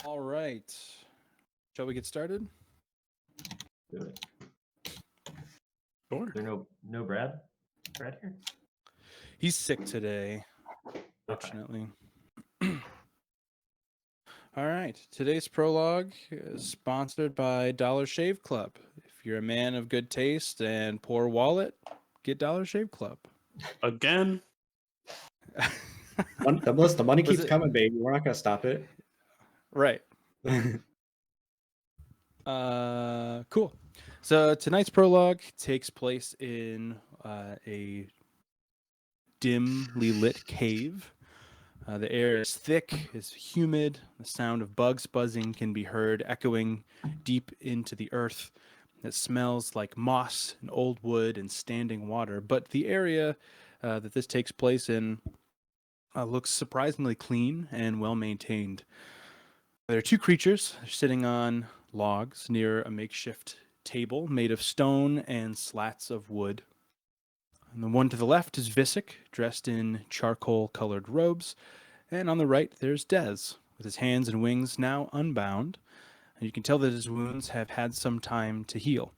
All right. Shall we get started? Do it. Sure. Is there no Brad? Brad here? He's sick today, fortunately. All right. Today's prologue is sponsored by Dollar Shave Club. If you're a man of good taste and poor wallet, get Dollar Shave Club. Again? Unless the money Was keeps it- coming, baby, we're not gonna stop it. Right. Cool. So tonight's prologue takes place in a dimly lit cave. The air is thick, is humid. The sound of bugs buzzing can be heard echoing deep into the earth. It smells like moss and old wood and standing water. But the area that this takes place in looks surprisingly clean and well maintained. There are two creatures sitting on logs near a makeshift table made of stone and slats of wood. And the one to the left is Visick, dressed in charcoal-colored robes. And on the right, there's Dez, with his hands and wings now unbound. And you can tell that his wounds have had some time to heal.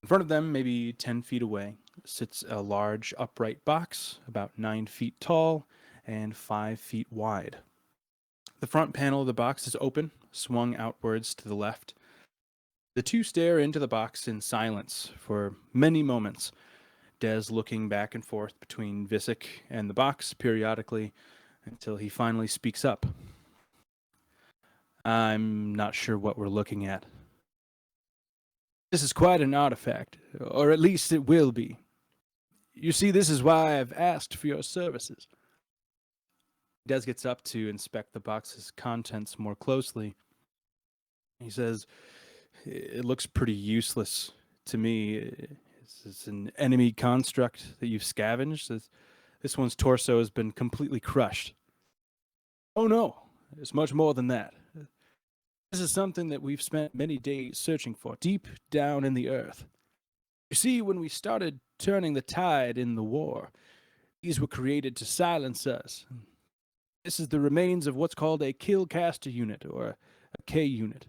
In front of them, maybe 10 feet away, sits a large upright box, about 9 feet tall and 5 feet wide. The front panel of the box is open, swung outwards to the left. The two stare into the box in silence for many moments, Dez looking back and forth between Visick and the box periodically until he finally speaks up. I'm not sure what we're looking at. This is quite an artifact, or at least it will be. You see, this is why I've asked for your services. Dez gets up to inspect the box's contents more closely. He says, it looks pretty useless to me. It's an enemy construct that you've scavenged. This one's torso has been completely crushed. Oh no, it's much more than that. This is something that we've spent many days searching for, deep down in the earth. You see, when we started turning the tide in the war, these were created to silence us. This is the remains of what's called a killcaster unit, or a K unit.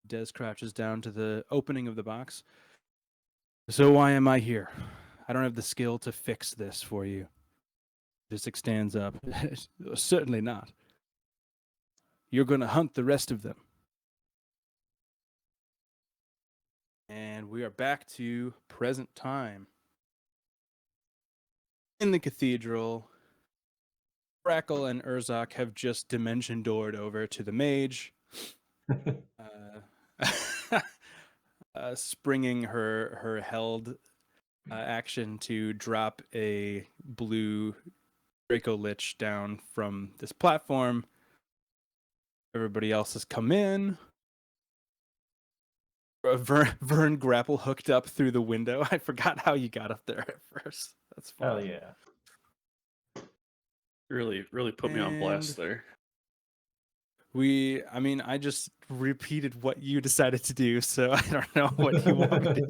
Dez crouches down to the opening of the box. So why am I here? I don't have the skill to fix this for you. Visick stands up. Certainly not. You're going to hunt the rest of them. And we are back to present time. In the cathedral, Brackle and Urzak have just dimension doored over to the mage, springing her held action to drop a blue Draco Lich down from this platform. Everybody else has come in. Vern grapple hooked up through the window. I forgot how you got up there at first. That's fun. Hell yeah. Really put me on blast there. I just repeated what you decided to do, so I don't know what you want me to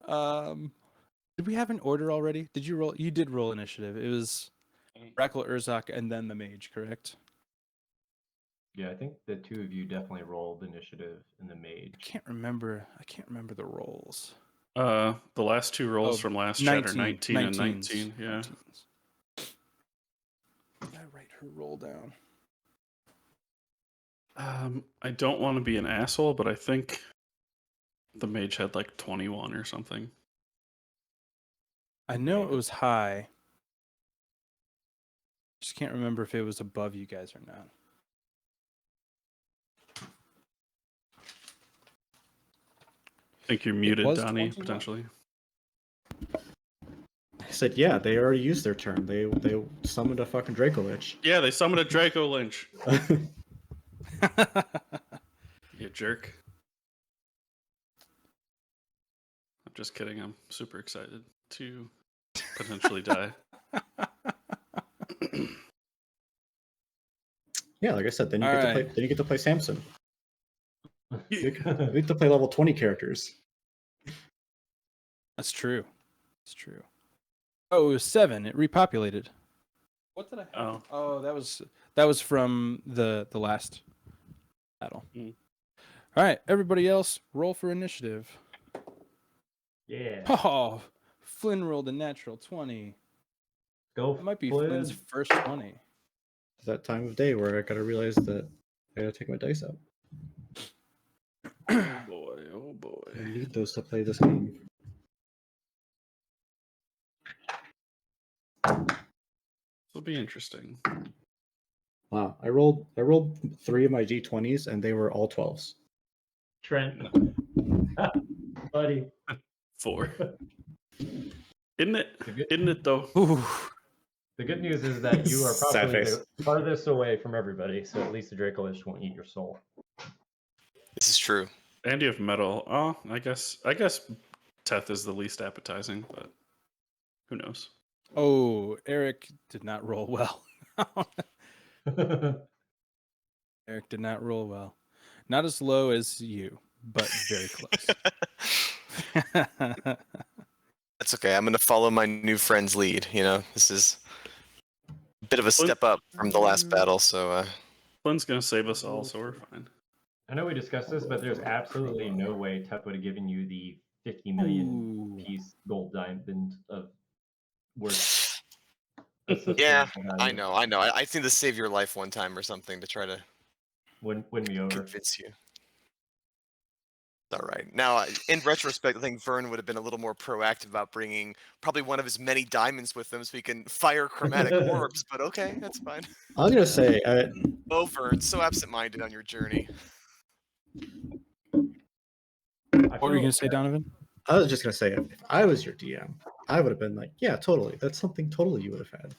do. Did we have an order already? Did you roll? You did roll initiative. It was Brackle, Urzak, and then the mage, correct? Yeah, I think the two of you definitely rolled initiative in the mage. I can't remember the rolls. The last two rolls from last chat are 19 and 19s. 19. Yeah. 19s. Did I write her roll down? I don't want to be an asshole, but I think the mage had like 21 or something. I know it was high. Just can't remember if it was above you guys or not. I think you're muted, was Donnie, 21. potentially. I said, yeah, they already used their turn. They summoned a fucking Draco Lich. Yeah, they summoned a Draco Lynch. You jerk. I'm just kidding. I'm super excited to potentially die. Yeah, like I said, then you All get to right. play. Then you get to play Samson. Yeah. You get to play level 20 characters. That's true. It's true. Oh, it was 7. It repopulated. What did I have? Oh. Oh, that was from the last battle. Mm. All right, everybody else, roll for initiative. Yeah. Oh, Flynn rolled a natural 20. Go That might be Flynn. Flynn's first 20. It's that time of day where I gotta realize that I gotta take my dice out. Oh boy, oh I boy. need those to play this game. It'll be interesting. Wow, I rolled 3 of my d20s and they were all 12s. Trent. Buddy. 4. Isn't it? The good, Isn't it though? Ooh. the good news is that you are Sad probably face. the farthest away from everybody, so at least the Dracolich won't eat your soul. This is true. And you have metal. Oh, I guess Teth is the least appetizing, but who knows? Oh, Eric did not roll well. Eric did not roll well. Not as low as you, but very close. That's okay. I'm going to follow my new friend's lead. You know, this is a bit of a step up from the last battle. So, Flynn's gonna save us all, so we're fine. I know we discussed this, but there's absolutely no way Tep would have given you the 50 million Ooh. piece gold diamond of worth. That's such yeah, collectible I value. know. I think to save your life one time or something to try to Win me over. convince you. All right. Now, in retrospect, I think Vern would have been a little more proactive about bringing probably one of his many diamonds with him so he can fire chromatic orbs. But okay, that's fine. I was gonna say, Oh, Vern, so absent-minded on your journey. What were you going to say, Donovan? I was just gonna say, if I was your DM, I would have been like, yeah, totally. That's something totally you would have had.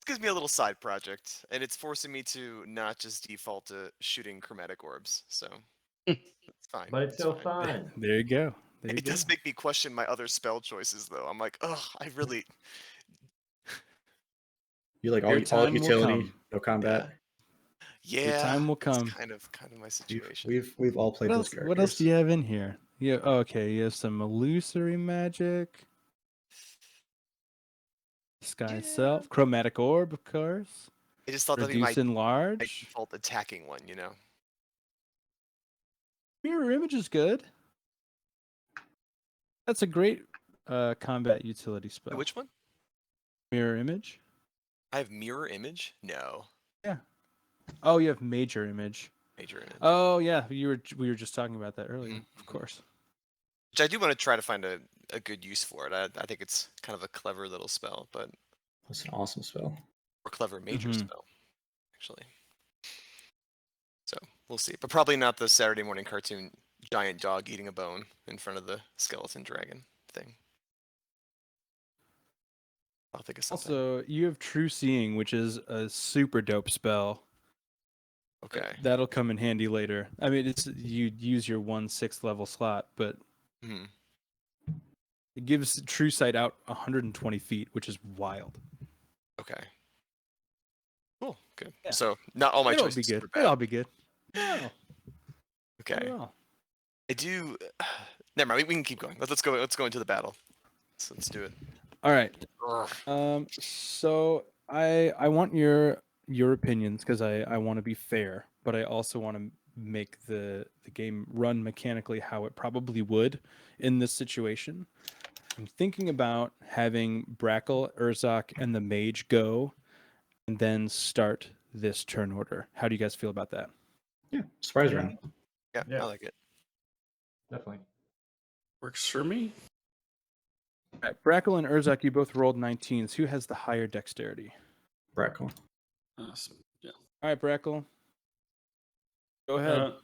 It gives me a little side project, and it's forcing me to not just default to shooting chromatic orbs. So it's fine. But it's so fine. fun. There you go. There you It go. does make me question my other spell choices, though. I'm like, oh, I really. You like Your all time will utility, come. no combat. Yeah, time will that's come. kind of my situation. We've all played What those else, characters. what else do you have in here? Yeah. Okay. You have some illusory magic. Sky itself. Chromatic orb, of course. I just thought that'd be Reduce my enlarge. default attacking one, you know. Mirror image is good. That's a great combat utility spell. Which one? Mirror image. I have mirror image. No, Oh, you have major image. major image. Oh yeah, we were just talking about that earlier. Mhm, Of mhm. course. Which I do want to try to find a good use for it. I think it's kind of a clever little spell, but That's an awesome spell. or clever major Mhm. spell, actually. So we'll see, but probably not the Saturday morning cartoon giant dog eating a bone in front of the skeleton dragon thing. I'll think of something. Also, you have True Seeing, which is a super dope spell. Okay. That'll come in handy later. I mean, it's you'd use your 1/6 level slot, but Hmm. it gives True Sight out 120 feet, which is wild. Okay. Cool. Good. Yeah. So not all my It'll choices be good. were bad. It'll be good. No, not Okay. at all. I do. Never mind. We can keep going. Let's go. Let's go into the battle. Let's do it. All right. Ugh. So I want your opinions because I want to be fair, but I also want to make the game run mechanically how it probably would in this situation. I'm thinking about having Brackle, Urzak, and the mage go, and then start this turn order. How do you guys feel about that? Yeah, surprise Yeah. round. Yeah, Yeah. I like it. Definitely. Works for me. All right, Brackle and Urzak, you both rolled 19s. Who has the higher dexterity? Brackle. Yeah. All right, Brackle. Go ahead.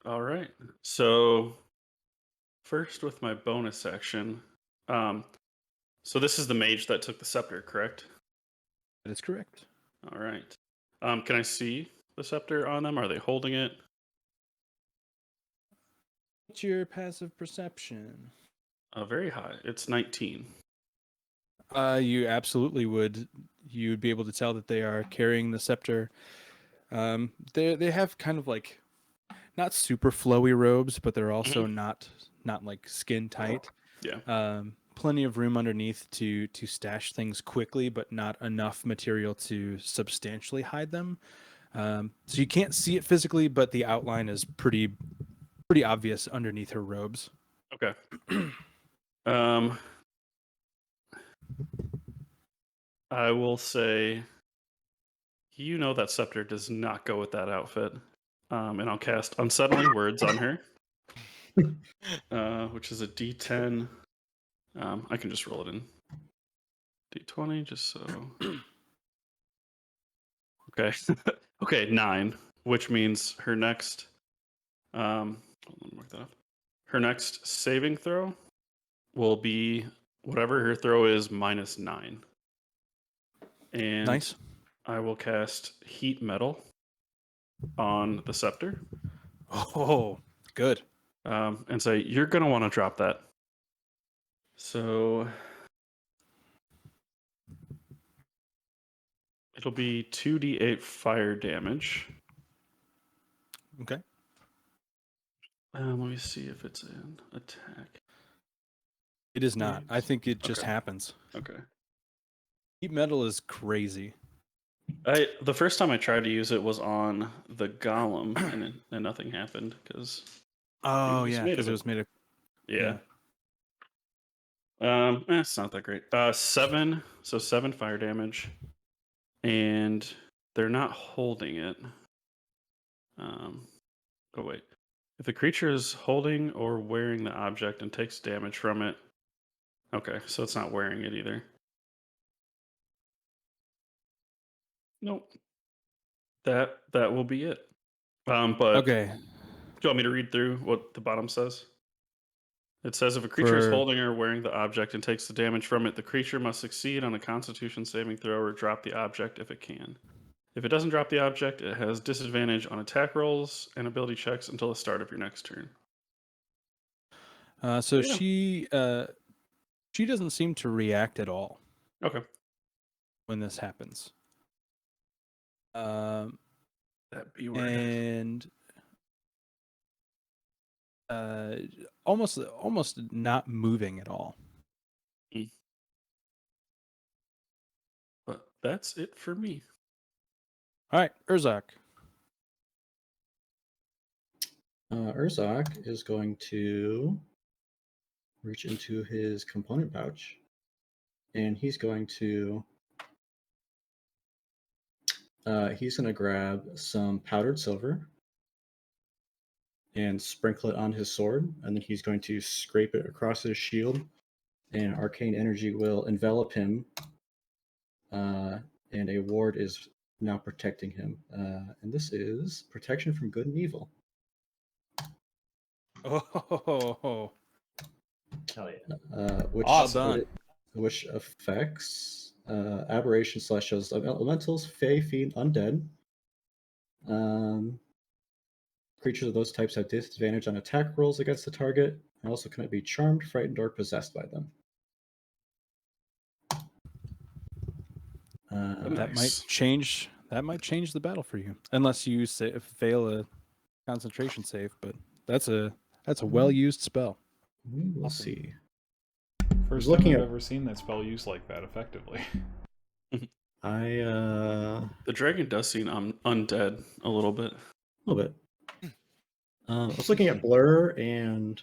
All right. So first with my bonus action. So this is the mage that took the scepter, correct? That is correct. All right. Can I see the scepter on them? Are they holding it? What's your passive perception? Very high. It's 19. You absolutely would. You'd be able to tell that they are carrying the scepter. They have kind of like not super flowy robes, but they're also not like skin tight. Yeah. plenty of room underneath to stash things quickly, but not enough material to substantially hide them. So you can't see it physically, but the outline is pretty obvious underneath her robes. Okay. I will say, you know that scepter does not go with that outfit. And I'll cast Unsettling Words on her, which is a D10. I can just roll it in. D20, just so. Okay. Okay, 9, which means her next. Hold on, mark that up. Her next saving throw will be whatever her throw is minus 9. And Nice. I will cast Heat Metal on the scepter. Oh, good. And say, you're going to want to drop that. So it'll be 2d8 fire damage. Okay. Let me see if it's an attack. It is not. I think it just Okay. happens. Okay. Heat metal is crazy. The first time I tried to use it was on the golem, and nothing happened because. Oh was yeah, made because of it it. was made of. Yeah. It's not that great. 7, so 7 fire damage, and they're not holding it. Oh wait, if the creature is holding or wearing the object and takes damage from it, okay, so it's not wearing it either. Nope. That will be it. But Okay. do you want me to read through what the bottom says? It says if a creature is holding or wearing the object and takes the damage from it, the creature must succeed on a Constitution saving throw or drop the object if it can. If it doesn't drop the object, it has disadvantage on attack rolls and ability checks until the start of your next turn. So Yeah. she doesn't seem to react at all Okay. when this happens. That'd be weird. And almost not moving at all. But that's it for me. All right, Urzak. Urzak is going to reach into his component pouch, and he's going to grab some powdered silver and sprinkle it on his sword, and then he's going to scrape it across his shield, and arcane energy will envelop him, and a ward is now protecting him. And this is protection from good and evil. Oh, Hell yeah. Which Awesome. which affects aberrations / shows of elementals, fae, fiend, undead. Creatures of those types have disadvantage on attack rolls against the target, and also cannot be charmed, frightened, or possessed by them. that might change. That might change the battle for you, unless you fail a concentration save. But that's a well used spell. We will Awesome. see. First looking time I've at- ever seen that spell used like that effectively. A The dragon does seem undead a little bit. little bit. I was looking at blur and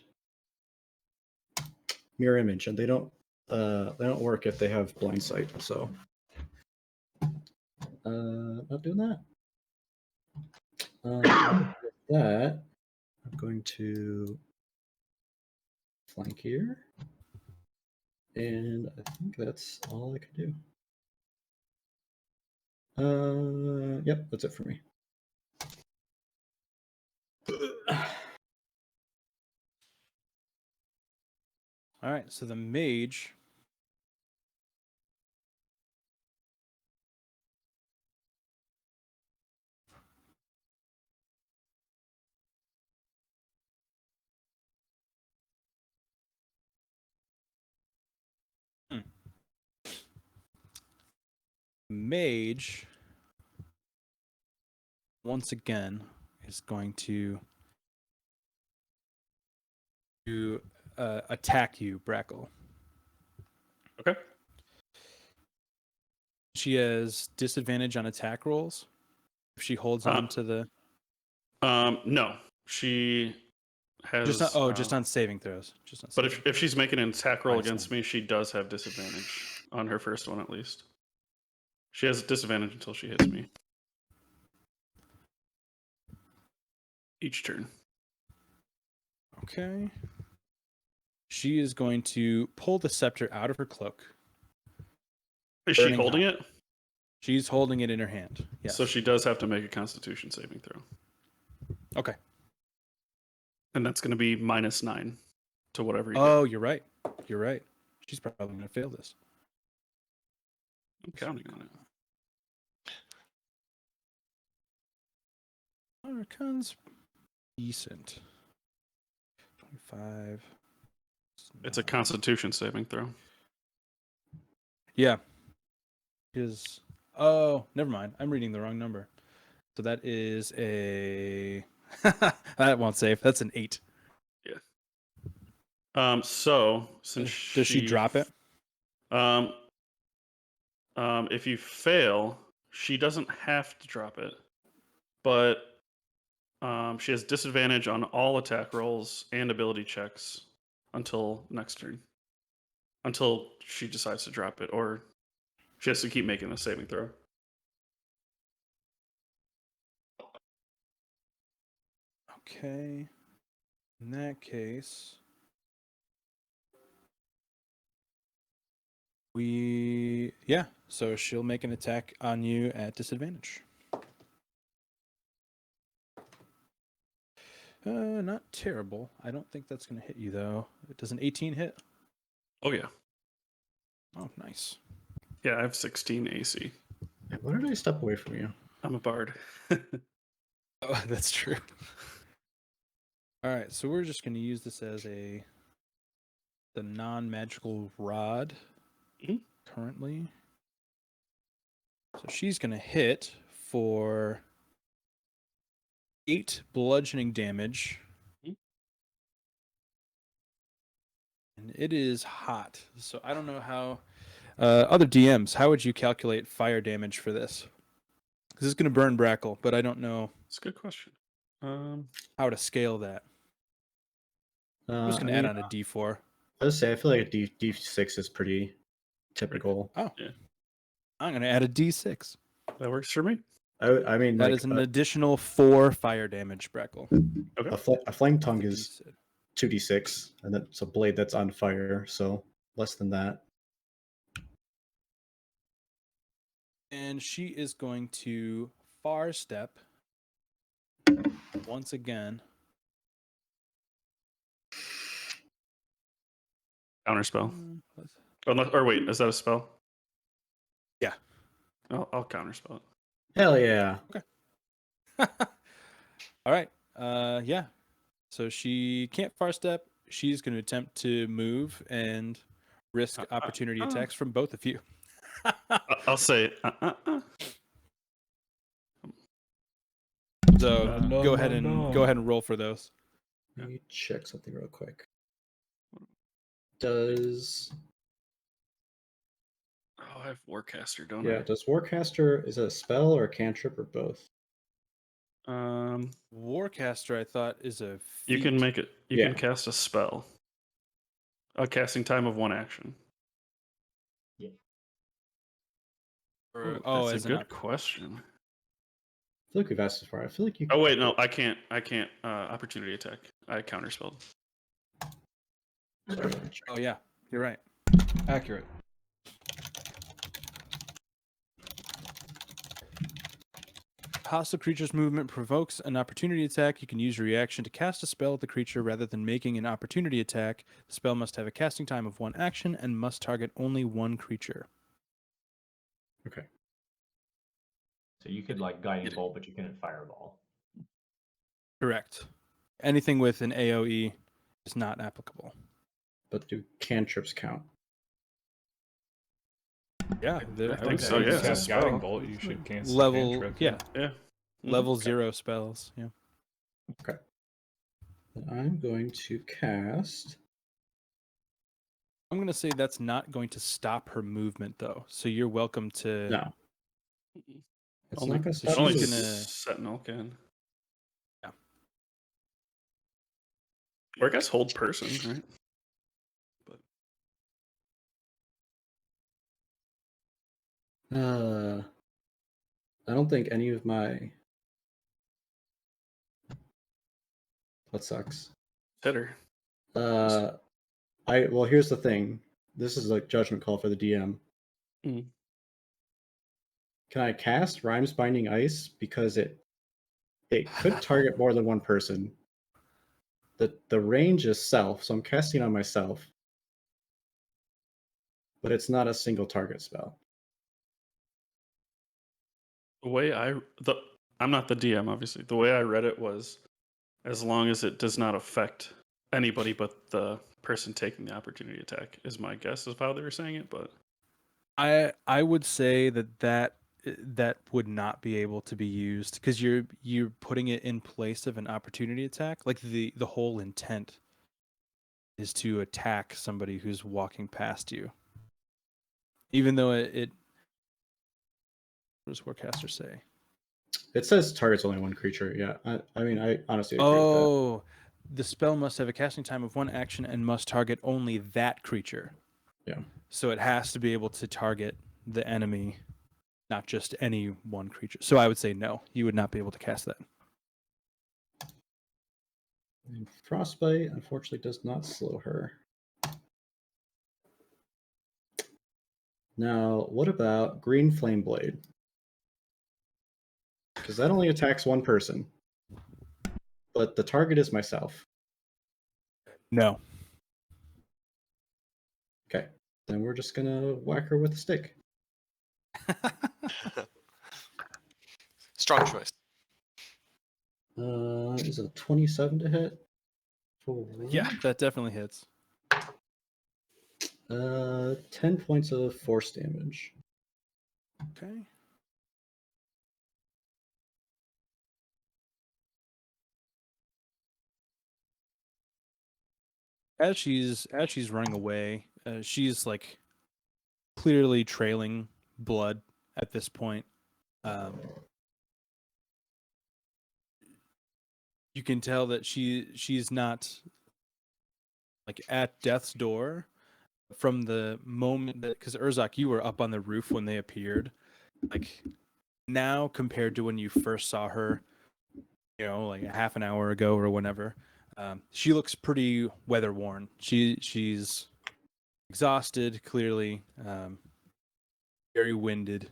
mirror image, and they don't work if they have blind sight. So, not doing that. With that, I'm going to flank here, and I think that's all I can do. Yep, that's it for me. All right, so the mage. Mage once again is going to attack you, Brackle. Okay. She has disadvantage on attack rolls if she holds on to the. No, she has. Just on saving throws. Just on. But Saving if she's making an attack roll I against understand. me, she does have disadvantage on her first one at least. She has disadvantage until she hits me. Each turn. Okay. She is going to pull the scepter out of her cloak. Is she Burning holding hot. it? She's holding it in her hand. Yes. So she does have to make a Constitution saving throw. Okay. And that's going to be -9 to whatever you Oh, you're right. You're right. She's probably going to fail this. I'm counting on it. Arcane's decent. 25. It's a Constitution saving throw. Yeah. Is never mind. I'm reading the wrong number. So that is a that won't save. That's an 8. So since Does she drop it? If you fail, she doesn't have to drop it, but she has disadvantage on all attack rolls and ability checks until next turn. Until she decides to drop it, or she has to keep making a saving throw. Okay. In that case, so she'll make an attack on you at disadvantage. Not terrible. I don't think that's going to hit you though. Does an 18 hit? Oh yeah, Oh, nice. yeah. I have 16 AC. Why did I step away from you? I'm a bard. Oh, that's true. All right, so we're just going to use this as the non-magical rod Mhm. currently. So she's going to hit for 8 bludgeoning damage. Mhm. And it is hot. So I don't know how other DMs, how would you calculate fire damage for this? Because it's going to burn Brackle, but I don't know It's a good question. how to scale that. I'm just going to add on a D4. I would say I feel like a D6 is pretty typical. Oh, Yeah. I'm going to add a D6. That works for me. I mean, That like is an additional 4 fire damage, Brackle. a flame tongue is 2d6, and that's a blade that's on fire, so less than that. And she is going to far step once again. Counterspell. Or wait, is that a spell? Yeah. I'll counterspell it. Hell yeah! All right. Yeah. So she can't far step. She's going to attempt to move and risk opportunity attacks from both of you. I'll say. So go ahead and roll for those. Let me check something real quick. Does I have Warcaster, don't does Warcaster, is it a spell or a cantrip or both? I? Warcaster, I thought, is a You can feat. make it. You Yeah. can cast a spell. A casting time of 1 action. Or, That's as a an good question. I feel like we've asked this far. I feel like you. Oh wait, no, I can't. Opportunity attack. I counterspelled. Sorry, let me check. Oh yeah, you're right. Accurate. Hostile creature's movement provokes an opportunity attack. You can use your reaction to cast a spell at the creature rather than making an opportunity attack. The spell must have a casting time of 1 action and must target only 1 creature. Okay. So you could like guiding bolt, but you couldn't fireball. Correct. Anything with an AoE is not applicable. But do cantrips count? Yeah, I would think say so, yeah, If it's you a have guiding spell. bolt, you should cancel Level, cantrip. yeah, Yeah. level Okay. 0 spells. Yeah. Then I'm going to cast I'm going to say that's not going to stop her movement, though. So you're welcome to. No. It's Only, not going to stop only she's moving. gonna- Sentinel can. Yeah. Or I guess hold person, right? I don't think any of my. What sucks? Hit her. Well, here's the thing. This is a judgment call for the DM. Mm. Can I cast Rhymes Binding Ice because it could target more than one person? The range is self, so I'm casting on myself, but it's not a single target spell. The way I'm not the DM, obviously. The way I read it was, as long as it does not affect anybody but the person taking the opportunity attack, is my guess of how they were saying it. But I would say that would not be able to be used because you're putting it in place of an opportunity attack. Like the whole intent is to attack somebody who's walking past you. Even though it what does Warcaster say? It says targets only one creature. Yeah, I mean, I honestly agree with that. Oh, the spell must have a casting time of one action and must target only that creature. Yeah. So it has to be able to target the enemy, not just any one creature. So I would say no, you would not be able to cast that. And Frostbite, unfortunately, does not slow her. Now, what about Green Flame Blade? Because that only attacks one person, but the target is myself. No. Okay, then we're just gonna whack her with a stick. Strong choice. Is it a 27 to hit? Yeah, that definitely hits. 10 points of force damage. Okay. As she's running away, she's like clearly trailing blood at this point. You can tell that she's not like at death's door from the moment that, because Urzak, you were up on the roof when they appeared. Like now compared to when you first saw her, like a half an hour ago or whenever, she looks pretty weather worn. She's exhausted, clearly, very winded,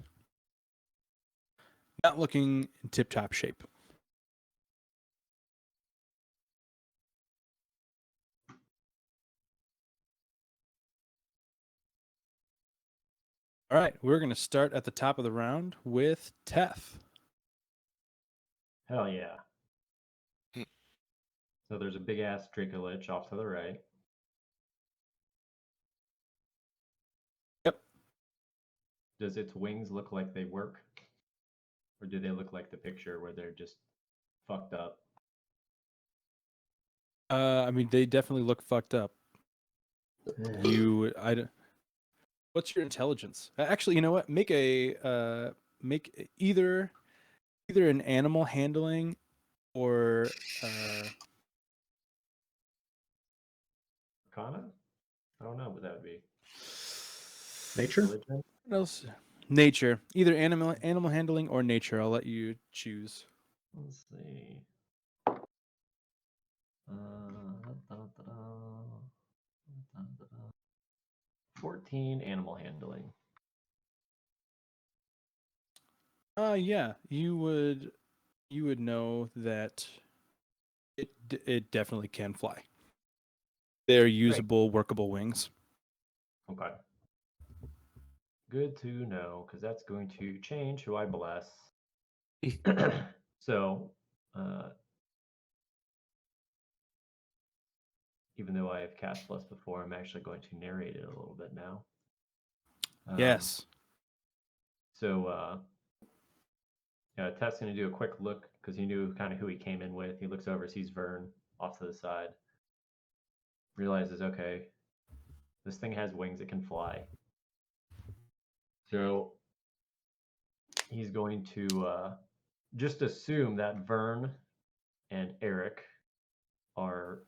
not looking in tip top shape. All right, we're going to start at the top of the round with Teth. Hell yeah. Hmm. So there's a big ass Dracolich off to the right. Yep. Does its wings look like they work? Or do they look like the picture where they're just fucked up? I mean, they definitely look fucked up. What's your intelligence? Actually, you know what? Make either an animal handling or Arcana? I don't know what that would be. Nature? Religion? what else? Nature. Either animal handling or nature. I'll let you choose. Let's see. 14 animal handling. Yeah, you would know that it definitely can fly. They're usable, workable wings. Okay. Good to know, because that's going to change who I bless. So, even though I have cast bless before, I'm actually going to narrate it a little bit now. Yes. So, Teth's going to do a quick look because he knew kind of who he came in with. He looks over, sees Vern off to the side, realizes, okay, This thing has wings; it can fly. So he's going to just assume that Vern and Eric are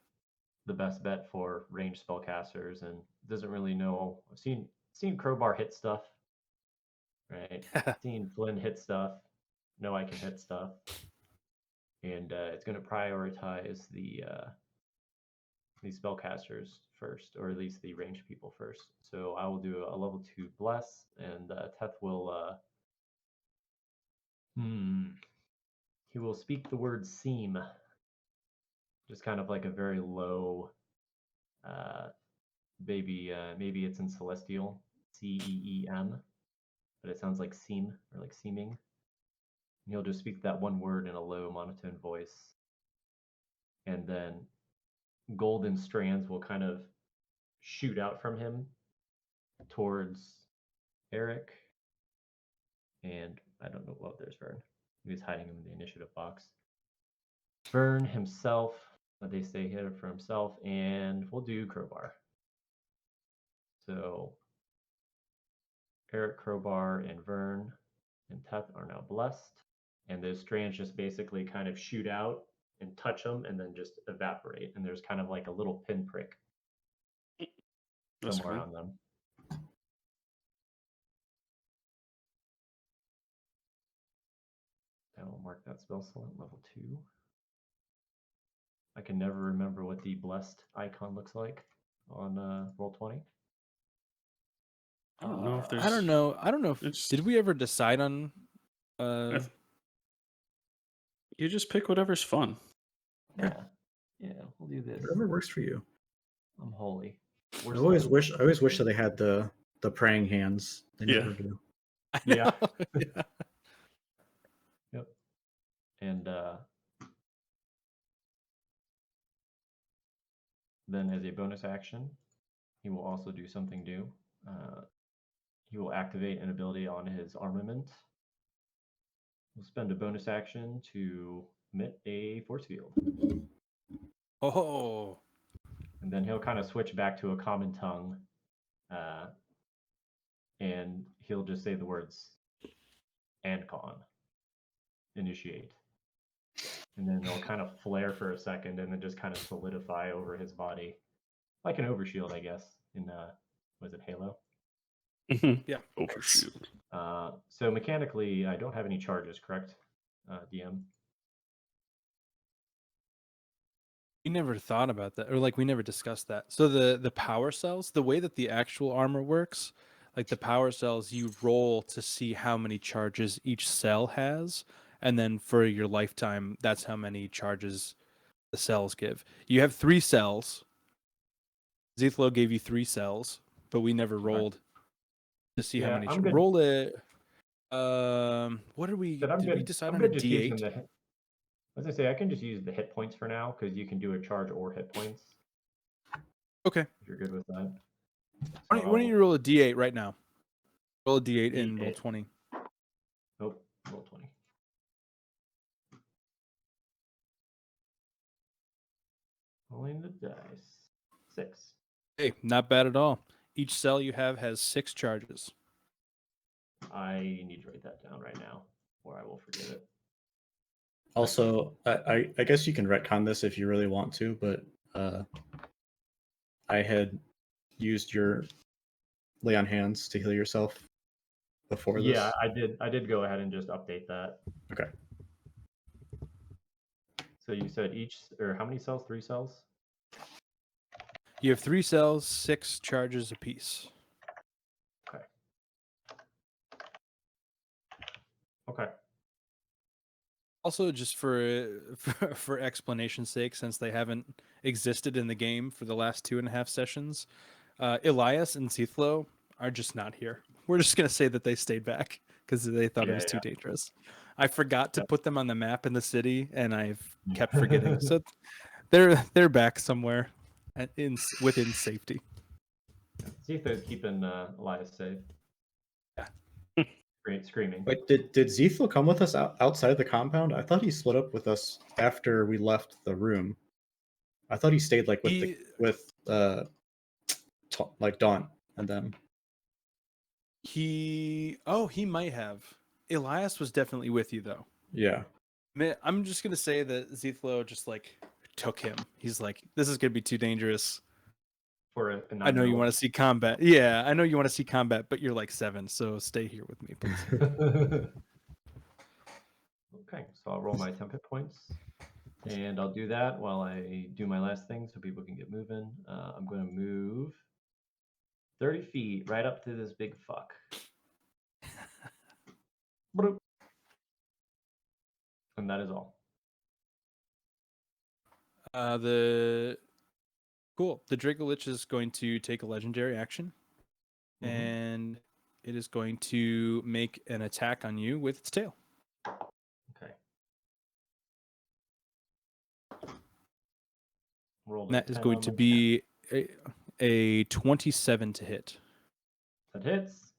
the best bet for ranged spellcasters, and doesn't really know. I've seen Crowbar hit stuff, right? Seen Flynn hit stuff. Know I can hit stuff, and it's going to prioritize the these spellcasters first, or at least the ranged people first. So I will do a level 2 bless, and Teth will he will speak the word seem, just kind of like a very low, maybe it's in Celestial, CEEM, but it sounds like seem or like seeming. And he'll just speak that one word in a low monotone voice, and then golden strands will kind of shoot out from him towards Eric. And I don't know. Well, there's Vern. He was hiding him in the initiative box. Vern himself, they stay here for himself, and we'll do Crowbar. So Eric, Crowbar, and Vern and Teth are now blessed. And those strands just basically kind of shoot out and touch them and then just evaporate. And there's kind of like a little pinprick somewhere on them. I will mark that spell slot level 2. I can never remember what the blessed icon looks like on Roll20. I don't know if there's. I don't know. It's- Did we ever decide on? You just pick whatever's fun. Yeah, we'll do this. Whatever works for you. I'm holy. I always wish that they had the praying hands. They Yeah. never do. Yeah. Yeah. Yep. And then as a bonus action, he will also do something new. He will activate an ability on his armament. He'll spend a bonus action to emit a force field. Oh. And then he'll kind of switch back to a common tongue. And he'll just say the words "Ancon," initiate. And then they'll kind of flare for a second and then just kind of solidify over his body. Like an overshield, I guess, in was it Halo? Yeah. Overshield. So mechanically, I don't have any charges, correct, DM? We never thought about that, or like we never discussed that. So the power cells, the way that the actual armor works, like the power cells, you roll to see how many charges each cell has, and then for your lifetime, that's how many charges the cells give. You have 3 cells. Zethlo gave you 3 cells, but we never rolled to see how Yeah, many. I'm good. Roll it. What did we? But I'm Did we good. decide I'm on a good just using D8? the. As I say, I can just use the hit points for now because you can do a charge or hit points Okay. if you're good with that. Why don't you roll a D8 right now? Roll a D8 and roll D8. 20. Nope, roll 20. Rolling the dice. 6. Hey, not bad at all. Each cell you have has 6 charges. I need to write that down right now, or I will forget it. Also, I guess you can retcon this if you really want to, but I had used your lay on hands to heal yourself before this. Yeah, I did go ahead and just update that. Okay. So you said or how many cells? 3 cells? You have 3 cells, 6 charges apiece. Okay. Also, just for explanation's sake, since they haven't existed in the game for the last 2.5 sessions, Elias and Zethlo are just not here. We're just gonna say that they stayed back because they thought it was too dangerous. I forgot to put them on the map in the city, and I've kept forgetting. So they're back somewhere within safety. Zetho's keeping Elias safe. Yeah. Great screaming. Wait, did Zethlo come with us outside the compound? I thought he split up with us after we left the room. I thought he stayed like with like daunt at them? He might have. Elias was definitely with you though. Yeah. I'm just gonna say that Zethlo just like took him. He's like, this is gonna be too dangerous. For a I know you 9-year-old. want to see combat. Yeah, I know you want to see combat, but you're like 7, so stay here with me, please. Okay, so I'll roll my temp hit points. And I'll do that while I do my last thing so people can get moving. I'm going to move 30 feet right up to this big fuck. Bloop. And that is all. The Dracolich is going to take a legendary action, and it is going to make an attack on you with its tail. Okay. Roll And that is going to be a 27 to hit. That hits.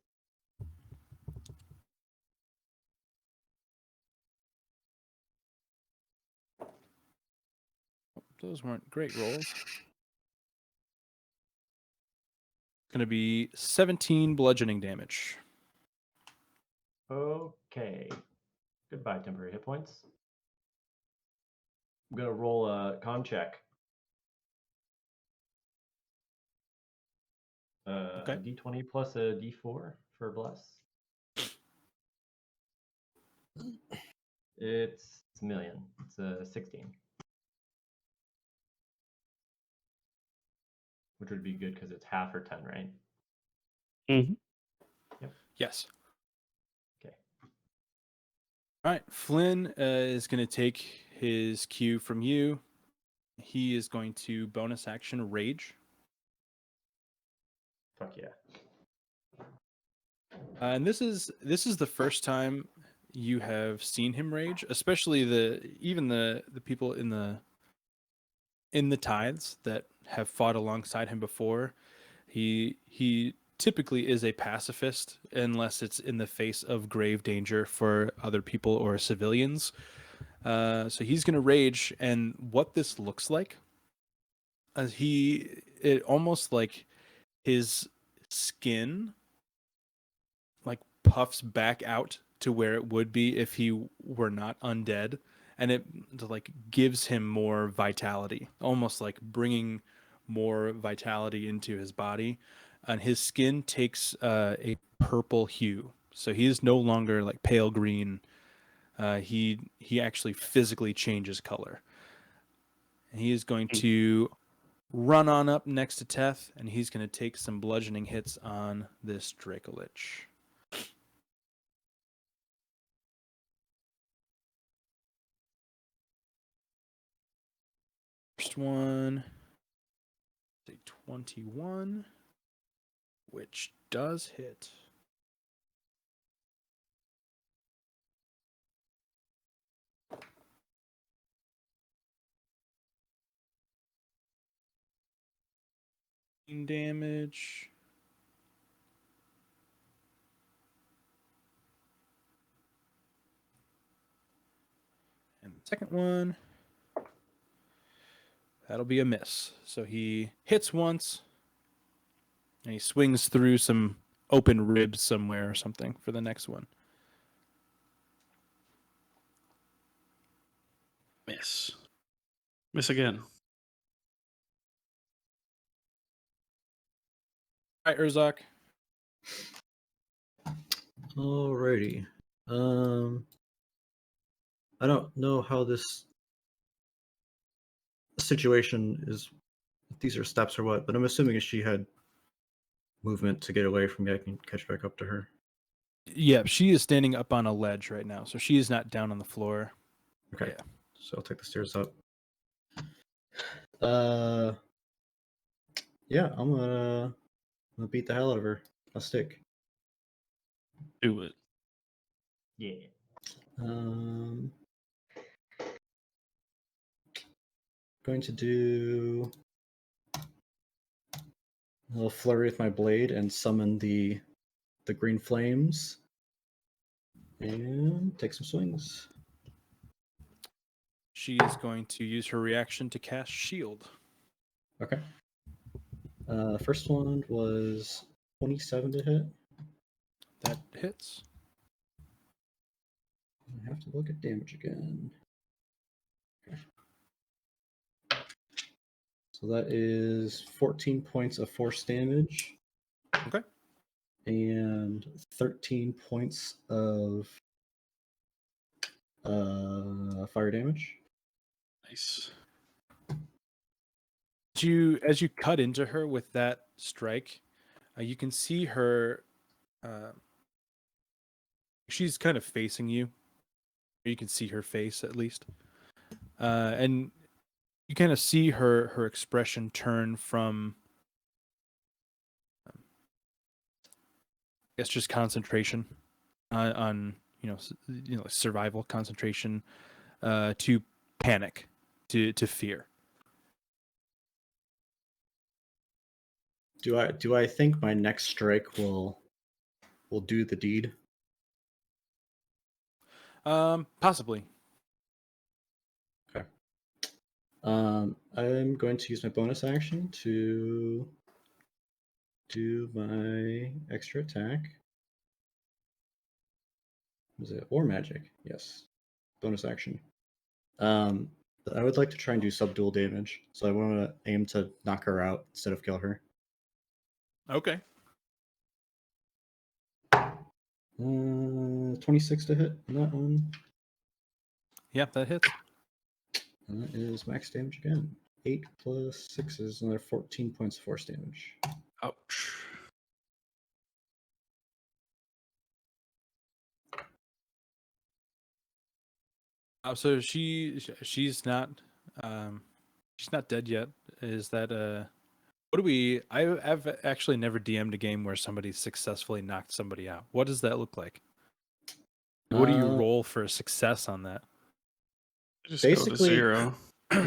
Those weren't great rolls. It's going to be 17 bludgeoning damage. Okay. Goodbye, temporary hit points. I'm going to roll a con check. Okay. A d20 plus a d4 for bless. It's a million. It's a 16. Which would be good because it's half or 10, right? Mm-hmm. Yes. Okay. All right. Flynn is going to take his cue from you. He is going to bonus action rage. Fuck yeah. And this is the first time you have seen him rage, especially the people in the tithes that have fought alongside him before. He typically is a pacifist unless it's in the face of grave danger for other people or civilians. So he's going to rage, and what this looks like, it almost like his skin like puffs back out to where it would be if he were not undead, and it like gives him more vitality, almost like bringing more vitality into his body, and his skin takes a purple hue, so he is no longer like pale green. He actually physically changes color. And he is going to run on up next to Teth, and he's going to take some bludgeoning hits on this Dracolich. First one, a 21, which does hit. Damage. And the second one, that'll be a miss. So he hits once, and he swings through some open ribs somewhere or something for the next one. Miss. Miss again. All right, Urzak. Alrighty. I don't know how this situation is. If these are steps or what, but I'm assuming if she had movement to get away from me, I can catch back up to her. Yeah, she is standing up on a ledge right now, so she is not down on the floor. Okay. Yeah. So I'll take the stairs up. Yeah, I'm gonna beat the hell out of her. A stick. Do it. Yeah. Going to do a little flurry with my blade and summon the green flames. And take some swings. She is going to use her reaction to cast shield. Okay. First one was 27 to hit. That hits. I have to look at damage again. Okay. So that is 14 points of force damage. Okay. And 13 points of fire damage. Nice. As you cut into her with that strike, you can see her. She's kind of facing you. You can see her face at least, and you kind of see her expression turn from, I guess, just concentration on survival concentration, to panic, to fear. Do I think my next strike will do the deed? Possibly. Okay. I'm going to use my bonus action to do my extra attack. Was it War Magic? Yes. Bonus action. I would like to try and do subdual damage, so I want to aim to knock her out instead of kill her. Okay. 26 to hit on that one. Yeah, that hits. And that is max damage again. 8 plus 6 is another 14 points of force damage. Ouch. So she's not dead yet. Is that what do we? I've actually never DM'd a game where somebody successfully knocked somebody out. What does that look like? What do you roll for a success on that? Just go to 0.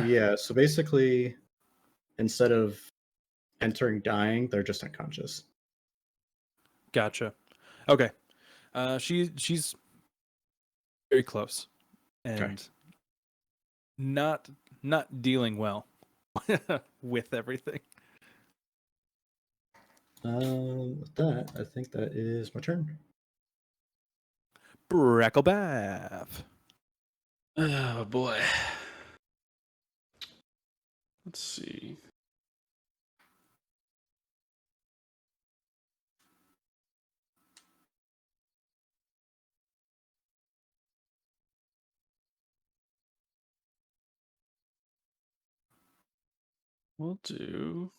Yeah, so basically, instead of entering dying, they're just unconscious. Gotcha. Okay. She's very close, and not dealing well with everything. With that, I think that is my turn. Bracklebath. Oh boy. Let's see. We'll do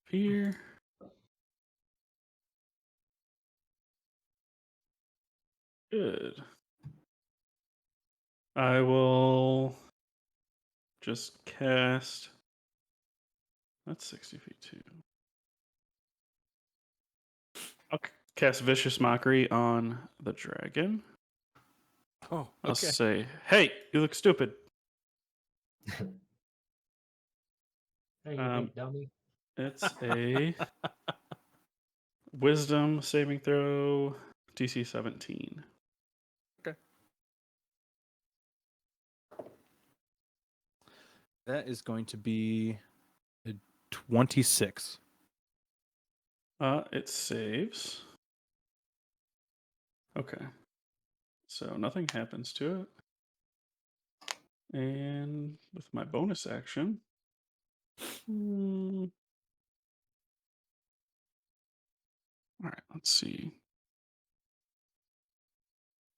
here. Good. I will just cast. That's 60 feet too. I'll cast Vicious Mockery on the dragon. Oh, I'll say, "Hey, you look stupid." Hey, you big dummy. It's a Wisdom saving throw, DC 17. Okay. That is going to be a 26. It saves. Okay. So nothing happens to it. And with my bonus action. All right, let's see.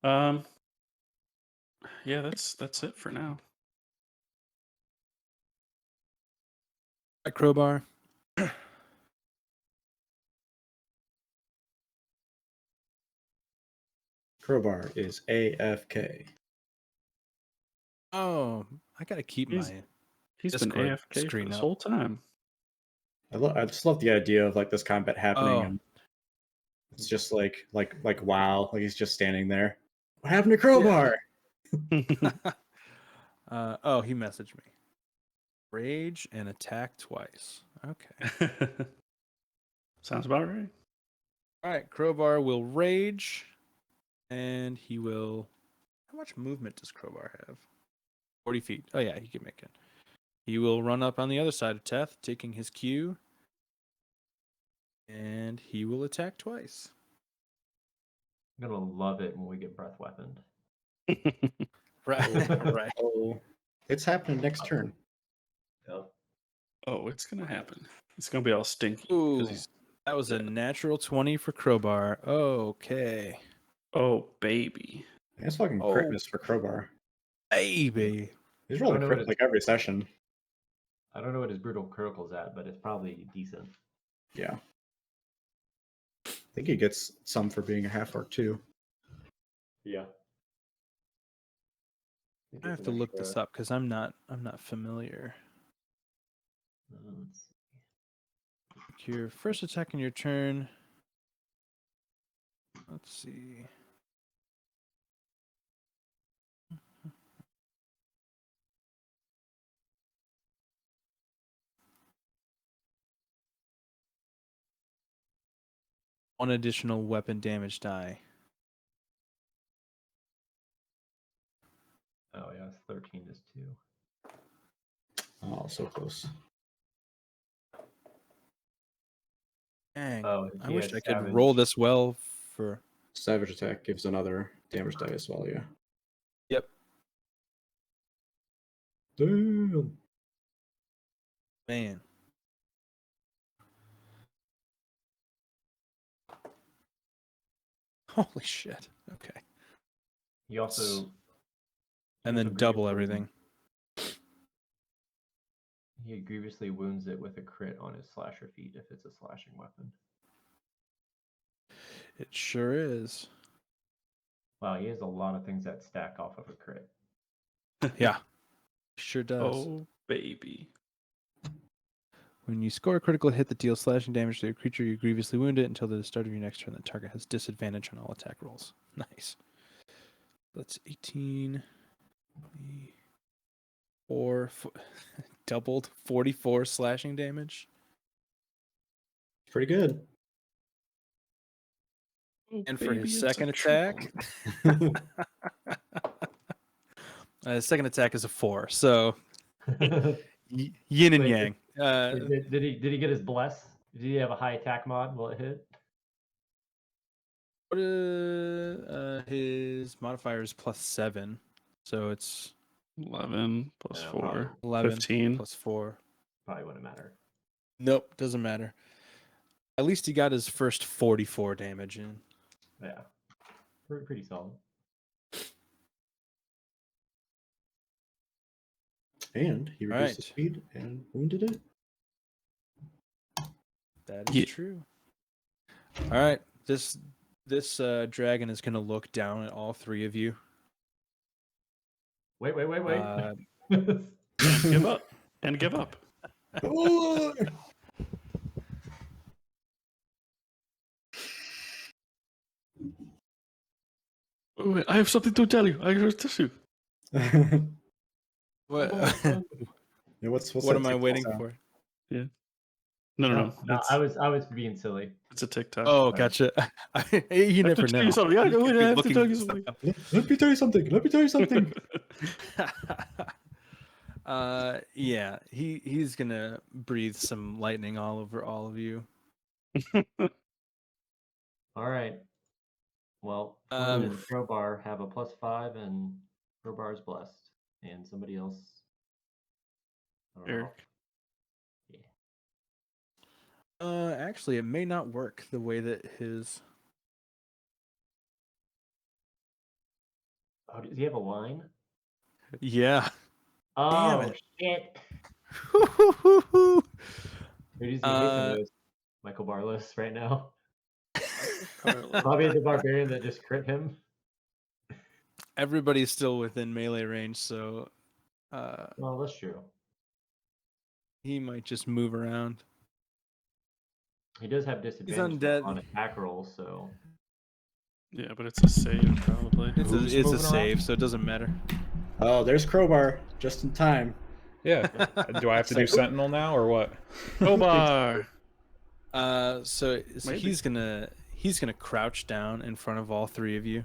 Yeah, that's it for now. A crowbar. Crowbar is AFK. Oh, I gotta keep He's my been Discord AFK for screen this up. whole time. I just love the idea of like this combat happening, Oh. and it's just like wow, like he's just standing there. What happened to Crowbar? Oh, he messaged me. Rage and attack twice. Okay. Sounds about right. All right, Crowbar will rage, and he will. How much movement does Crowbar have? 40 feet. Oh yeah, he can make it. He will run up on the other side of Teth, taking his cue, and he will attack twice. I'm gonna love it when we get breath weaponed. Right, right. Oh, it's happening next turn. Yep. Oh, it's gonna happen. It's gonna be all stinky. 'cause Ooh, he's- that was a natural 20 for Crowbar. Okay, Oh, baby. That's fucking Oh. crit miss for Crowbar. baby. He's I rolling don't know crit what like every session. I don't know what his brutal critical's at, but it's probably decent. Yeah. I think he gets some for being a half orc too. Yeah. I have to look this up because I'm not familiar. Let's see. Your first attack in your turn. Let's see. One additional weapon damage die. Oh yeah, it's 13 is 2. Oh, so close. Dang. Oh, I he wish has I could savage. roll this well for. Savage attack gives another damage die as well, yeah. Yep. Damn. Man. Holy shit. Okay. He also And also then double grievously- everything. He grievously wounds it with a crit on his slasher feat if it's a slashing weapon. It sure is. Wow, he has a lot of things that stack off of a crit. Yeah. Sure does. Oh, baby. When you score a critical hit that deals slashing damage to a creature, you grievously wound it until the start of your next turn. The target has disadvantage on all attack rolls. Nice. That's 18. 4 doubled 44 slashing damage. Pretty good. Oh, And for his baby, it's a second attack, his second attack is a 4. So yin and Wait, yang. did he get his bless? Did he have a high attack mod? Will it hit? What his modifier is +7, so it's 11 plus Yeah, 4. probably. 11 15. +4. Probably wouldn't matter. Nope, doesn't matter. At least he got his first 44 damage in. Yeah, pretty solid. And he reduced the Alright. speed and wounded it. That is Yeah. true. All right, this dragon is gonna look down at all three of you. Wait. Uh, And give up. And give up. Oh! Oh, wait, I have something to tell you. I have tissue. what? Yeah, what's what that am I TikTok waiting sound? for? No. No, It's, I was being silly. it's a TikTok. Oh, gotcha. you I have to never tell know. you something. I You could be have to tell you looking something. Let me tell you something. Let me tell you something. Yeah, he's gonna breathe some lightning all over all of you. All right. Well, Flynn and Crowbar have a +5, and Crowbar is blessed, and somebody else. I don't know. Eric. Yeah. Actually, it may not work the way that his. Oh, does he have a line? Yeah. Oh it. shit! Who's he Uh, facing with? Michael Barlos right now. Carla. Probably the barbarian that just crit him. Everybody's still within melee range, so Well, that's true. he might just move around. He does have disadvantage undead. on attack rolls, so Yeah, but it's a save, probably. Who's It's a moving save, around? so it doesn't matter. Oh, there's Crowbar, just in time. Yeah. Do I have to do Second. Sentinel now or what? Crowbar. So Maybe. he's gonna crouch down in front of all three of you.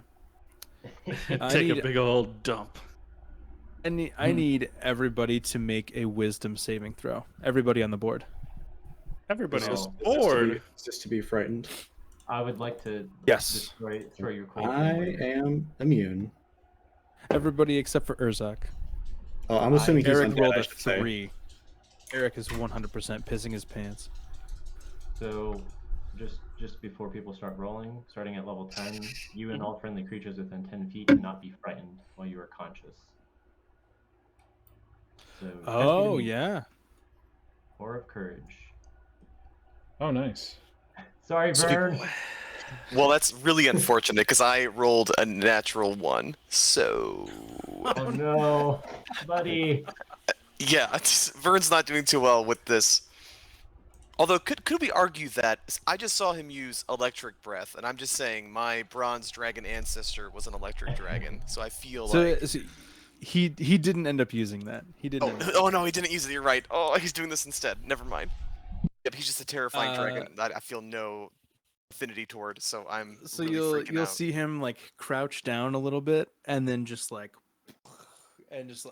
I Take a need- big old dump. I need everybody to make a wisdom saving throw. Everybody on the board. Everybody Oh. is Is bored. this to be frightened? I would like to Yes. destroy your cold I feeling. am immune. Everybody except for Urzak. Oh, I'm assuming he's Eric undead, rolled I a should say. 3. Eric is 100% pissing his pants. So, just before people start rolling, starting at level 10, you and all friendly creatures within 10 feet cannot be frightened while you are conscious. So, Oh, testing yeah. Aura of Courage. Oh, nice. Sorry, So- Vern. Well, that's really unfortunate because I rolled a natural 1. So Oh no, buddy. yeah, Vern's not doing too well with this. Although, could we argue that I just saw him use electric breath, and I'm just saying my bronze dragon ancestor was an electric dragon, so I feel like. So he didn't end up using that. He didn't. end up Oh no, he didn't use it. You're right. Oh, he's doing this instead. Never mind. Yep, he's just a terrifying dragon that I feel no affinity toward. So I'm So really you'll freaking out. see him like crouch down a little bit and then just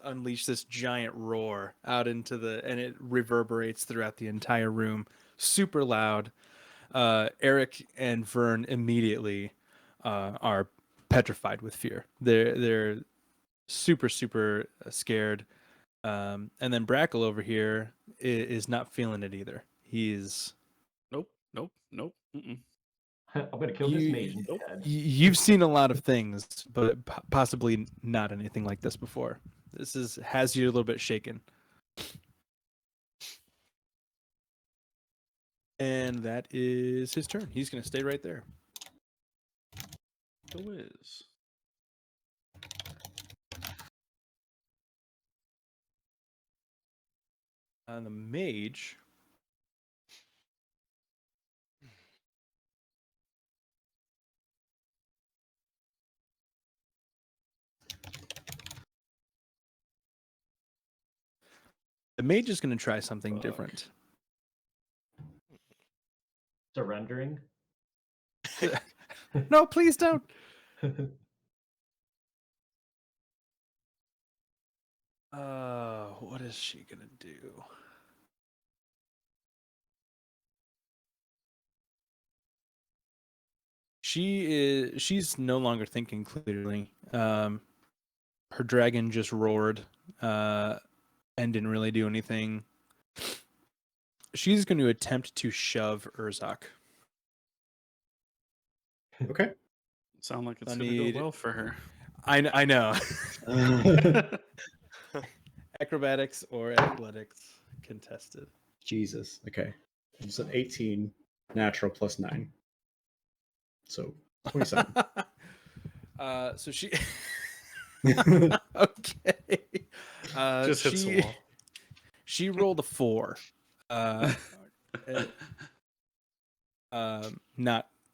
unleash this giant roar out into and it reverberates throughout the entire room, super loud. Eric and Vern immediately are petrified with fear. They're super scared. And then Brackle over here is not feeling it either. He's Nope. Mm-mm. I'm gonna kill this You- mage instead. You've seen a lot of things, but possibly not anything like this before. This has you a little bit shaken. And that is his turn. He's going to stay right there. The whiz. The mage. The mage is going to try something Fuck. different. Surrendering. No, please don't. What is she going to do? She's no longer thinking clearly. Her dragon just roared and didn't really do anything. She's going to attempt to shove Urzak. Okay. Sound like it's I gonna need- go well for her. I know. Acrobatics or athletics contested. Jesus. Okay. It's an 18 natural plus 9. So 27. So she. Okay. Just hits the wall. She rolled a 4.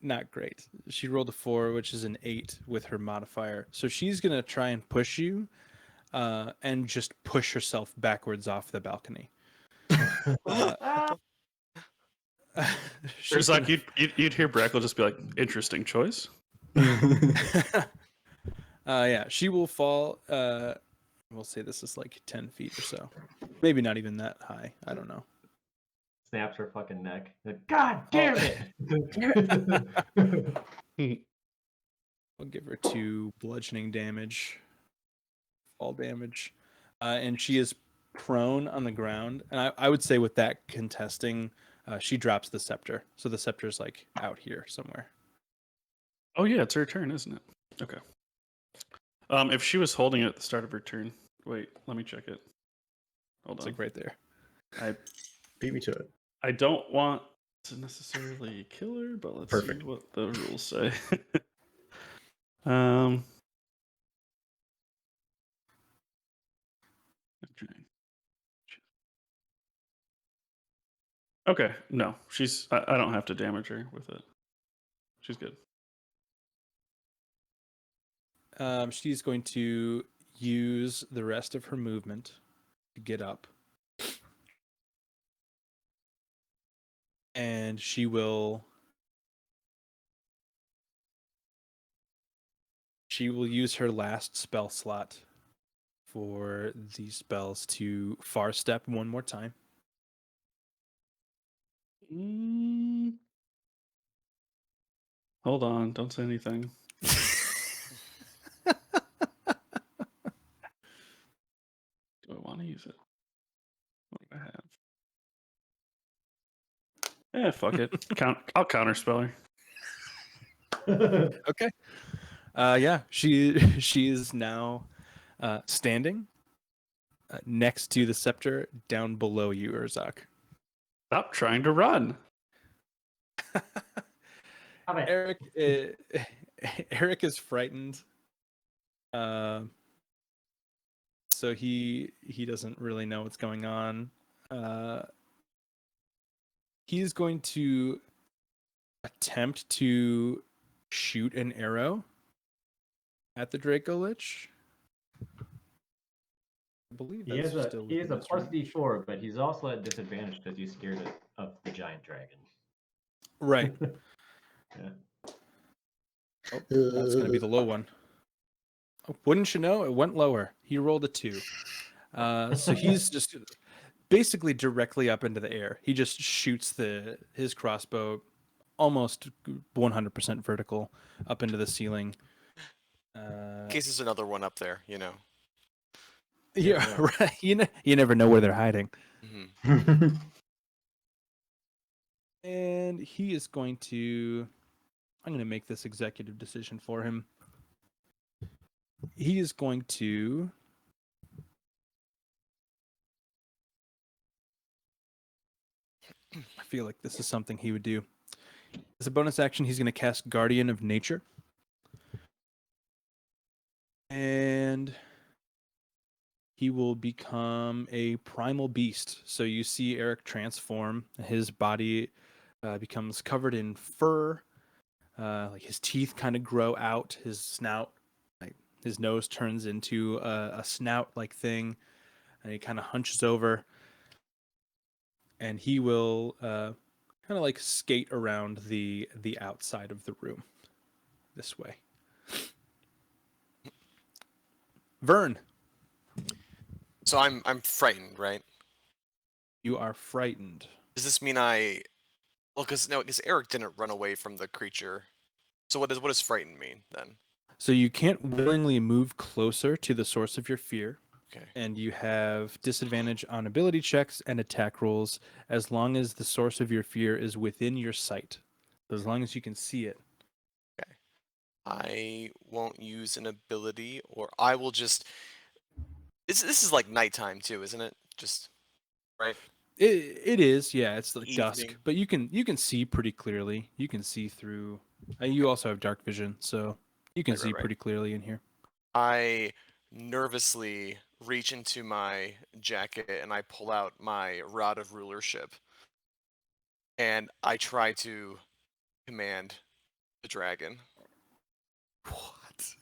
Not great. She rolled a 4, which is an 8 with her modifier. So she's gonna try and push you, and just push herself backwards off the balcony. There's like you'd hear Brackle just be like, "Interesting choice." Yeah, she will fall. We'll say this is like 10 feet or so. Maybe not even that high. I don't know. Snaps her fucking neck. Like, God damn it! I'll give her 2 bludgeoning damage, fall damage, and she is prone on the ground. And I would say with that contesting, she drops the scepter. So the scepter's like out here somewhere. Oh yeah, it's her turn, isn't it? Okay. If she was holding it at the start of her turn, wait, let me check it. Hold It's on. like right there. Beat me to it. I don't want to necessarily kill her, but let's Perfect. see what the rules say. Okay. Okay, no, she's. I don't have to damage her with it. She's good. She's going to use the rest of her movement to get up. and she will use her last spell slot for these spells to far step one more time. Hold on, don't say anything. Do I want to use it? What do I have? Yeah, fuck it. I'll counterspell her. Okay. Yeah, she is now standing next to the scepter, down below you, Urzak. Stop trying to run. Eric, Eric is frightened. So he doesn't really know what's going on. He's going to attempt to shoot an arrow at the Draco Lich. I believe He that's has still a within his plus range. D4, but he's also at disadvantage because he's scared of the giant dragon. Right. Yeah. Oh, that's going to be the low one. Oh, wouldn't you know? It went lower. He rolled a 2. So he's just basically directly up into the air. He just shoots his crossbow almost 100% vertical up into the ceiling. In case there's another one up there, you know. Yeah, Yeah. right. You never know where they're hiding. Hmm. And he is going to... I'm going to make this executive decision for him. He is going to... I feel like this is something he would do. As a bonus action, he's going to cast Guardian of Nature. And he will become a primal beast. So you see Eric transform. His body becomes covered in fur. Like his teeth kind of grow out. His snout, like his nose turns into a snout-like thing. And he kind of hunches over. And he will kind of like skate around the outside of the room this way. Vern, So I'm frightened, right? you are frightened. Does this mean because Eric didn't run away from the creature. So what does frightened mean then? So you can't willingly move closer to the source of your fear, Okay. and you have disadvantage on ability checks and attack rolls as long as the source of your fear is within your sight. So as long as you can see it. I won't use an ability, or I will just. This is like nighttime too, isn't it? Just right. It is, yeah. It's like dusk, Evening. but you can see pretty clearly. You can see through. You also have dark vision, so you can Right, see right. pretty clearly in here. I nervously reach into my jacket and I pull out my rod of rulership, and I try to command the dragon. What?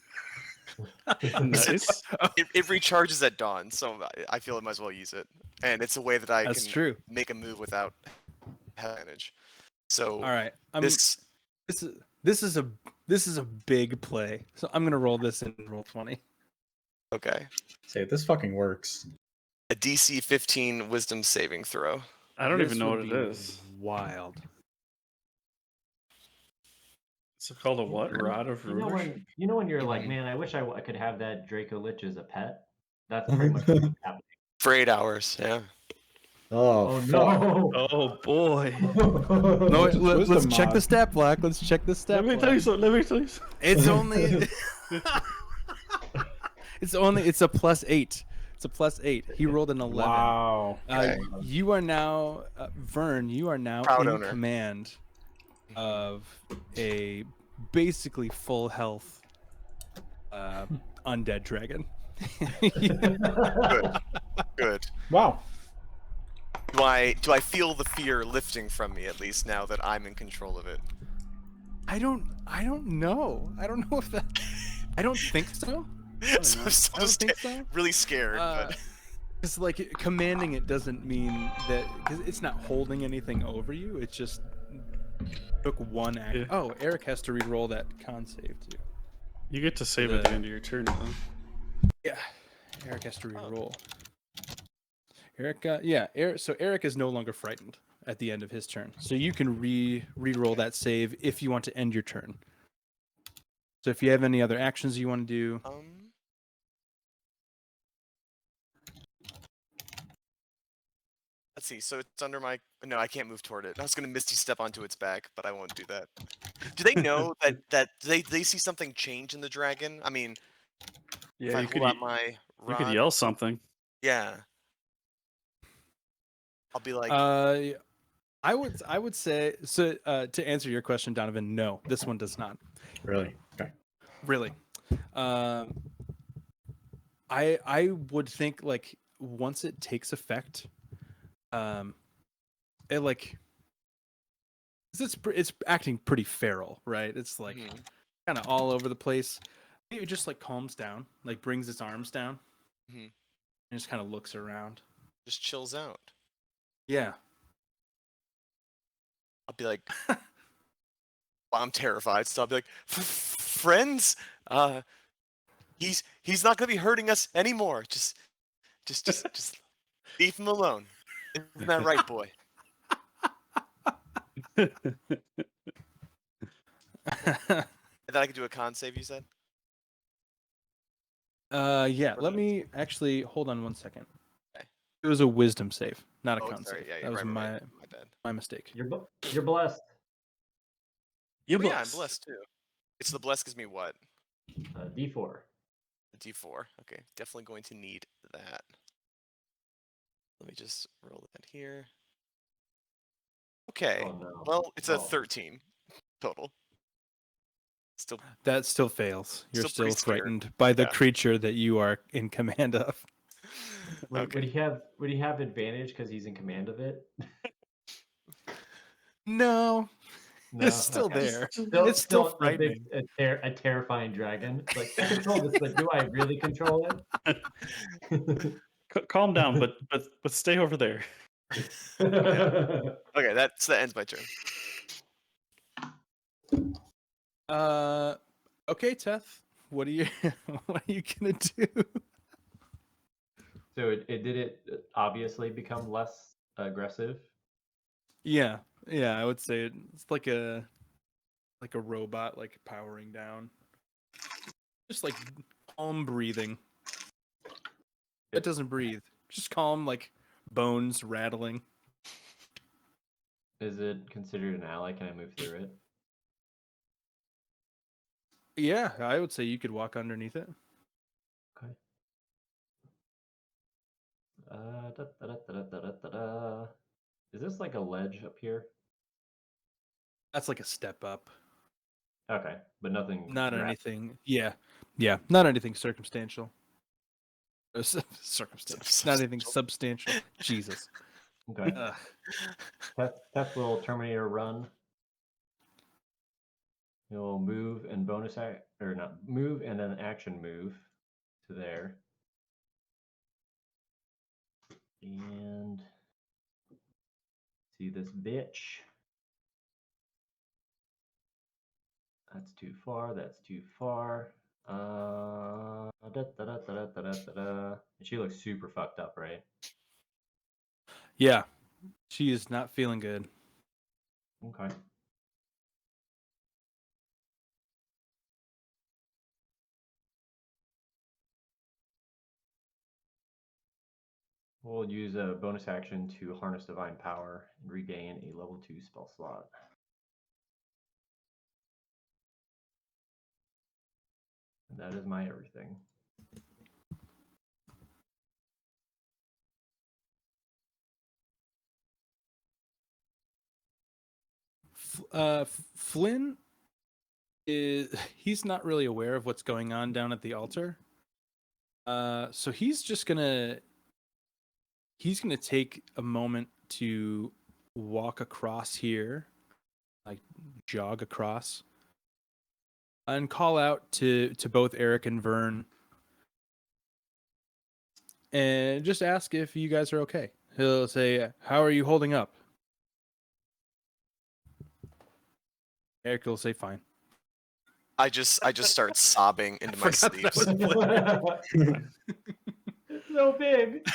Nice. It recharges at dawn, so I feel I might as well use it, and it's a way that I That's can true. make a move without advantage. So All right, this this is a big play. So I'm gonna roll this in roll 20. okay. Say this fucking works. A DC 15 Wisdom saving throw. I don't This even know would what it be is. Wild. It's called a what? Rod of You know rulership? when you're like, Mhm. man, I wish I could have that Draco Lich as a pet. That's pretty much what's happening. For 8 hours, yeah. Oh, fuck. no! Oh boy. No, What's let's wisdom check the mod? stat block. Let's check the stat Let me block. tell you something. Let me tell you something. It's only it's a +8. It's a +8. He rolled an 11. Wow. Okay. You are now Vern, you are now Proud in owner. command of a basically full health undead dragon. Good. Wow. Do I feel the fear lifting from me at least now that I'm in control of it? I don't know. I don't know if that I don't think so. So I'm still I don't think so. really scared, but Because like commanding it doesn't mean that because it's not holding anything over you. It's just took one act. Yeah. Oh, Eric has to re-roll that con save too. You get to save at the end of your turn, though. Yeah, Eric has to Oh. re-roll. Eric, yeah, Eric. So Eric is no longer frightened at the end of his turn. So you can re-roll that save if you want to end your turn. So if you have any other actions you want to do, let's see. So it's under my. No, I can't move toward it. I was gonna Misty Step onto its back, but I won't do that. Do they know that they see something change in the dragon? I mean, if Yeah, I you hold out my you could rod, yell something. yeah, I'll be like, I would say so. To answer your question, Donovan, no, this one does not. Really? Okay. Really. I would think like once it takes effect, it like it's acting pretty feral, right? It's like mhm. kind of all over the place. It just like calms down, like brings its arms down, Mhm. and just kind of looks around. Just chills out. Yeah. I'll be like, well, I'm terrified, so I'll be like, friends, he's not gonna be hurting us anymore. Just leave him alone. Isn't that right, boy? And then I could do a con save. You said. Yeah. Let me actually hold on one second. Okay. It was a wisdom save, not a Oh, con sorry. save. Yeah, yeah, That was right, my right. My bad. my mistake. You're blessed. You're Oh, yeah, I'm blessed. blessed too. It's the bless gives me what? D4. A D4. Okay, definitely going to need that. Let me just roll that here. Okay. Oh no. Well, it's a Oh. 13 total. Still, That still fails. You're Still pretty still scared. frightened by the Yeah. creature that you are in command of. Would he have advantage because he's in command of it? No, No, it's still okay. there. Still, It's still a big, frightening. a terrifying dragon. Like I control this, but do I really control it? Calm down, but stay over there. okay, that ends my turn. Okay, Teth. What are you what are you gonna do? So it did it obviously become less aggressive. Yeah, I would say it's like a robot, like powering down. Just like calm breathing. It doesn't breathe. Just calm, like bones rattling. Is it considered an ally? Can I move through it? Yeah, I would say you could walk underneath it. Okay. Da. Is this like a ledge up here? That's like a step up. Okay, but nothing. Not drastic. anything. Yeah, not anything circumstantial. Circumstantial. Not anything substantial. Jesus. Okay. Ugh. Test little Terminator run. You'll move and bonus act, or not move and then action move to there. And see this bitch. That's too far. That's too far. And she looks super fucked up, right? Yeah, she is not feeling good. Okay. We'll use a bonus action to harness divine power and regain a level 2 spell slot. And that is my everything. Flynn he's not really aware of what's going on down at the altar. So he's gonna take a moment to walk across here, like jog across, and call out to both Eric and Vern. and just ask if you guys are okay. He'll say, "How are you holding up?" Eric will say, "Fine." I just start sobbing into my Forgot that sleeves. It's so big.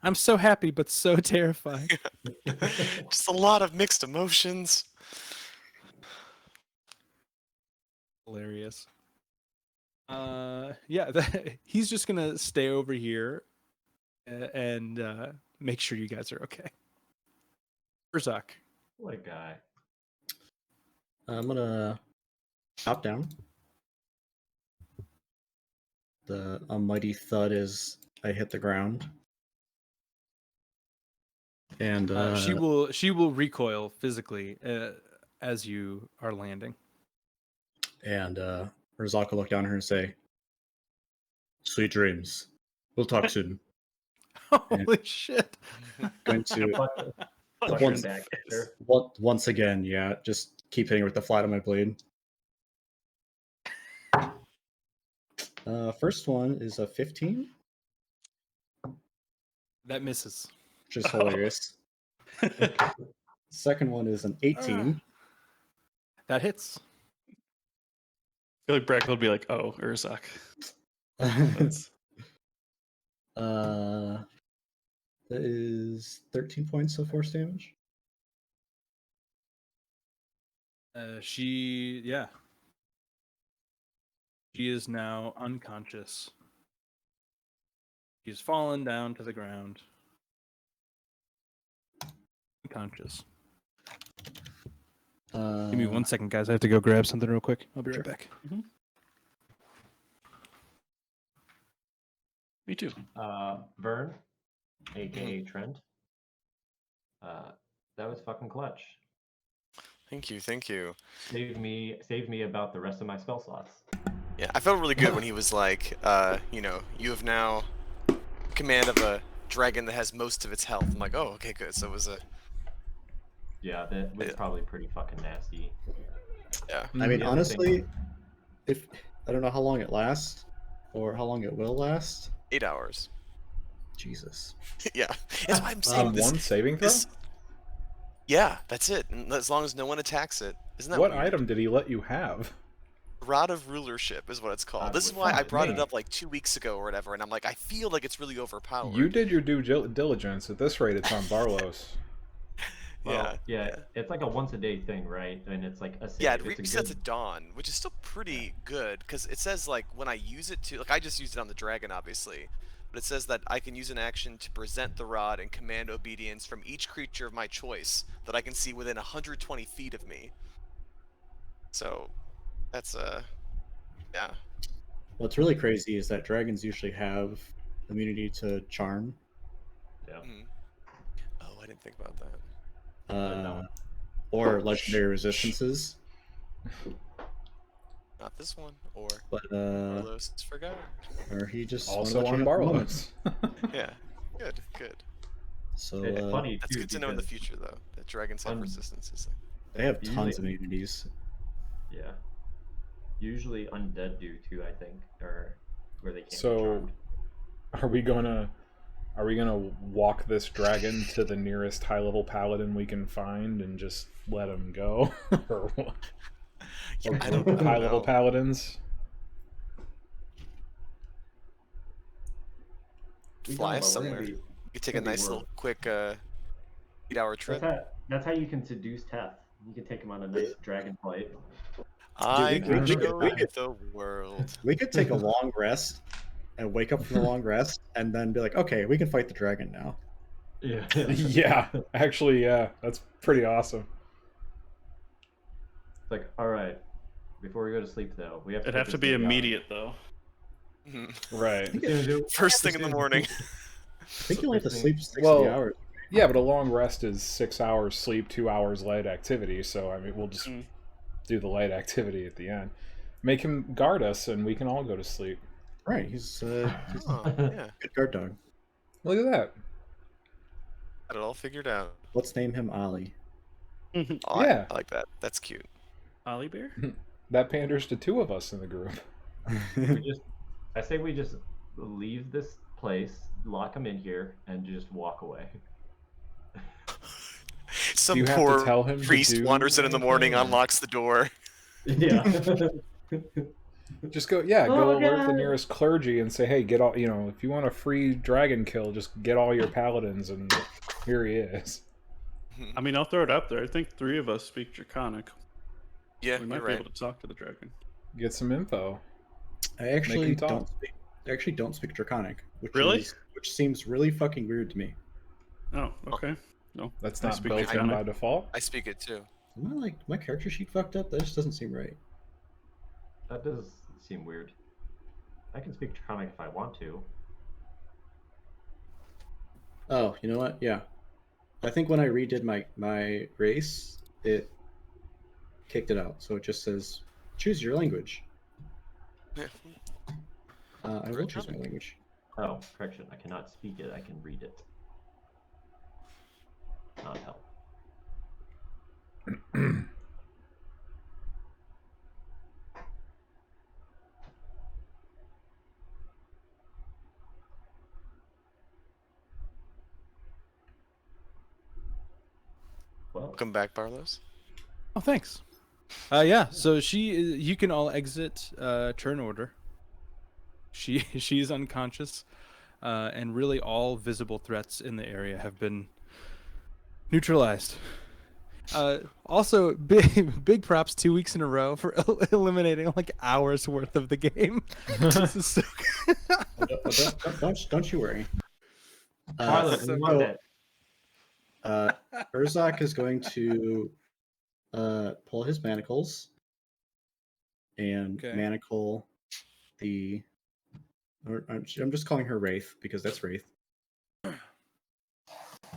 I'm so happy, but so terrified. Just a lot of mixed emotions. Hilarious. Yeah, he's just gonna stay over here and make sure you guys are okay. Urzak. What a guy. I'm gonna chop down. A mighty thud as I hit the ground. And She will recoil physically as you are landing. And Razak will look down at her and say, "Sweet dreams. We'll talk soon." Holy shit! Going to Punch once, him back, sure. once again, yeah, just keep hitting her with the flat of my blade. First one is a 15, That misses. which is hilarious. Second one is an 18. That hits. I feel like Brack will be like, "Oh, Urzak." That is 13 points of force damage. She is now unconscious. She's fallen down to the ground. Unconscious. Give me 1 second, guys. I have to go grab something real quick. I'll be right back. Me too. Vern, aka Trent. That was fucking clutch. Thank you, thank you. Saved me about the rest of my spell slots. Yeah, I felt really good when he was like, you know, you have now command of a dragon that has most of its health. I'm like, oh, okay, good. So it was a Yeah, that was probably pretty fucking nasty. yeah. I mean, The other honestly, if I don't know how long it lasts or how long it will last. 8 hours. Jesus. Yeah, that's why I'm saying this. One saving throw? Yeah, that's it. And as long as no one attacks it, isn't that What weird? item did he let you have? Rod of Rulership is what it's called. This is why I brought it up like 2 weeks ago or whatever, and I'm like, I feel like it's really overpowered. You did your due diligence. At this rate, it's on Barlow's. Well, yeah, it's like a once a day thing, right? And it's like a save. Yeah, it It's a resets good- at dawn, which is still pretty good because it says like when I use it to like I just used it on the dragon, obviously, but it says that I can use an action to present the rod and command obedience from each creature of my choice that I can see within 120 feet of me. So that's yeah. What's really crazy is that dragons usually have immunity to charm. Yeah. Oh, I didn't think about that. No. Or legendary resistances. Not this one, or But Carlos forgot. or he just wanted Also to let you on have a moment. Barlow's. Yeah, good. So It's funny That's too, good to know in the because- future, though. That dragons have resistances. they have Usually- tons of immunities. Yeah. Usually undead do too, I think, or where they can't. So- be charmed. Are we gonna walk this dragon to the nearest high-level paladin we can find and just let him go? Or what? Yeah, I Or don't group of high-level know. paladins? Fly us We're gonna somewhere. be- You could take a gonna be nice world. little quick 8-hour trip. That's how you can seduce Teth. You can take him on a nice dragon flight. I we could could- show we you could- the world. We could take a long rest and wake up from the long rest and then be like, okay, we can fight the dragon now. Yeah. Yeah, actually, yeah, that's pretty awesome. It's like, all right, before we go to sleep though, we have to. It'd put have to this be thing down. immediate though. Mhm. Right. First thing in the morning. I think you only have to sleep 60 Well, hours. Yeah, but a long rest is 6 hours sleep, 2 hours light activity. So I mean, we'll just do the light activity at the end. Make him guard us, and we can all go to sleep. Right, he's Oh, yeah. a good guard dog. Look at that. Got it all figured out. Let's name him Ollie. Oh, Yeah. I like that. That's cute. Ollie Bear? That panders to 2 of us in the group. I say we just leave this place, lock him in here, and just walk away. Some you have to poor tell him to priest do wanders in the morning, anything, or- unlocks the door. Yeah. Just go, yeah, go Oh, alert the God. nearest clergy and say, hey, get all, if you want a free dragon kill, just get all your paladins, and here he is. I mean, I'll throw it out there. I think 3 of us speak Draconic. Yeah, We might you're be right. able to talk to the dragon. Get some info. I actually talk. don't speak Draconic, Really? which seems really fucking weird to me. Oh, okay. No, That's I not speak built in Draconic. by default. I speak it too. Am I like my character sheet fucked up? That just doesn't seem right. That does seem weird. I can speak Draconic if I want to. Oh, you know what? Yeah, I think when I redid my race, it kicked it out. So it just says choose your language. Yeah. I will choose my language. Oh, correction. I cannot speak it. I can read it. Not help. Well, Welcome back, Barlos. Oh, thanks. Yeah. So you can all exit turn order. She's unconscious, and really all visible threats in the area have been neutralized. Also, big props 2 weeks in a row for eliminating like hours worth of the game. This is so Don't you worry. Carlos, we want it. Urzak is going to pull his manacles and Okay. manacle the. I'm just calling her Wraith because that's Wraith.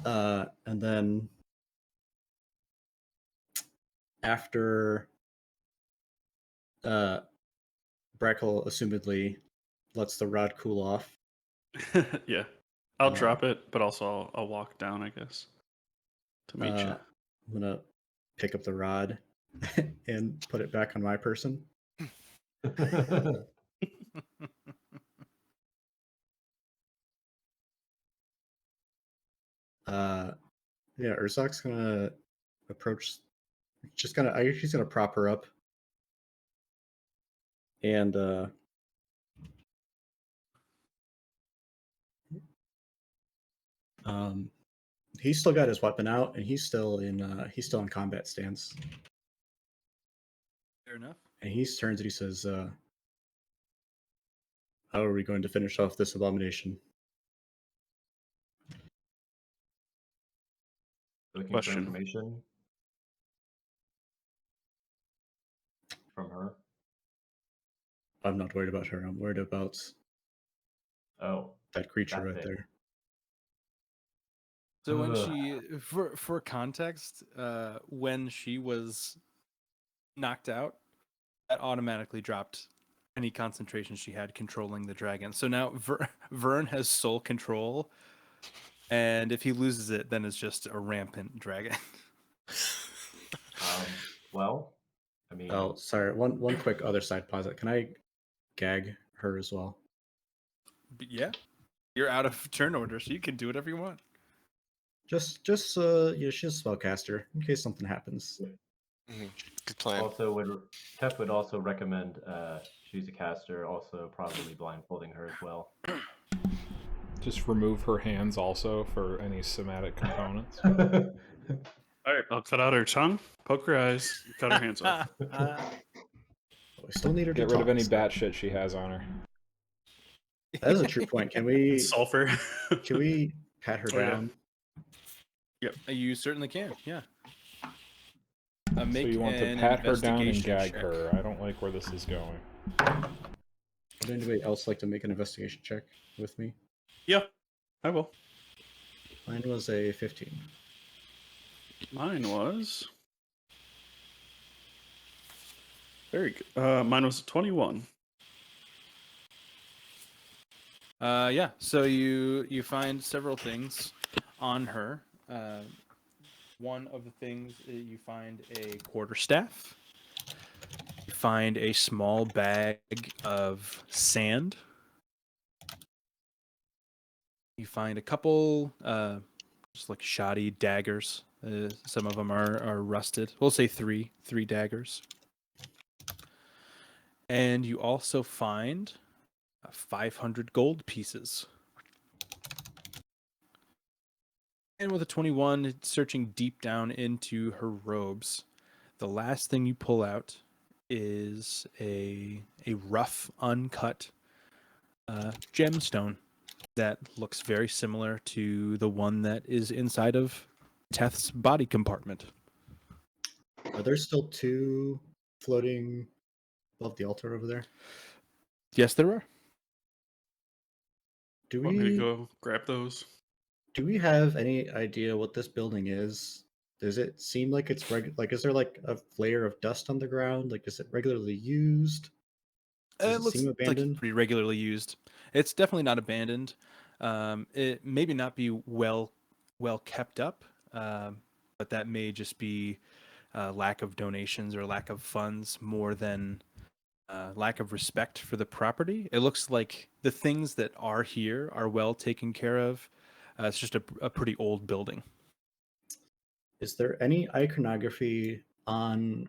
And then after Breckle assumedly lets the rod cool off. Yeah. I'll Uh, drop it, but also I'll walk down, I guess, to meet you. I'm gonna pick up the rod and put it back on my person. Yeah, Urzak's gonna approach. He's gonna prop her up, and he's still got his weapon out, and he's still in combat stance. fair enough. And he turns and he says, "How are we going to finish off this abomination?" Looking for Question. information from her. I'm not worried about her. I'm worried about Oh, that creature that right thing. there. So when Ugh. she, for context, when she was knocked out, that automatically dropped any concentration she had controlling the dragon. So now Vern has sole control, and if he loses it, then it's just a rampant dragon. Well, I mean, Oh, sorry. One quick other side posit. Can I gag her as well? But yeah, you're out of turn order, so you can do whatever you want. Just she's a spellcaster in case something happens. Good plan. also Tef would also recommend she's a caster, also probably blindfolding her as well. Just remove her hands also for any somatic components. All right, I'll cut out her tongue, poke her eyes, cut her hands off. I still need her to Get rid of talk, any so- bat shit she has on her. That is a true point. Can we Sulfur. pat her Oh, yeah. down? Yep, you certainly can. Yeah. So Make you want to an pat her down and investigation gag check. her. I don't like where this is going. Would anybody else like to make an investigation check with me? Yeah, I will. Mine was a 15. Mine was very good. Mine was 21. Yeah. So you find several things on her. One of the things you find a quarterstaff. You find a small bag of sand. You find a couple, just like shoddy daggers. Some of them are rusted. We'll say three daggers. And you also find 500 gold pieces. And with a 21, searching deep down into her robes, the last thing you pull out is a rough, uncut gemstone that looks very similar to the one that is inside of Teth's body compartment. Are there still 2 floating above the altar over there? Yes, there are. Do Want me to we go grab those? do we have any idea what this building is? Does it seem like it's like is there like a layer of dust on the ground? Like is it regularly used? Does It it looks seem like abandoned? it's pretty regularly used. It's definitely not abandoned. It maybe not be well kept up, but that may just be lack of donations or lack of funds more than lack of respect for the property. It looks like the things that are here are well taken care of. It's just a pretty old building. Is there any iconography on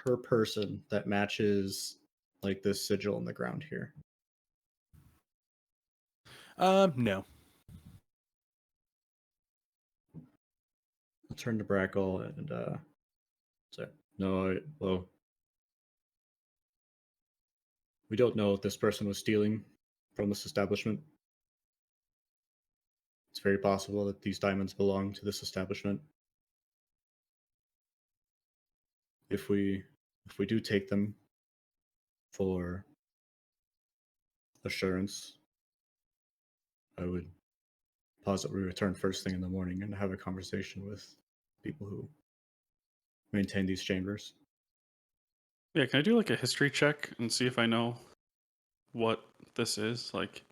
her person that matches like this sigil on the ground here? No. I'll turn to Brackle and say, no, well, we don't know if this person was stealing from this establishment. It's very possible that these diamonds belong to this establishment. If we do take them for assurance, I would posit we return first thing in the morning and have a conversation with people who maintain these chambers. Yeah, can I do like a history check and see if I know what this is? Like,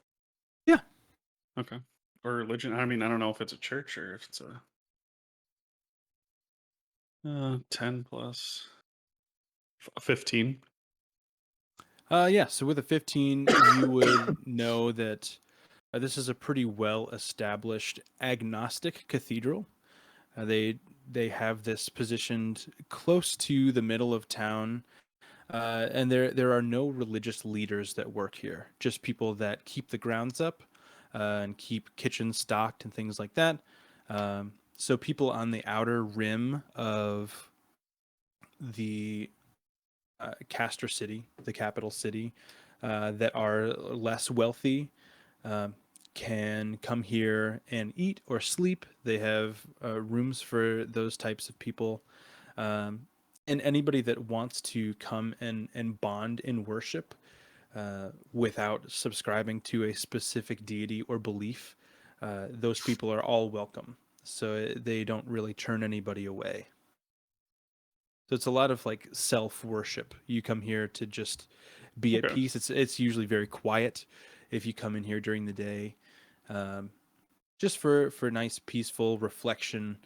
Yeah. Okay. Or religion. I mean, I don't know if it's a church or if it's a 10 plus 15. Yeah, so with a 15, you would know that this is a pretty well-established agnostic cathedral. They have this positioned close to the middle of town, and there are no religious leaders that work here. Just people that keep the grounds up and keep kitchens stocked and things like that. So people on the outer rim of the Castor City, the capital city, that are less wealthy can come here and eat or sleep. They have rooms for those types of people. And anybody that wants to come and bond in worship without subscribing to a specific deity or belief, those people are all welcome. So they don't really turn anybody away. So it's a lot of like self-worship. You come here to just be at Okay. peace. It's usually very quiet if you come in here during the day, just for nice, peaceful reflection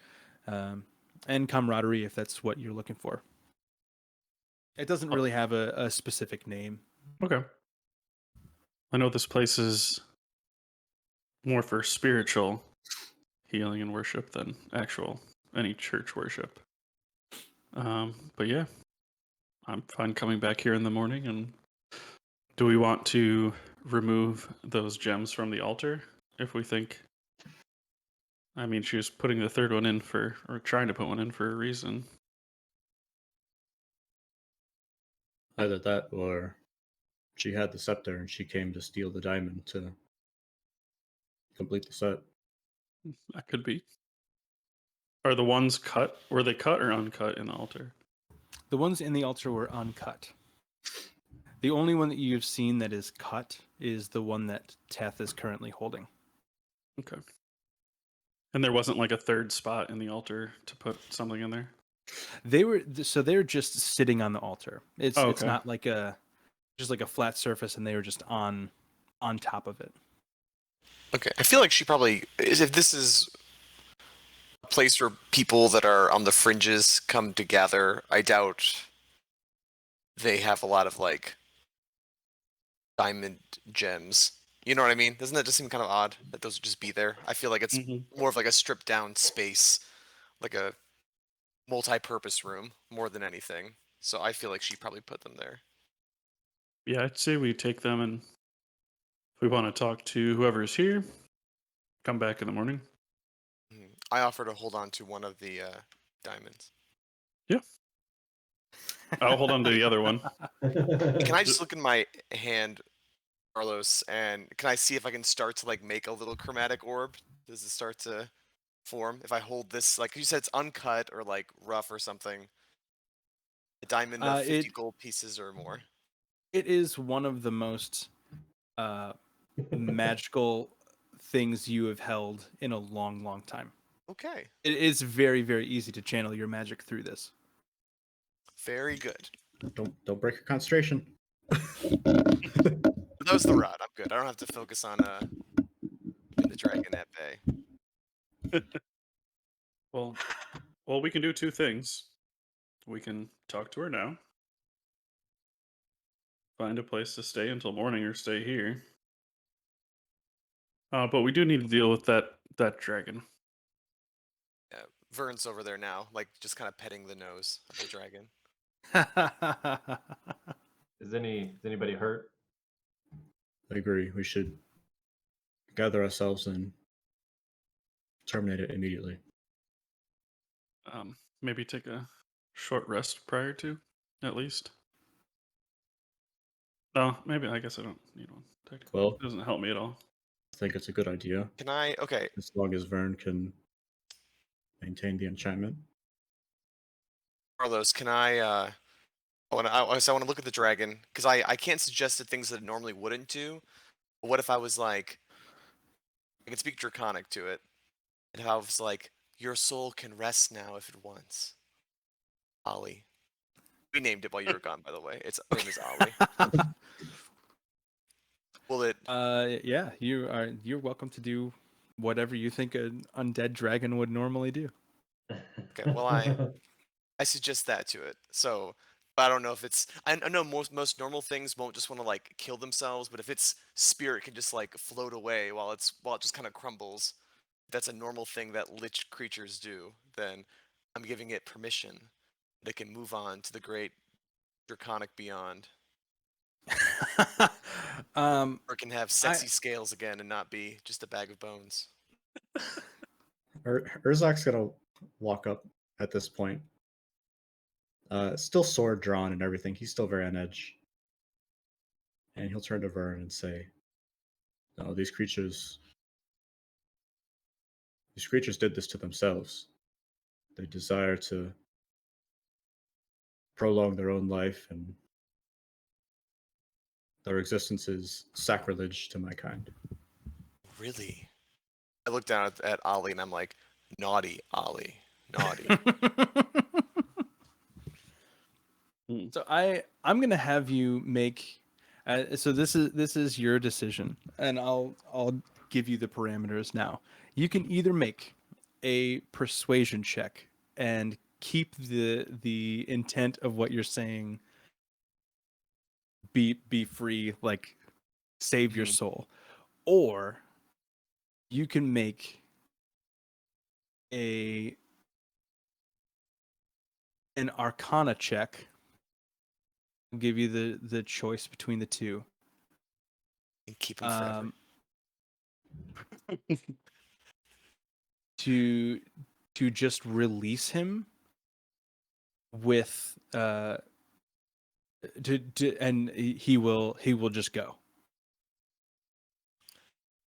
and camaraderie, if that's what you're looking for. It doesn't really have a specific name. Okay. I know this place is more for spiritual healing and worship than actual any church worship. But yeah, I'm fine coming back here in the morning. And do we want to remove those gems from the altar if we think? I mean, she was putting the third one in or trying to put one in for a reason. Either that or she had the scepter and she came to steal the diamond to complete the set. That could be. Are the ones cut? Were they cut or uncut in the altar? The ones in the altar were uncut. The only one that you've seen that is cut is the one that Teth is currently holding. Okay. And there wasn't like a third spot in the altar to put something in there? They're just sitting on the altar. It's okay. not like just like a flat surface, and they were just on top of it. Okay, I feel like she probably is. If this is a place where people that are on the fringes come to gather, I doubt they have a lot of like diamond gems. You know what I mean? Doesn't that just seem kind of odd that those would just be there? I feel like it's more of like a stripped down space, like a multi-purpose room more than anything. So I feel like she probably put them there. Yeah, I'd say we take them, and if we want to talk to whoever's here, come back in the morning. I offer to hold on to one of the diamonds. Yeah. I'll hold on to the other one. Can I just look in my hand, Carlos, and can I see if I can start to like make a little chromatic orb? Does it start to form if I hold this? Like you said, it's uncut or like rough or something. A diamond of 50 gold pieces or more. It is one of the most magical things you have held in a long, long time. Okay. It is very, very easy to channel your magic through this. Very good. Don't break your concentration. That was the rod. I'm good. I don't have to focus on in the dragon at bay. Well, we can do two things. We can talk to her now, find a place to stay until morning, or stay here. But we do need to deal with that dragon. Yeah, Vern's over there now, like just kind of petting the nose of the dragon. Is anybody hurt? I agree. We should gather ourselves and terminate it immediately. Maybe take a short rest prior to, at least. Oh, maybe. I guess I don't need one. Technically. Well, It doesn't help me at all. I think it's a good idea. Can I? Okay. As long as Vern can maintain the enchantment. Carlos, can I? I want to look at the dragon because I can't suggest the things that it normally wouldn't do. But what if I was like, I can speak Draconic to it, and if I was like, your soul can rest now if it wants. Ollie. We named it while you were gone, by the way. Its name is Ollie. Will it? Yeah, you're welcome to do whatever you think an undead dragon would normally do. Okay. Well, I suggest that to it. So I don't know if it's. I know most normal things won't just want to like kill themselves, but if its spirit can just like float away while it just kind of crumbles, that's a normal thing that lich creatures do. Then I'm giving it permission that it can move on to the great draconic beyond, or it can have sexy scales again and not be just a bag of bones. Urzak's gonna walk up at this point. Still sword drawn and everything. He's still very on edge. And he'll turn to Vern and say, "No, these creatures did this to themselves. They desire to prolong their own life, and their existence is sacrilege to my kind." Really? I look down at Ollie and I'm like, naughty Ollie, naughty. So I'm gonna have you make. So this is your decision, and I'll give you the parameters now. You can either make a persuasion check and keep the intent of what you're saying. Be free, like save your soul, or you can make an Arcana check. I'll give you the choice between the two. And keep him forever. To just release him with and he will just go.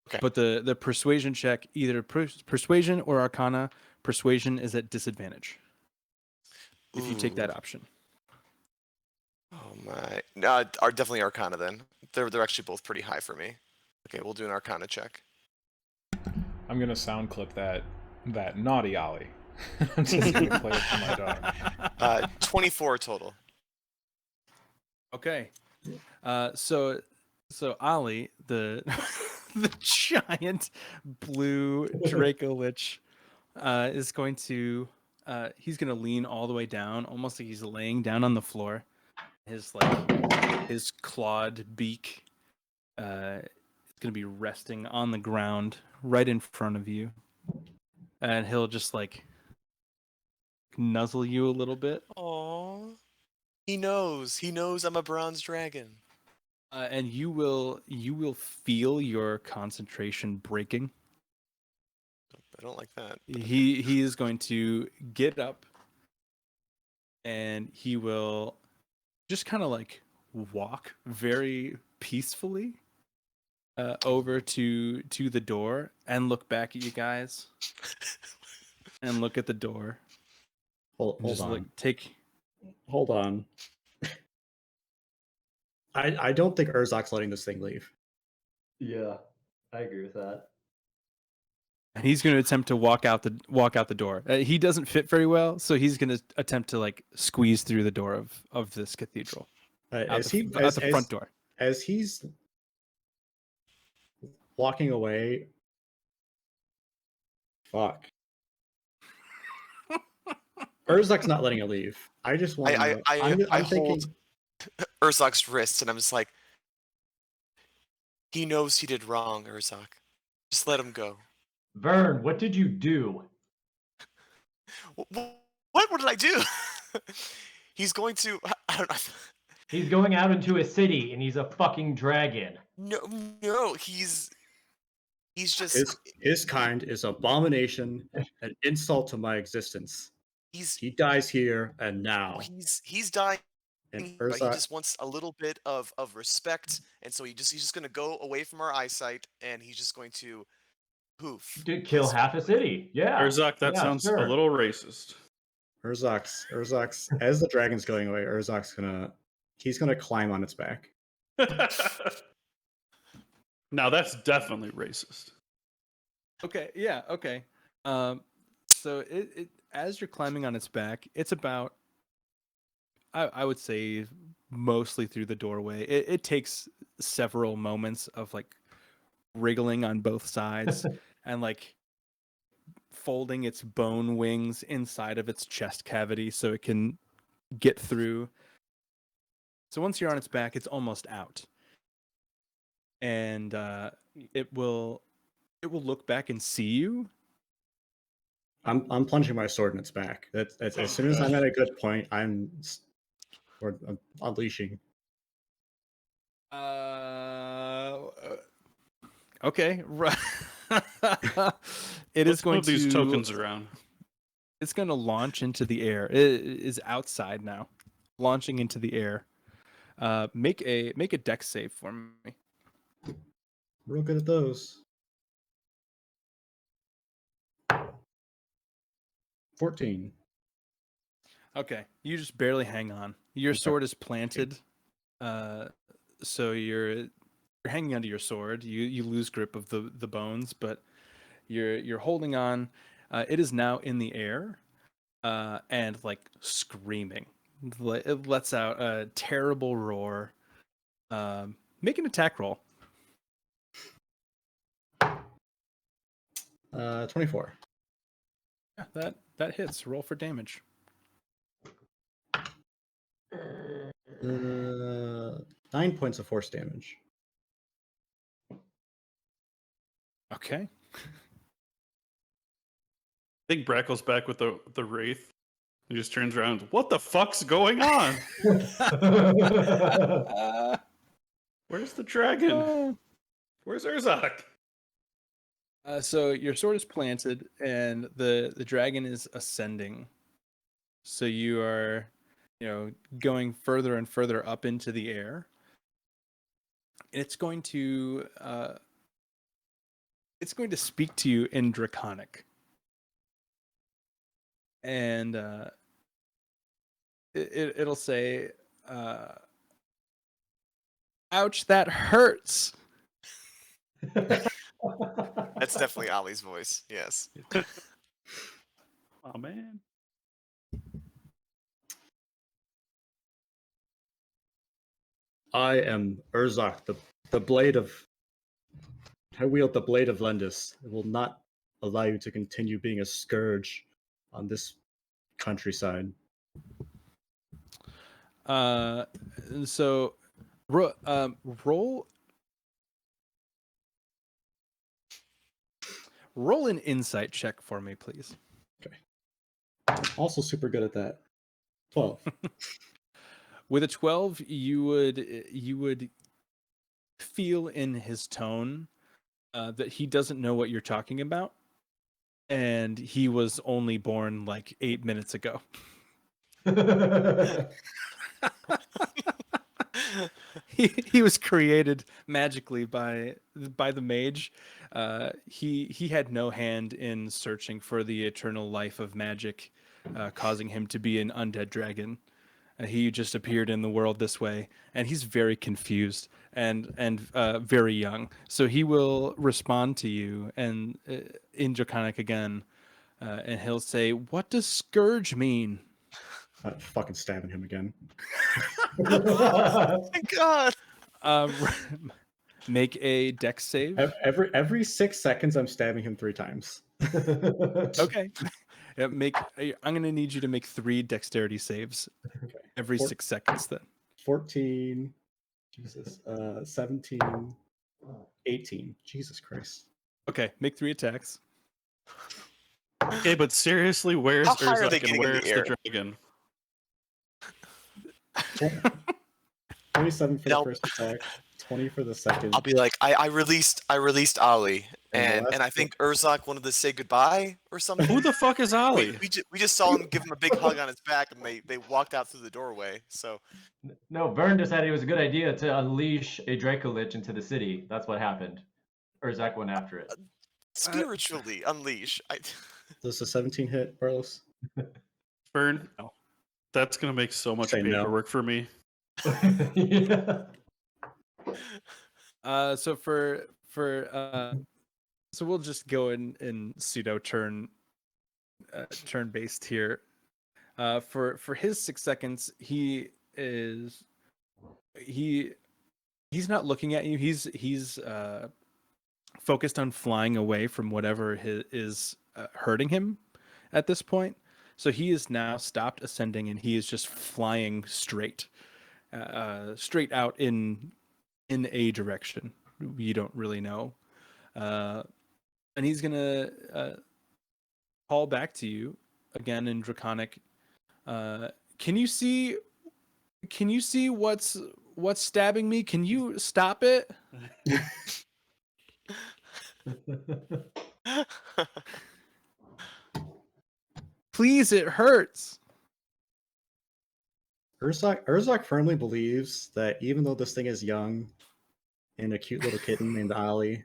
Okay. But the persuasion check, either persuasion or Arcana, persuasion is at disadvantage if you take that option. Oh my! No, are definitely Arcana then. They're actually both pretty high for me. Okay, we'll do an Arcana check. I'm gonna sound clip that naughty Ollie. I'm just gonna play it for my dog. 24 total. Okay. So Ollie, the the giant blue Draco Lich, is going to he's gonna lean all the way down, almost like he's laying down on the floor. His clawed beak is going to be resting on the ground right in front of you. And he'll just like nuzzle you a little bit. Aww. He knows. He knows I'm a bronze dragon. And you will feel your concentration breaking. I don't like that. He is going to get up and he will just kind of like walk very peacefully over to the door and look back at you guys and look at the door. Hold Just on. like Hold on. I don't think Urzok's letting this thing leave. Yeah, I agree with that. and he's going to attempt to walk out the door. He doesn't fit very well, so he's going to attempt to like squeeze through the door of this cathedral out the front door. As he's walking away, fuck. Urzok's not letting it leave. I just want to. I thinking. hold Urzok's wrist, and I'm just like, he knows he did wrong, Urzok. Just let him go. Vern, what did you do? What did I do? He's going to. I don't know. He's going out into a city, and he's a fucking dragon. No, he's just. His kind is abomination, an insult to my existence. He dies here and now. He's dying. And But he just wants a little bit of respect, and so he's just going to go away from our eyesight, and he's just going to poof. To kill half a city. Yeah. Urzok, that sounds a little racist. Urzok's as the dragon's going away, Urzok's gonna climb on its back. Now that's definitely racist. Okay, yeah, okay. So it as you're climbing on its back, it's about I would say mostly through the doorway. It takes several moments of like wriggling on both sides and like folding its bone wings inside of its chest cavity so it can get through. So once you're on its back, it's almost out. And it will look back and see you. I'm plunging my sword in its back. That's as soon as I'm at a good point, I'm unleashing. Okay. Let's move these tokens around. It's going to launch into the air. It is outside now, launching into the air. Make a dex save for me. Real good at those. 14. Okay, you just barely hang on. Your sword is planted, so you're hanging onto your sword. You lose grip of the bones, but you're holding on. It is now in the air, and like screaming. It lets out a terrible roar. Make an attack roll. 24. Yeah, that hits. Roll for damage. 9 points of force damage. Okay. I think Brackle's back with the wraith. He just turns around. What the fuck's going on? Where's the dragon? Where's Urzok? So your sword is planted, and the dragon is ascending. So you are, going further and further up into the air. It's going to speak to you in Draconic, and it'll say, "Ouch, that hurts." That's definitely Ollie's voice. Yes. Oh man. I am Urzok, the blade of. I wield the blade of Lendis. It will not allow you to continue being a scourge on this countryside. So, roll roll an insight check for me, please. Also super good at that. 12. With a 12, you would feel in his tone that he doesn't know what you're talking about, and he was only born like 8 minutes ago. He was created magically by the mage. He had no hand in searching for the eternal life of magic, causing him to be an undead dragon. He just appeared in the world this way, and he's very confused and very young. So he will respond to you and in Draconic again, and he'll say, "What does scourge mean?" Fucking stabbing him again. Oh my God. Make a dex save. Every 6 seconds, I'm stabbing him 3 times. Okay. Yeah, I'm gonna need you to make 3 dexterity saves every 6 seconds. Then 14. Jesus. 17. 18. Jesus Christ. okay, make 3 attacks. Okay, but seriously, where's How high are they Urzak and getting in the where's the air? dragon? 27 for Now- the first attack. 20 for the second. I'll be like, I released Ali, And the and last I think Urzak wanted to say goodbye or something. Who the fuck is Ollie? We just saw him give him a big hug on his back, and they walked out through the doorway. So No, Vern decided it was a good idea to unleash a Draco Lich into the city. That's what happened. Urzak went after it. spiritually unleash. Does a 17 hit, Barlos? Vern, No. that's gonna make so much Say no. paperwork for me. Yeah. So so we'll just go in pseudo turn based here. For his 6 seconds, he's not looking at you. He's focused on flying away from whatever is hurting him at this point. So he is now stopped ascending and he is just flying straight out in a direction. You don't really know. And he's gonna call back to you again in Draconic. Can you see what's stabbing me? Can you stop it? Please, it hurts. Urzak firmly believes that even though this thing is young and a cute little kitten named Ollie,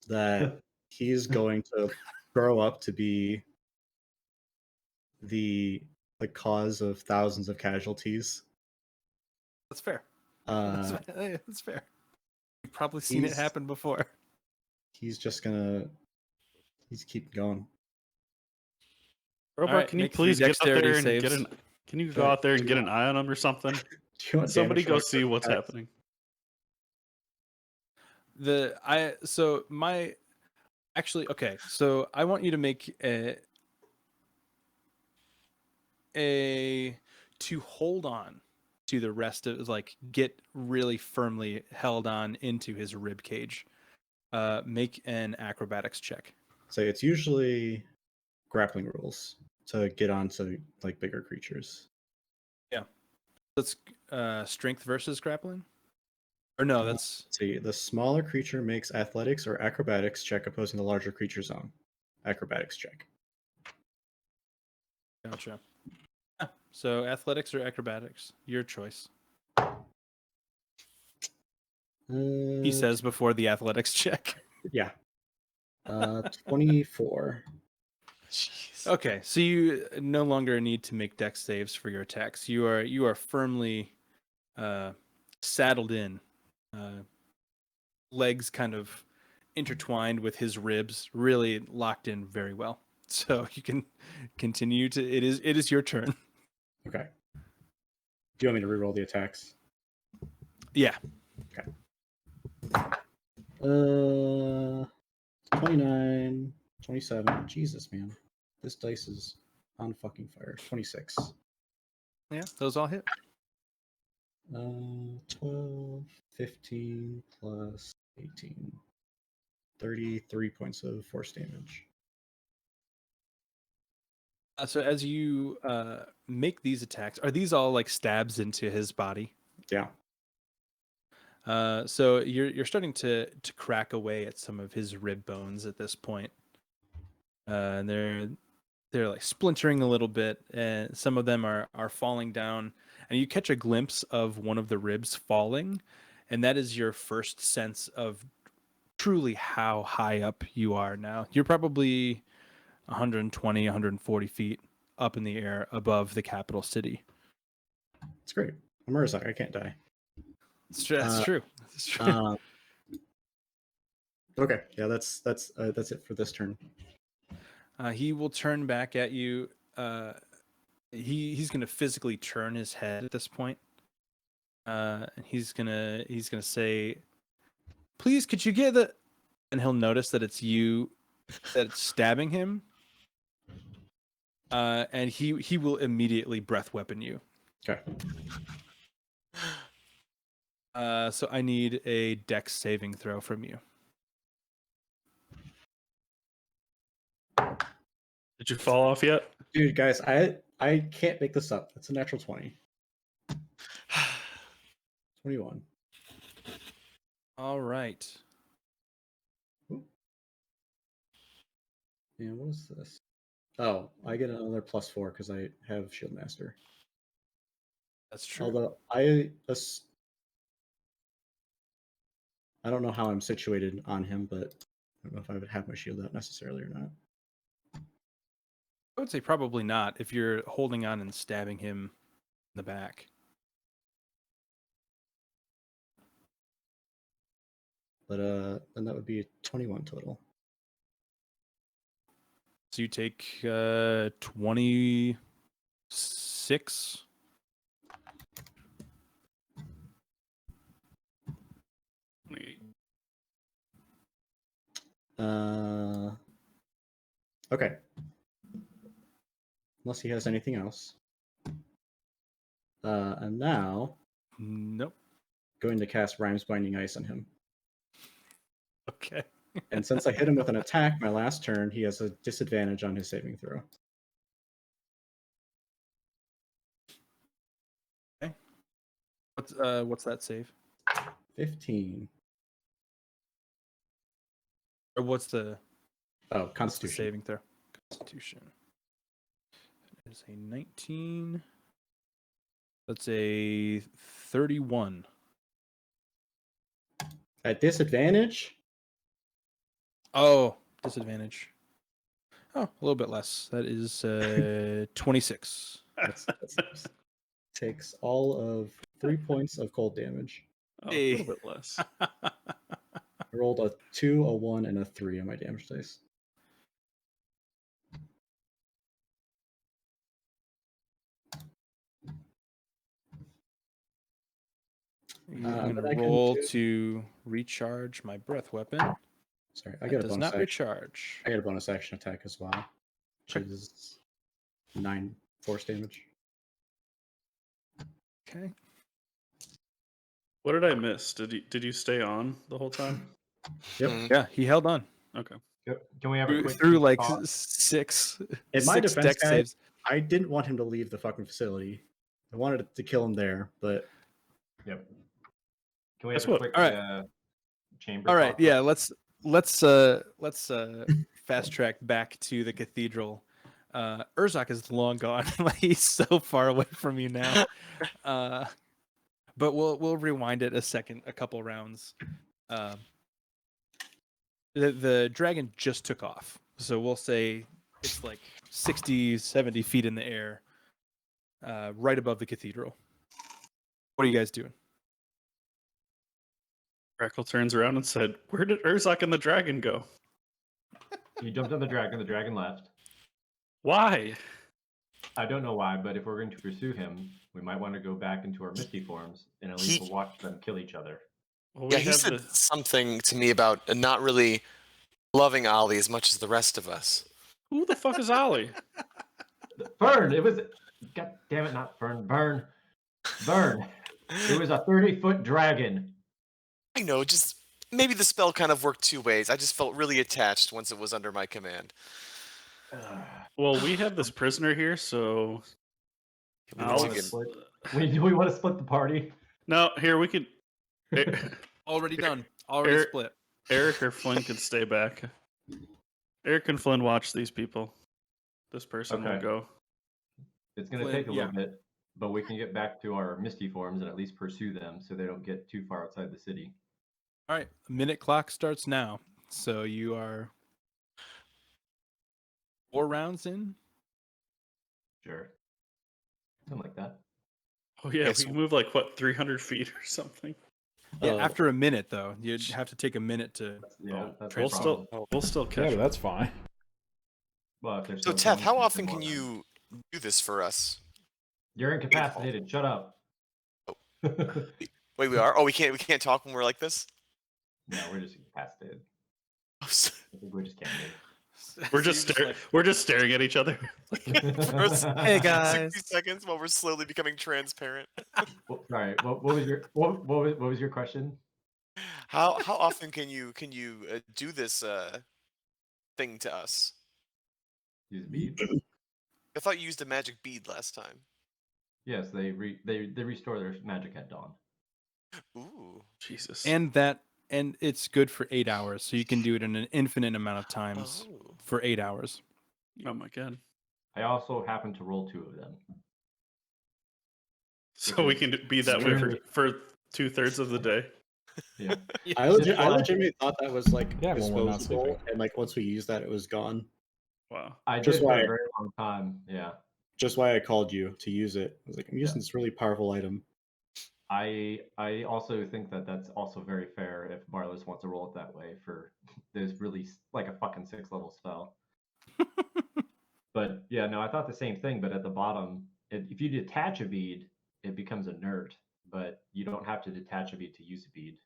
that he's going to grow up to be the cause of thousands of casualties. That's fair. Uh, That's fair. You've probably seen it he's- happen before. he's keep going. Robert, Alright, can you make 3 please get up dexterity there and get saves. an? Can you go out there and get an eye on him or something? Do you want Somebody damage go from see what's attacks? happening. Okay, so I want you to make to hold on to the rest of, like, get really firmly held on into his rib cage. Make an acrobatics check. So it's usually grappling rules to get onto like bigger creatures. That's strength versus grappling, or no? That's Let's see, the smaller creature makes athletics or acrobatics check opposing the larger creature's own acrobatics check. gotcha. Yeah, so athletics or acrobatics, your choice. He says before the athletics check. Yeah. 24. Jeez. Okay, so you no longer need to make dex saves for your attacks. You are firmly saddled in, legs kind of intertwined with his ribs, really locked in very well. So you can continue to. It is your turn. Okay. Do you want me to reroll the attacks? Yeah. 29, 27. Jesus, man. This dice is on fucking fire. 26. Yeah, those all hit. 12, 15 plus 18. 33 points of force damage. So as you make these attacks, are these all like stabs into his body? Yeah. So you're starting to crack away at some of his rib bones at this point. And they're like splintering a little bit, and some of them are falling down. And you catch a glimpse of one of the ribs falling, and that is your first sense of truly how high up you are now. You're probably 120, 140 feet up in the air above the capital city. It's great. I'm Urzak. I can't die. That's true. That's true. That's true. Okay. Yeah, that's it for this turn. He will turn back at you. He's going to physically turn his head at this point. He's gonna say, "Please, could you get the?" And he'll notice that it's you that's stabbing him. And he will immediately breath weapon you. Okay. So I need a dex saving throw from you. Did you fall off yet? Dude, guys, I can't make this up. It's a natural 20. 21. All right. And what is this? Oh, I get another +4 because I have Shield Master. That's true. Although I don't know how I'm situated on him, but I don't know if I would have my shield out necessarily or not. I would say probably not if you're holding on and stabbing him in the back. But then that would be a 21 total. So you take 26. Okay. Unless he has anything else. And now Nope. going to cast Rhymes Binding Ice on him. Okay. And since I hit him with an attack my last turn, he has a disadvantage on his saving throw. Okay. What's that save? 15. Or what's the Oh, Constitution. saving throw? Constitution. It is a 19. That's a 31. At disadvantage? Oh, disadvantage. Oh, a little bit less. That is 26. That's takes all of 3 points of cold damage. Oh, a little bit less. I rolled a 2, a 1, and a 3 on my damage dice. I'm going to roll to recharge my breath weapon. Sorry, I got a does bonus not action. recharge. I got a bonus action attack as well, which is 9 force damage. Okay. What did I miss? Did you stay on the whole time? Yep. Mhm. Yeah, he held on Okay. Can we have a quick through like pause? six In my six defense, dex guys, saves. I didn't want him to leave the fucking facility. I wanted to kill him there, but Yep. Can we Guess have a what? quick All right. chamber? All right, talk? yeah, let's fast track back to the cathedral. Urzak is long gone. Like, he's so far away from you now. But we'll rewind it a couple rounds. The dragon just took off. So we'll say it's like 60, 70 feet in the air, right above the cathedral. What are you guys doing? Crackle turns around and said, "Where did Urzak and the dragon go? He jumped on the dragon left. Why?" I don't know why, but if we're going to pursue him, we might want to go back into our misty forms and at least watch them kill each other. Well, Yeah, we he have said something to me about not really loving Ollie as much as the rest of us. Who the fuck is Ollie? Fern! It was... God damn it, not Fern. Vern! It was a 30-foot dragon. I know, just maybe the spell kind of worked two ways. I just felt really attached once it was under my command. Well, we have this prisoner here, so We I'll- need to get- Do we want to split the party? no. Here we could. Already done. Already Eric- split. Eric or Flynn could stay back. Eric and Flynn watch these people. This person will Okay. go. It's going to Flynn, take a little bit, but we can get back to our misty forms and at least pursue them so they don't get too far outside the city. All right. Minute clock starts now. So you are 4 rounds in. Sure. Something like that. Oh yeah, Yes. we move like what 300 feet or something. Yeah, after a minute, though, you'd have to take a minute to. Yeah, that's the We'll problem. still Yeah, catch. but them. that's fine. Well, if they're So, still Teth, going, how keep often them can on. you do this for us? You're incapacitated. Shut up. Wait, we are? Oh, we can't talk when we're like this? No, we're just incapacitated. Oh, so- I think we just can't move. We're So just you're we're just staring at each other. First- Hey 60 guys. seconds while we're slowly becoming transparent. Well, sorry. What was your what was your question? How often can you do this thing to us? Use a bead. I thought you used a magic bead last time. Yes, they restore their magic at dawn. Ooh. Jesus. And it's good for 8 hours, so you can do it in an infinite amount of times Oh. for 8 hours. Oh my god. I also happen to roll 2 of them. So we can be that way for 2/3 of the day. Yeah. I legitimately thought that was like Yeah, when we're not disposable, sleeping. and like once we used that, it was gone. Wow. I Just did for why- a very long time. Yeah. Just why I called you to use it. I was like, I'm using Yeah. this really powerful item. I also think that that's also very fair if Barlos wants to roll it that way for this really like a fucking 6-level spell. But yeah, no, I thought the same thing. But at the bottom, if you detach a bead, it becomes inert. But you don't have to detach a bead to use a bead.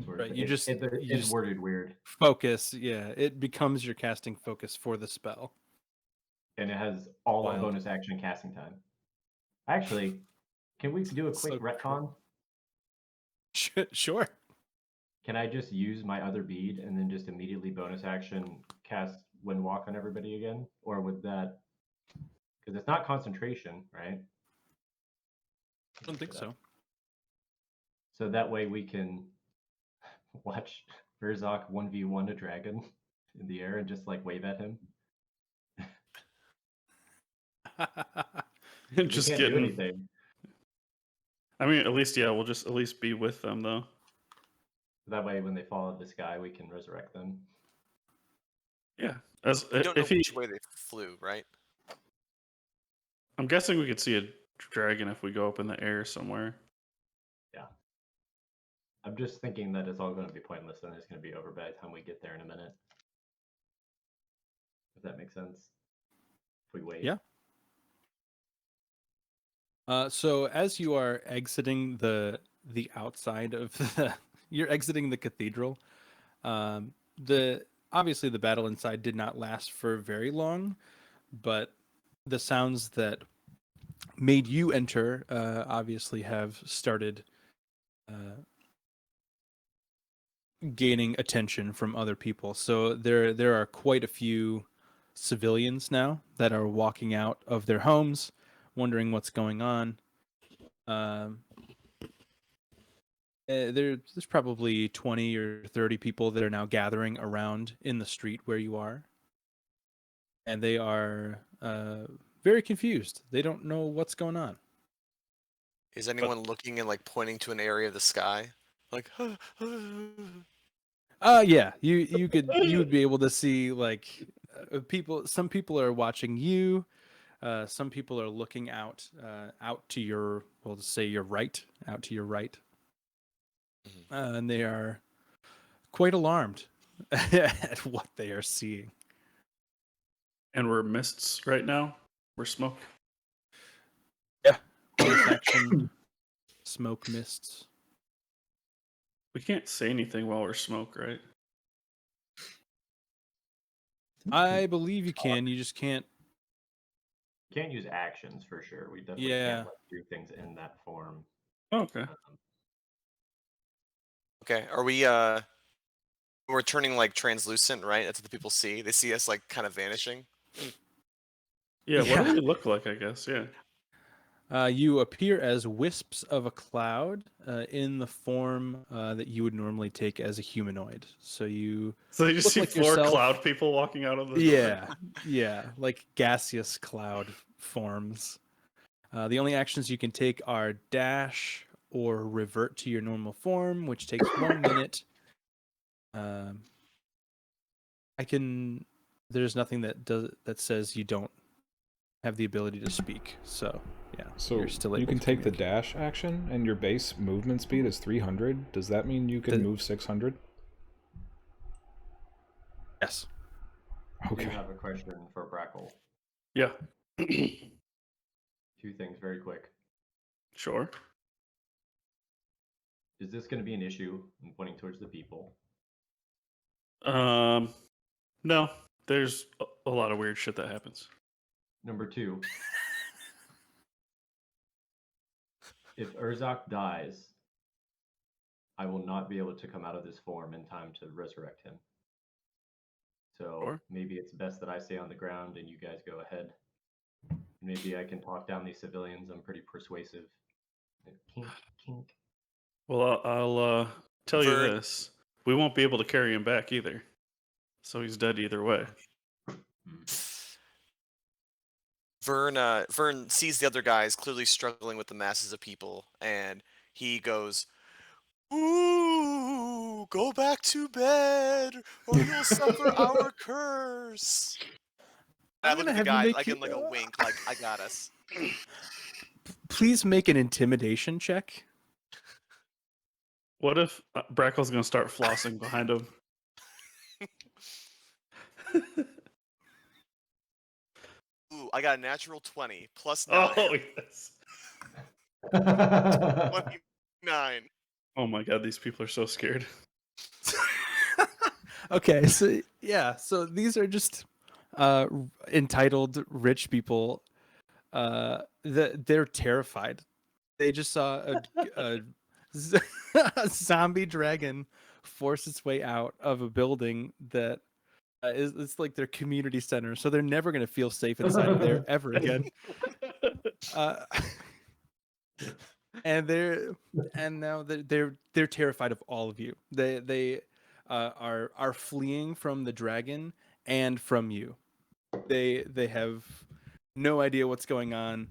Right, It's just worded weird, focus. Yeah, it becomes your casting focus for the spell. and it has all Wild. of bonus action casting time. Actually, can we do a It's quick so retcon? Sure. Can I just use my other bead and then just immediately bonus action cast Wind Walk on everybody again? Or would that... Because it's not concentration, right? I don't think so. So that way we can watch Verzok 1v1 a dragon in the air and just like wave at him. We Just can't do getting. anything. I mean, at least we'll just at least be with them though. That way when they fall out of the sky, we can resurrect them. Yeah. As We don't know if he, which way they flew, right? I'm guessing we could see a dragon if we go up in the air somewhere. I'm just thinking that it's all going to be pointless and it's going to be over by the time we get there in a minute. If that makes sense. If we wait. Yeah. So as you are exiting the outside of you're exiting the cathedral. Obviously the battle inside did not last for very long, but the sounds that made you enter obviously have started gaining attention from other people. So there are quite a few civilians now that are walking out of their homes, wondering what's going on. There's probably 20 or 30 people that are now gathering around in the street where you are, and they are very confused. They don't know what's going on. Is anyone looking and like pointing to an area of the sky? Like, Yeah, you would be able to see like people. Some people are watching you. Some people are looking out to your, well, to say your right, out to your right, and they are quite alarmed at what they are seeing. And we're mists right now. We're smoke. Bonus action, smoke mists. We can't say anything while we're smoke, right? I believe you can. You just can't. Can't use actions for sure. We definitely Yeah. can't like, do things in that form. Oh, okay. okay, are we We're turning like translucent, right? That's what the people see. They see us like kind of vanishing. Yeah, what Yeah. do we look like, I guess? Yeah. You appear as wisps of a cloud in the form that you would normally take as a humanoid. So you So you just look see like 4 yourself. cloud people walking out of the door. Yeah, like gaseous cloud forms. The only actions you can take are dash or revert to your normal form, which takes 1 minute. There's nothing that says you don't have the ability to speak. So yeah, So you're still able you can to take the communicate. dash action, and your base movement speed is 300. Does that mean you can The- move 600? Yes. I do Okay. have a question for Brackle. Yeah. 2 things very quick. Sure. Is this going to be an issue? I'm pointing towards the people. No, there's a lot of weird shit that happens. Number 2, if Urzak dies, I will not be able to come out of this form in time to resurrect him. So Sure. maybe it's best that I stay on the ground and you guys go ahead. Maybe I can talk down these civilians. I'm pretty persuasive. Kink, kink. Well, I'll tell you Vern- this: we won't be able to carry him back either. So he's dead either way. Vern sees the other guys clearly struggling with the masses of people, and he goes, "Ooh, go back to bed, or you'll suffer our curse." And I I'm look gonna at the have you guy make like you- in like a wink, like I got us. Please make an intimidation check. What if Brackle's gonna start flossing behind him? Ooh, I got a natural 20 plus 9. Oh yes. 29. Oh my god, these people are so scared. Okay, so yeah, so these are just entitled rich people. They're terrified. They just saw a a zombie dragon force its way out of a building that it's like their community center, so they're never going to feel safe inside there ever again. And now they're terrified of all of you. They are fleeing from the dragon and from you. They have no idea what's going on.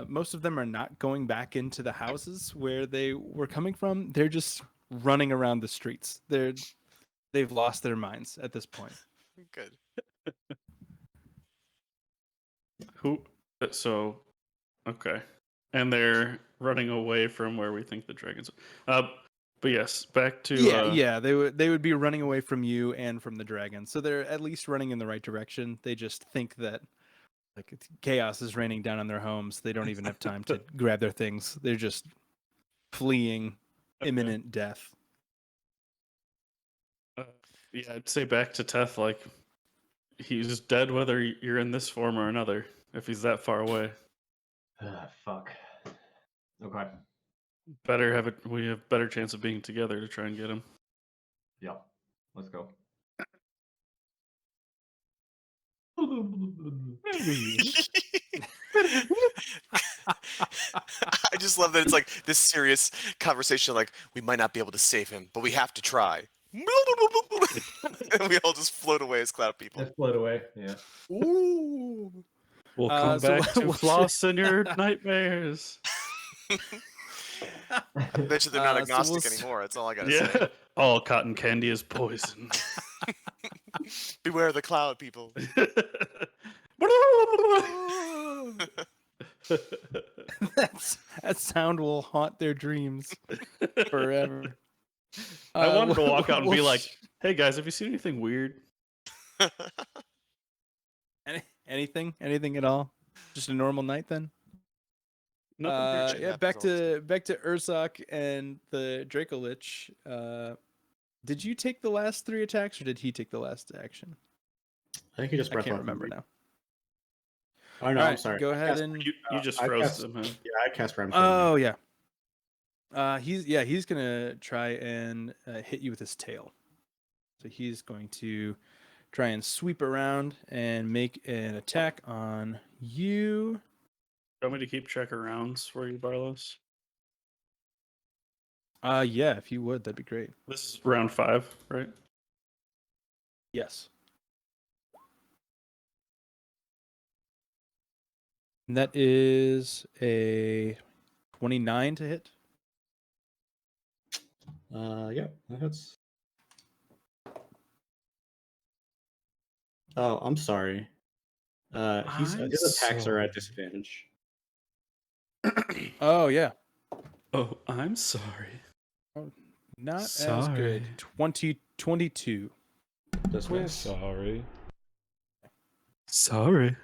Most of them are not going back into the houses where they were coming from. They're just running around the streets. They've lost their minds at this point. Good. Who? So, okay, and they're running away from where we think the dragons. But yes, back to Yeah. They would be running away from you and from the dragon. So they're at least running in the right direction. They just think that like chaos is raining down on their homes. They don't even have time to grab their things. They're just fleeing imminent death. Yeah, I'd say back to Teth. Like he's dead whether you're in this form or another. If he's that far away, Fuck. Okay. We have better chance of being together to try and get him. Yeah. Let's go. I just love that it's like this serious conversation. Like we might not be able to save him, but we have to try. And we all just float away as cloud people. Let's float away. Yeah. Ooh. We'll come so back to what- floss in your nightmares. I bet you they're not So agnostic we'll anymore. That's all I gotta Yeah, say. all cotton candy is poison. Beware the cloud people. that sound will haunt their dreams forever. I wanted to we'll- walk out and we'll be like, sh- "Hey guys, have you seen anything weird?" anything at all? Just a normal night then. Nothing weird. shit Yeah, happens all the back to Urzak and the Dracolich. Did you take the last 3 attacks, or did he take the last action? I think he just I breath can't weapon remember me. now. Oh no, All I'm right, sorry. Go I ahead cast- and. You just I froze cast- them, huh? Yeah, I cast Ram. Oh yeah. He's gonna try and hit you with his tail. So he's going to try and sweep around and make an attack on you. Do you want me to keep track of rounds for you, Barlos? Yeah, if you would, that'd be great. This is round 5, right? Yes. And that is a 29 to hit. Yeah, that's. Oh, I'm sorry. His attacks are at disadvantage. Oh, yeah. Oh, I'm sorry. Not as Sorry. good. 22. This We're miss. sorry. Sorry.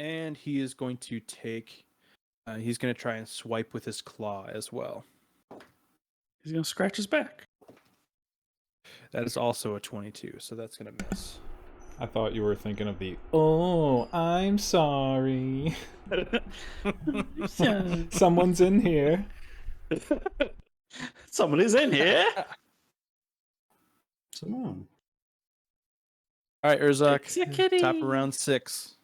And he is going to take... he's going to try and swipe with his claw as well. He's going to scratch his back. That is also a 22, so that's going to miss. I thought you were thinking of the, oh, I'm sorry. Someone's in here. Somebody's in here. Come on. All right, Urzak, It's your kitty. top of round 6.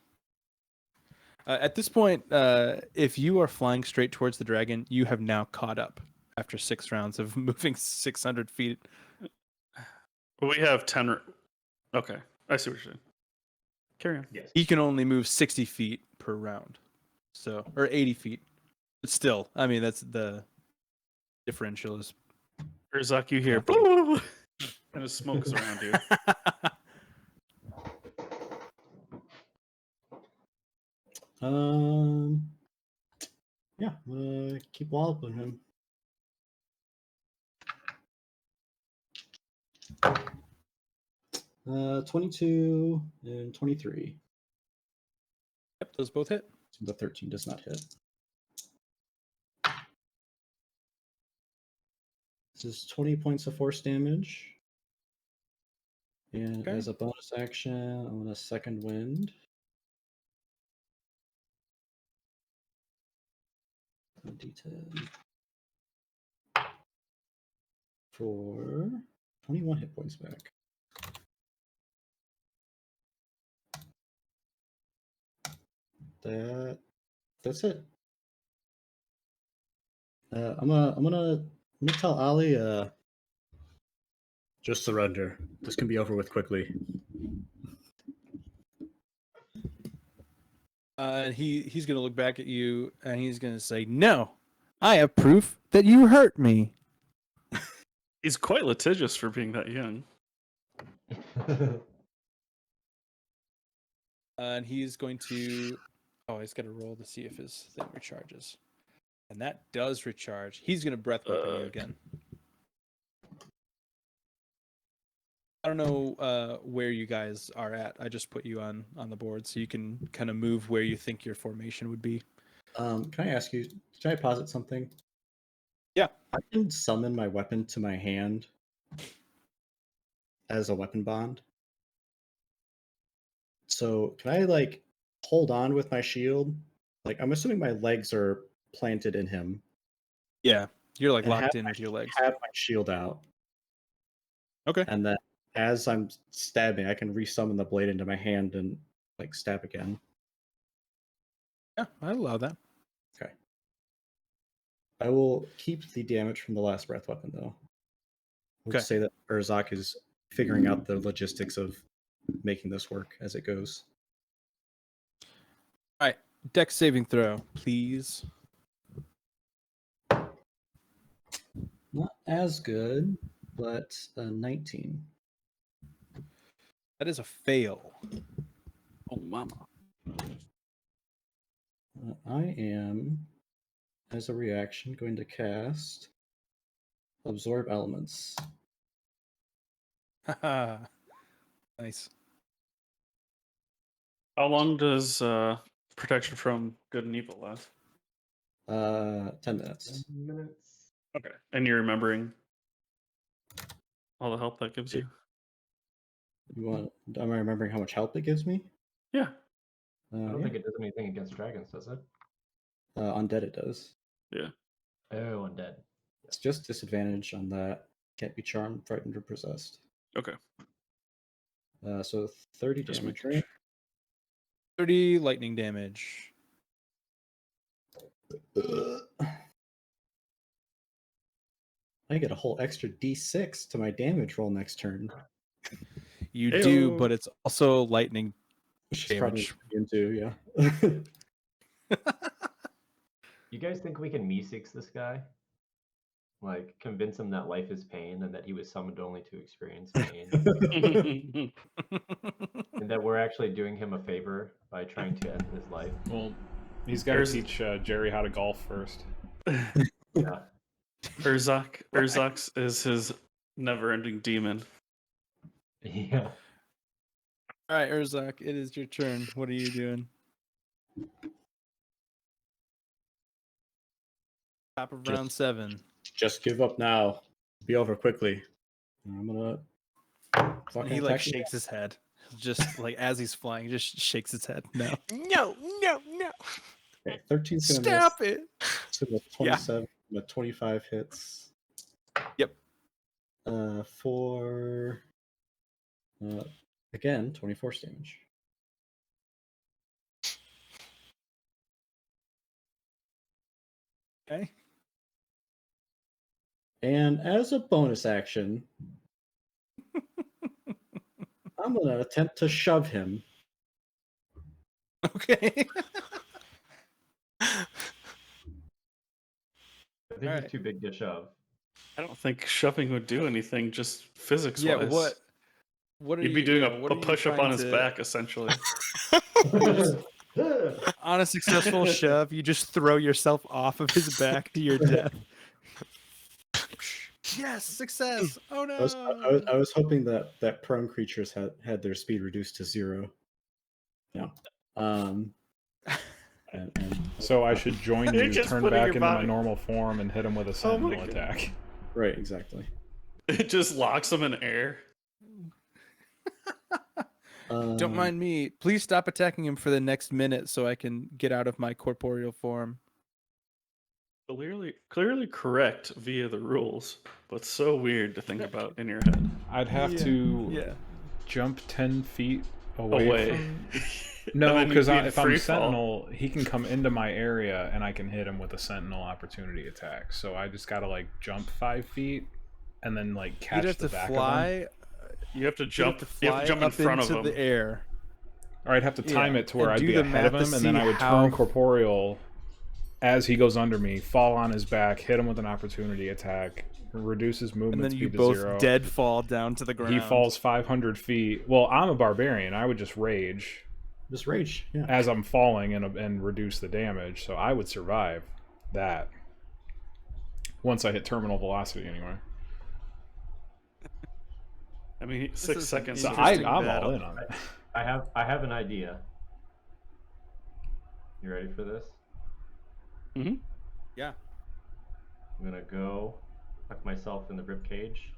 At this point, if you are flying straight towards the dragon, you have now caught up after 6 rounds of moving 600 feet. We have 10. Okay, I see what you're saying. Carry on. Yes. He can only move 60 feet per round, so or 80 feet. But still, I mean, that's the differential is. Urzak, you hear, and the smoke is around you. Yeah, keep walloping him. Uh, 22 and 23. Yep, those both hit. The 13 does not hit. This is 20 points of force damage. And Okay. as a bonus action, I'm going to second wind. D10 for 21 hit points back. That's it. I'm gonna tell Ali, just surrender. This can be over with quickly. He's gonna look back at you and he's gonna say, "No, I have proof that you hurt me." He's quite litigious for being that young. And he's going to. Oh, he's got to roll to see if his thing recharges, and that does recharge. He's gonna breath weapon you again. I don't know where you guys are at. I just put you on the board so you can kind of move where you think your formation would be. Can I ask you? Can I posit something? Yeah. I can summon my weapon to my hand as a weapon bond. So can I hold on with my shield? I'm assuming my legs are planted in him. Yeah, you're like And locked in with your legs. Have my shield out. Okay. And then as I'm stabbing, I can resummon the blade into my hand and stab again. Yeah, I allow that. Okay. I will keep the damage from the last breath weapon though. We'll Okay. say that Urzak is figuring out the logistics of making this work as it goes. All right, dex saving throw, please. Not as good, but 19. That is a fail. Oh, mama. I am, as a reaction, going to cast Absorb Elements. Haha. Nice. How long does protection from good and evil last? 10 minutes. 10 minutes. Okay. And you're remembering all the help that gives you? Am I remembering how much help it gives me? Yeah. I don't think it does anything against dragons, does it? Undead it does. Yeah. Oh, undead. It's just disadvantage on that. Can't be charmed, frightened, or possessed. Okay. So 30 Just damage, making right? 30 lightning damage. I get a whole extra d6 to my damage roll next turn. You do, Ayo. but it's also lightning Which is probably damage. into, yeah. You guys think we can Meeseeks this guy? Like, convince him that life is pain and that he was summoned only to experience pain, and that we're actually doing him a favor by trying to end his life. Well, he's got to There's- teach Jerry how to golf first. Yeah. Urzax is his never-ending demon. Yeah. All right, Urzak, it is your turn. What are you doing? Top of round 7. Just give up now. Be over quickly. I'm gonna fucking He like attack you. shakes his head, just like as he's flying, just shakes his head. No, No, no, no. Okay, 13's gonna stop miss. it. So the 27, the 25 hits. Yep. For again 24 damage. Okay. And as a bonus action, I'm gonna attempt to shove him. Okay. I think Alright. he's too big to shove. I don't think shoving would do anything, just physics-wise. Yeah. What are You'd you be doing yeah, what a are you push-up trying on his to- back, essentially. On a successful shove, you just throw yourself off of his back to your death. Yes, success. Oh no. I was hoping that prone creatures had their speed reduced to 0. No. And So I should join You're you, just turn putting back your into my body- normal form, and hit him with a Oh my sentinel God. attack. right, exactly. It just locks him in air. Don't mind me. Please stop attacking him for the next minute so I can get out of my corporeal form. Clearly correct via the rules, but so weird to think about in your head. I'd have Yeah, to Yeah. jump 10 feet away. Away. From... And No, then you'd because be in if I'm free fall. sentinel, he can come into my area and I can hit him with a sentinel opportunity attack. So I just gotta like jump 5 feet and then like catch You'd have the to back of him. fly. You have to You'd jump. have to You fly have to jump in up front of into him. the air. Or I'd have to time Yeah, it to where and I'd do be the ahead of math to him, and then see I would how- turn corporeal as he goes under me, fall on his back, hit him with an opportunity attack, reduce his movement And then you speed to both 0. dead fall down to the ground. He falls 500 feet. Well, I'm a barbarian. I would just rage Just rage. Yeah. as I'm falling and reduce the damage, so I would survive that. Once I hit terminal velocity, anyway. I mean, is 6 an seconds. So Interesting I'm battle. all in on it. I have an idea. You ready for this? Yeah. I'm gonna go tuck myself in the rib cage,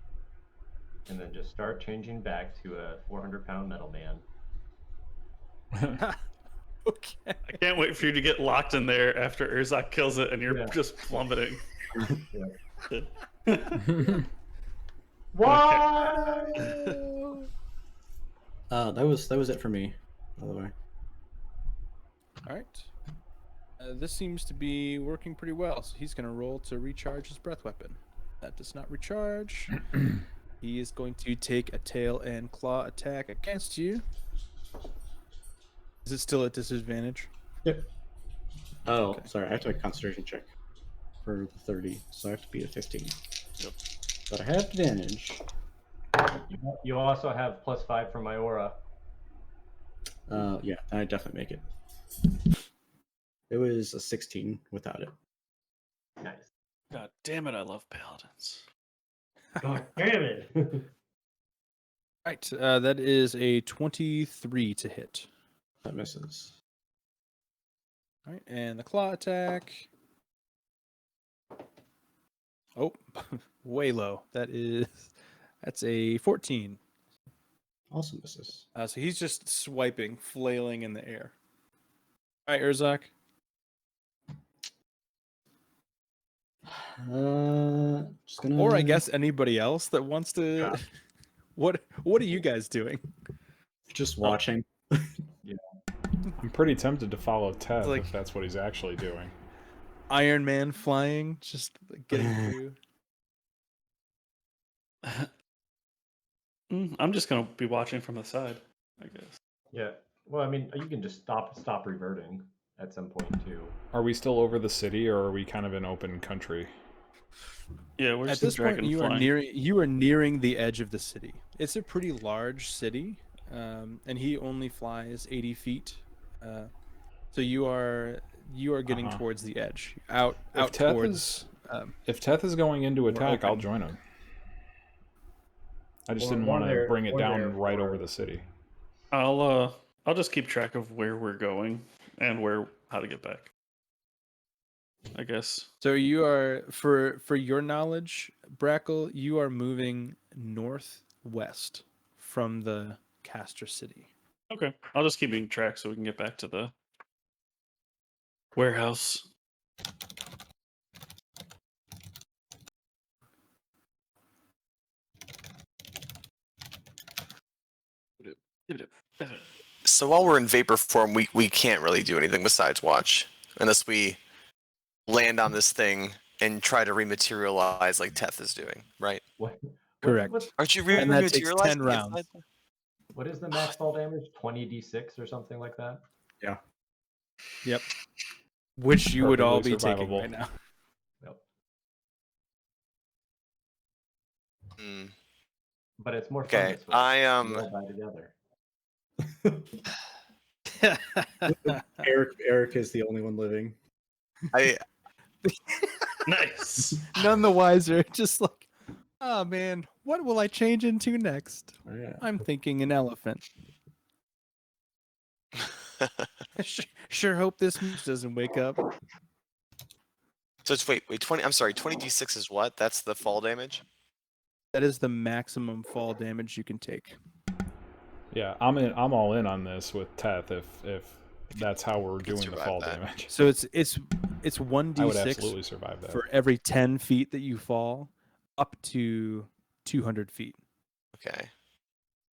and then just start changing back to a 400-pound metal man. Okay. I can't wait for you to get locked in there after Urzak kills it and you're Yeah. just plummeting. What? That was it for me, by the way. All right. This seems to be working pretty well. So he's going to roll to recharge his breath weapon. That does not recharge. He is going to take a tail and claw attack against you. Is it still at disadvantage? Yep. Oh, Okay. sorry. I have to make a concentration check for the 30, so I have to beat a 15. Yep. But I have advantage. You also have +5 from my aura. Yeah, I definitely make it. It was a 16 without it. Nice. God damn it, I love paladins. God damn it. Right. That is a 23 to hit. That misses. All right. And the claw attack. Oh, way low. That's a 14. Also misses. So he's just swiping, flailing in the air. All right, Urzak. Just gonna. Or I guess anybody else that wants to. Yeah. What are you guys doing? Just watching. I'm pretty tempted to follow Ted Like- if that's what he's actually doing. Iron Man flying, just like, getting through. I'm just gonna be watching from the side, I guess. Yeah. Well, I mean, you can just stop reverting at some point too. Are we still over the city, or are we kind of in open country? Yeah, we're At just this point, dragon you flying. are nearing the edge of the city. It's a pretty large city, and he only flies 80 feet. So you are getting Uh-huh. towards the edge, out If Teth towards. If Teth is going into attack, I'll open. join him. I just Or- didn't or want to they're- bring it or down they're right for- over the city. I'll just keep track of where we're going and how to get back. I guess. So you are, for your knowledge, Brackle, you are moving northwest from the Castor City. Okay. I'll just keep keeping track so we can get back to the warehouse. So while we're in vapor form, we can't really do anything besides watch, unless we land on this thing and try to rematerialize like Teth is doing, right? What? Correct. Aren't you And that takes rematerializing 10 inside rounds. the- What is the max fall damage? 20d6 or something like that? Yep. Which you would all be Perfectly taking survivable. right now. Yep. Hmm. But it's more fun Okay, this way. I We all die together. Eric is the only one living. I Nice. None the wiser. Just like, oh man, what will I change into next? Oh, yeah. I'm thinking an elephant. Sure hope this moose doesn't wake up. So it's wait 20. I'm sorry, 20d6 is what? That's the fall damage. That is the maximum fall damage you can take. Yeah, I'm all in on this with Teth if that's how we're doing the survive fall that. damage. So it's I would 1d6 absolutely survive that. for every 10 feet that you fall, up to 200 feet. Okay.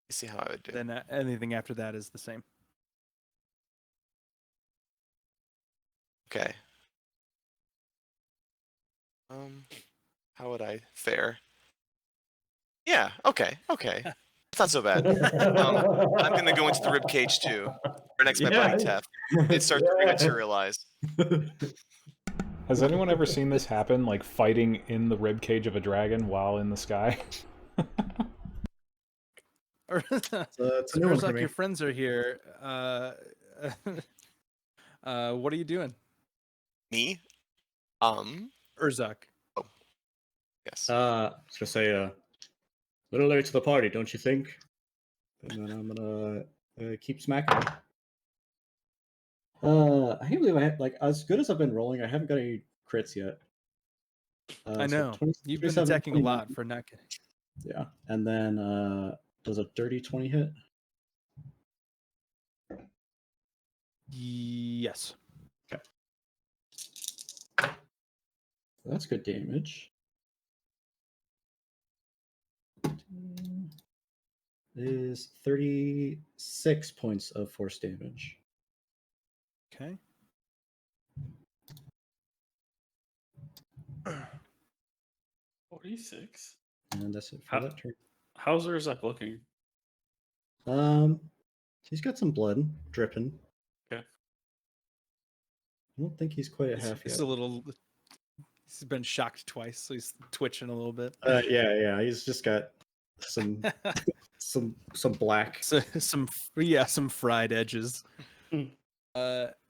Let's see how I would do. Then anything after that is the same. Okay. How would I fare? Yeah. Okay. Okay. It's not so bad. I'm gonna go into the rib cage too. Right next to my buddy Teth. It starts to rematerialize. Has anyone ever seen this happen, like fighting in the rib cage of a dragon while in the sky? It's a new one for like me. your friends are here. What are you doing, Me? Urzak? Yes. I was gonna say a little late to the party, don't you think? And then I'm gonna keep smacking. I can't believe I had, like, as good as I've been rolling, I haven't got any crits yet. I so know 20 you've been 27, attacking a 29. lot for not getting. Yeah, and then does a dirty 20 hit? Yes. That's good damage. Is 36 points of force damage. Okay. 46. And that's it for How- that turn. How's Urzak looking? He's got some blood dripping. Okay. I don't think he's quite at half He's yet. a little. He's been shocked twice, so he's twitching a little bit. Yeah. He's just got some some black. So, some fried edges. Mm.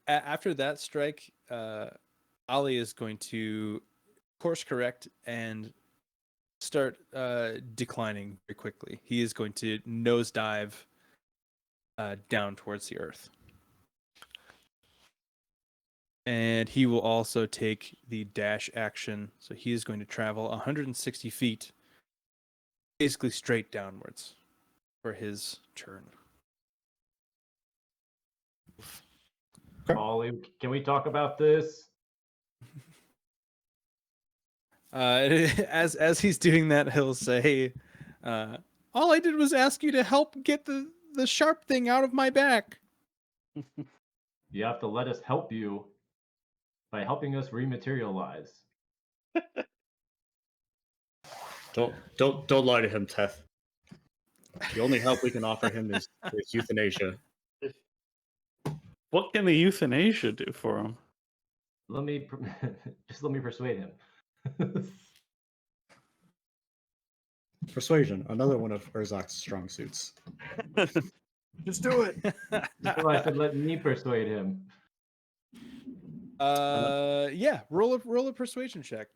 After that strike, Ali is going to course correct and start declining very quickly. He is going to nosedive down towards the earth. And he will also take the dash action. So he is going to travel 160 feet, basically straight downwards for his turn. Ollie, can we talk about this? As he's doing that, he'll say, All I did was ask you to help get the sharp thing out of my back. You have to let us help you by helping us rematerialize. Don't lie to him, Teth. The only help we can offer him is euthanasia. What can the euthanasia do for him? Let me just let me persuade him. Persuasion, another one of Urzak's strong suits. Just do it. So I said, let me persuade him. Yeah. Roll a persuasion check.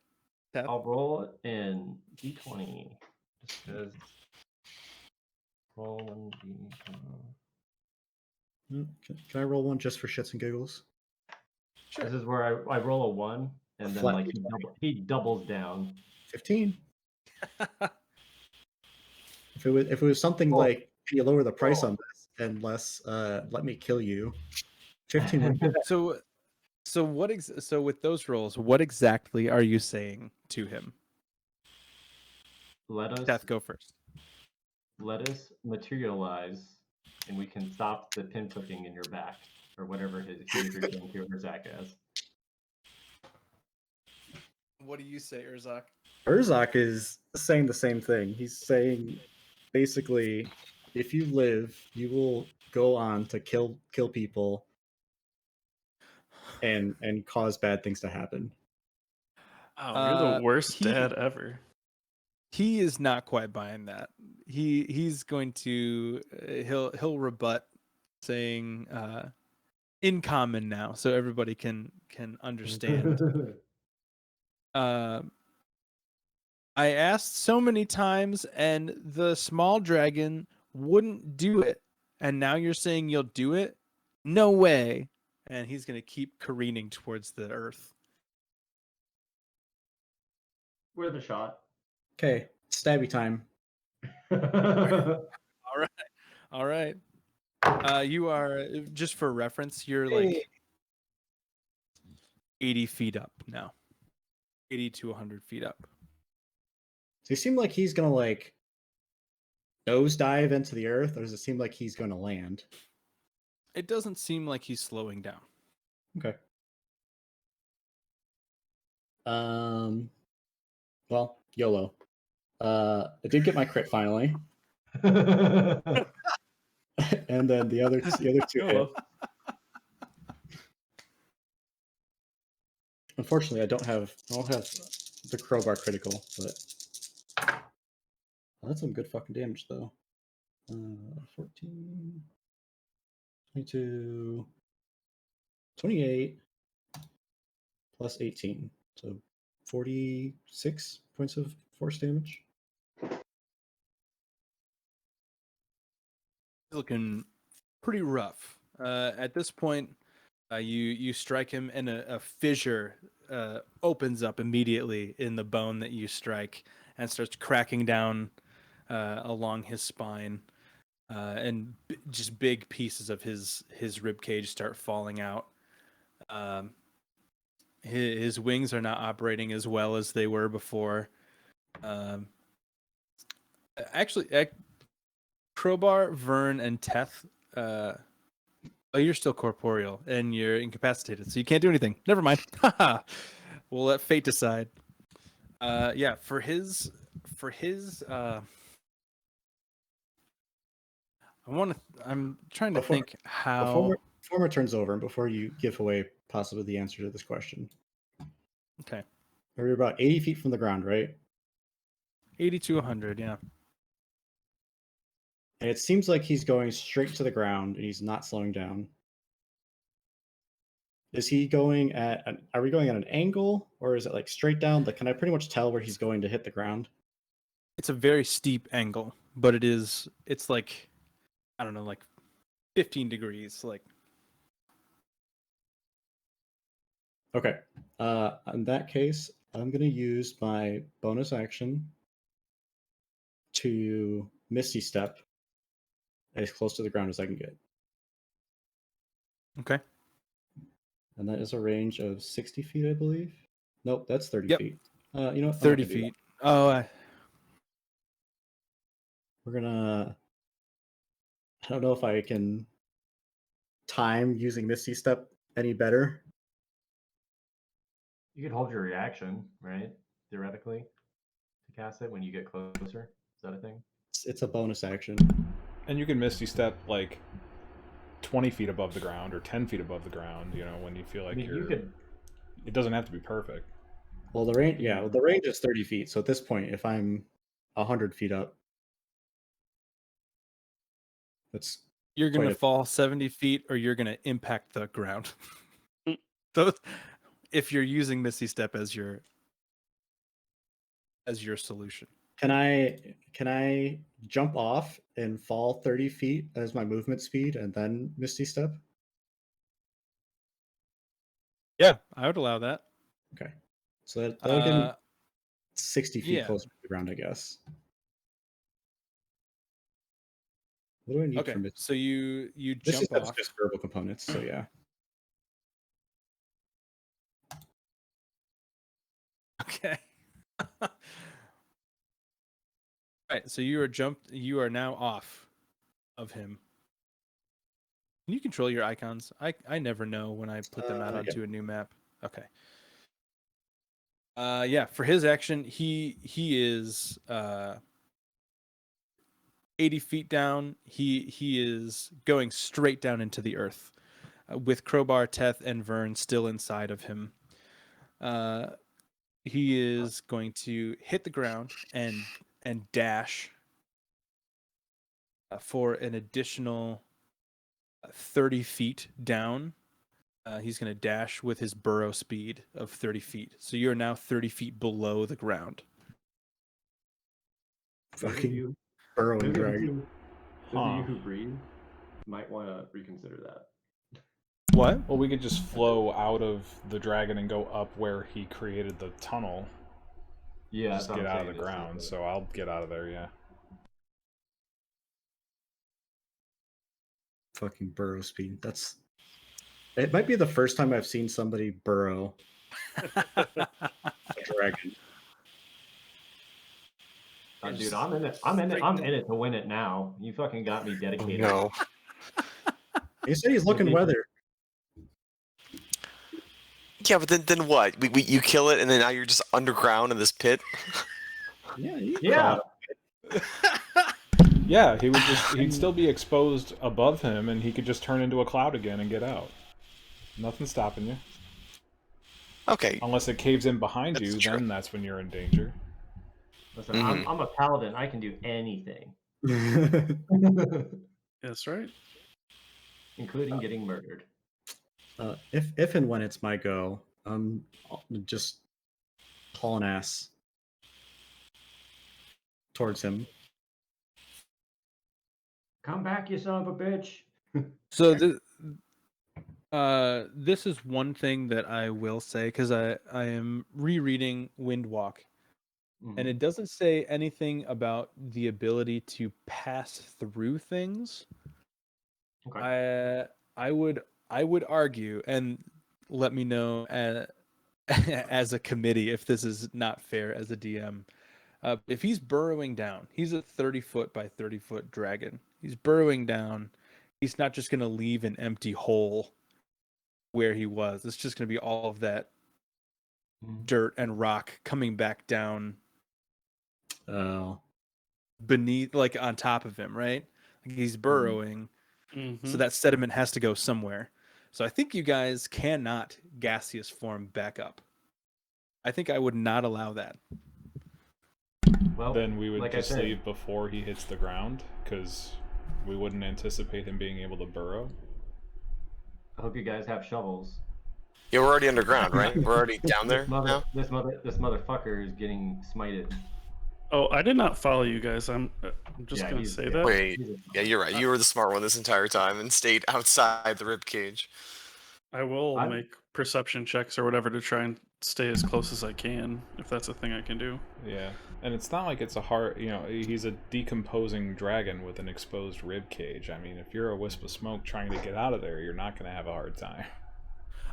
Teth. I'll roll in d20 just because. Roll one d20. Can I roll one just for shits and giggles? Sure. This is where I roll a 1, and then flat like d20. he doubles down. 15. If it was something Oh. like, can you lower the price Oh. on this and less let me kill you? 15 would be So so with those rolls, what exactly are you saying to him? Let Teth, go first. us materialize, and we can stop the pinpricking in your back, or whatever he is referring to Urzak as. What do you say, Urzak? Urzak is saying the same thing. He's saying basically, if you live, you will go on to kill people and cause bad things to happen. Oh, you're the worst he- dad ever. He is not quite buying that. He's going to he'll rebut, saying in common now, so everybody can understand. I asked so many times, and the small dragon wouldn't do it, and now you're saying you'll do it? No way! And he's going to keep careening towards the earth. Worth a shot. Okay, stabby time. All right. You are, just for reference, you're Hey. like 80 feet up now. 80 to 100 feet up. Does he seem like he's gonna like nosedive into the earth, or does it seem like he's gonna land? It doesn't seem like he's slowing down. Okay. Well, YOLO. I did get my crit finally, and then the other two hit. Unfortunately, I don't have the crowbar critical, but that's some good fucking damage though. 14, 22, 28, plus 18, so 46 points of force damage. Looking pretty rough. At this point, you strike him, and a fissure opens up immediately in the bone that you strike, and starts cracking down along his spine, and just big pieces of his rib cage start falling out. His wings are not operating as well as they were before. Actually, Crowbar, Vern, and Teth. Oh, you're still corporeal and you're incapacitated, so you can't do anything. Never mind. We'll let fate decide. Yeah, for his I'm trying to think how. Before my turn's over, and before you give away possibly the answer to this question. Okay. We're about 80 feet from the ground, right? 80 to 100, yeah. And it seems like he's going straight to the ground and he's not slowing down. Is he going are we going at an angle, or is it like straight down? Like, can I pretty much tell where he's going to hit the ground? It's a very steep angle, but it's like, I don't know, like 15 degrees. Like, okay. In that case, I'm going to use my bonus action to Misty Step as close to the ground as I can get. okay. And that is a range of 60 feet, I believe. Nope, that's 30 Yep. feet. You know what? 30 feet. Oh, We're gonna. I don't know if I can time using Misty Step any better. You could hold your reaction, right? Theoretically, to cast it when you get closer. Is that a thing? It's a bonus action. And you can Misty Step like 20 feet above the ground or 10 feet above the ground, you know, when you feel like I mean, you're... you could. It doesn't have to be perfect. Well, the range, yeah, the range is 30 feet. So at this point, if I'm 100 feet up, that's You're going quite to a- fall 70 feet or you're going to impact the ground. So if you're using Misty Step as your solution. Can I jump off and fall 30 feet as my movement speed and then Misty Step? Yeah, I would allow that. Okay. So that'll get me 60 feet yeah. closer to the ground, I guess. What do I need Okay, for Misty? so you Misty jump Step's off. just verbal components, so yeah. Okay. All right, so you are now off of him. Can you control your icons? I never know when I put them out Yeah. onto a new map. Okay. Yeah, for his action, he is 80 feet down. He is going straight down into the earth, with Crowbar, Teth, and Vern still inside of him. He is going to hit the ground and dash for an additional 30 feet down. He's going to dash with his burrow speed of 30 feet. So you're now 30 feet below the ground. Fucking burrowing dragon. Those of you Huh. who breathe might want to reconsider that. What? Well, we could just flow out of the dragon and go up where he created the tunnel. Yeah, Just get out of the ground. So I'll get out of there, yeah. Fucking burrow speed. It might be the first time I've seen somebody burrow a dragon. Dude, I'm in it. I'm in it to win it now. You fucking got me dedicated. No. He said he's looking weather. Yeah, but then what? You kill it, and then now you're just underground in this pit. Yeah. Yeah. Yeah, he'd still be exposed above him, and he could just turn into a cloud again and get out. Nothing's stopping you. Okay. Unless it caves in behind That's you, true. then that's when you're in danger. Listen, Mhm. I'm a paladin. I can do anything, That's right. including getting murdered. if and when it's my go, I'm just hauling ass towards him. Come back, you son of a bitch. So this is one thing that I will say, because I am rereading Windwalk, and it doesn't say anything about the ability to pass through things. Okay. I would argue, and let me know as a committee if this is not fair as a DM. If he's burrowing down, he's a 30-foot by 30-foot dragon. He's burrowing down. He's not just going to leave an empty hole where he was. It's just going to be all of that dirt and rock coming back down Oh. beneath, like on top of him, right? Like he's burrowing, so that sediment has to go somewhere. So I think you guys cannot gaseous form back up. I think I would not allow that. Well, Then we would like I just said, leave before he hits the ground, because we wouldn't anticipate him being able to burrow. I hope you guys have shovels. Yeah, we're already underground, right? We're already down there now. This motherfucker is getting smited. Oh, I did not follow you guys. I'm just Yeah, gonna he's- say that. Wait. Yeah, you're right. You were the smart one this entire time and stayed outside the rib cage. I will I'm- make perception checks or whatever to try and stay as close as I can, if that's a thing I can do. Yeah, and it's not like it's a hard, you know, he's a decomposing dragon with an exposed rib cage. I mean, if you're a wisp of smoke trying to get out of there, you're not going to have a hard time.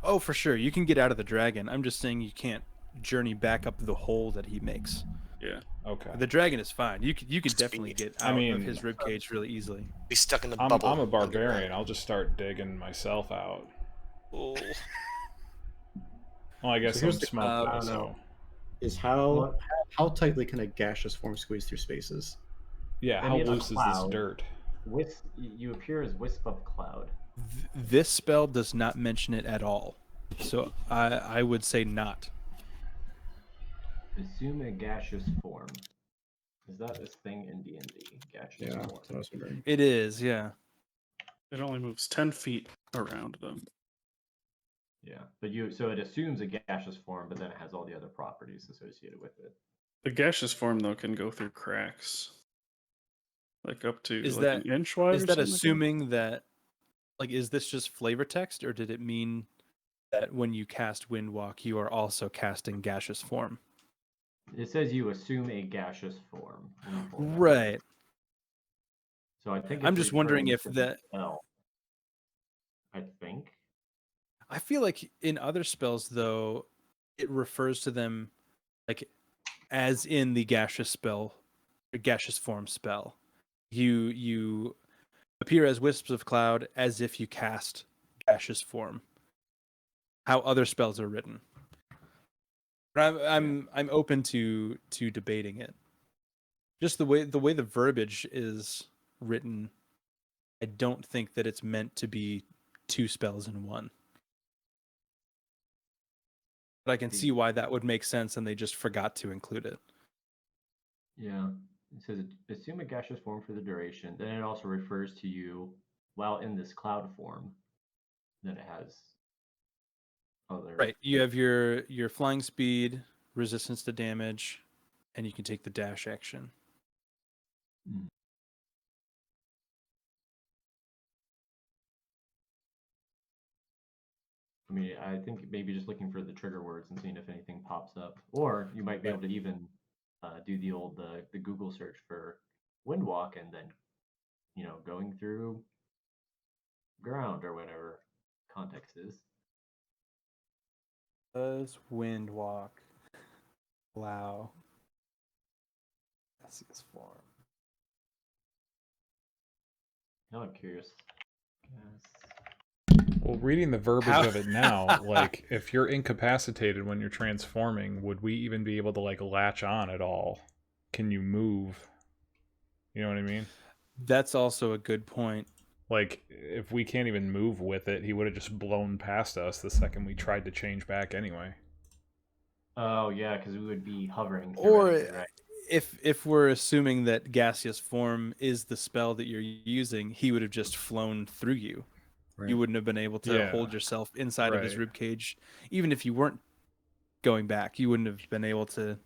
Oh, for sure. You can get out of the dragon. I'm just saying you can't journey back up the hole that he makes. Yeah. Okay. The dragon is fine. You could definitely get I out mean, of his ribcage really easily. Be stuck in a I'm bubble. a barbarian. underground. I'll just start digging myself out. Oh. Well, I guess So I'm here's the- smoke I though, don't know. so Is how Well, how tightly can a gaseous form squeeze through spaces? yeah. I How mean, a loose is this cloud. dirt? You appear as wisp of cloud. This spell does not mention it at all, so I would say not. Assume a gaseous form. Is that this thing in D&D? Gaseous Yeah, form. that's what I was wondering. It is, yeah. It only moves 10 feet around them. Yeah, but so it assumes a gaseous form, but then it has all the other properties associated with it. The gaseous form, though, can go through cracks. Like up to Is like that- an inch wide. Is or that something assuming that, like, is this just flavor text, or did it mean that when you cast Windwalk, you are also casting gaseous form? It says you assume a gaseous form. Let me pull it up. Right. So I think I'm it's just wondering referring if to the that. spell. I think. I feel like in other spells, though, it refers to them like as in the gaseous spell, or gaseous form spell. You appear as wisps of cloud as if you cast gaseous form. How other spells are written. But I'm open to debating it. Just the way the verbiage is written, I don't think that it's meant to be two spells in one. But I can see why that would make sense, and they just forgot to include it. Yeah. It says assume a gaseous form for the duration. Then it also refers to you while in this cloud form. Then it has other. Right. You have your flying speed, resistance to damage, and you can take the dash action. Mm. I mean, I think maybe just looking for the trigger words and seeing if anything pops up, or you might be able to even do the old the Google search for Windwalk and then going through ground or whatever context is. Does Windwalk allow gaseous form? Now I'm curious. Yes. Well, reading the verbiage How- of it now, like if you're incapacitated when you're transforming, would we even be able to like latch on at all? Can you move? You know what I mean? That's also a good point. Like if we can't even move with it, he would have just blown past us the second we tried to change back anyway. Oh yeah, because we would be hovering. Or theoretically, right? if we're assuming that gaseous form is the spell that you're using, he would have just flown through you. Right. You wouldn't have been able to Yeah. hold yourself inside of his Right. ribcage, even if you weren't going back. You wouldn't have been able to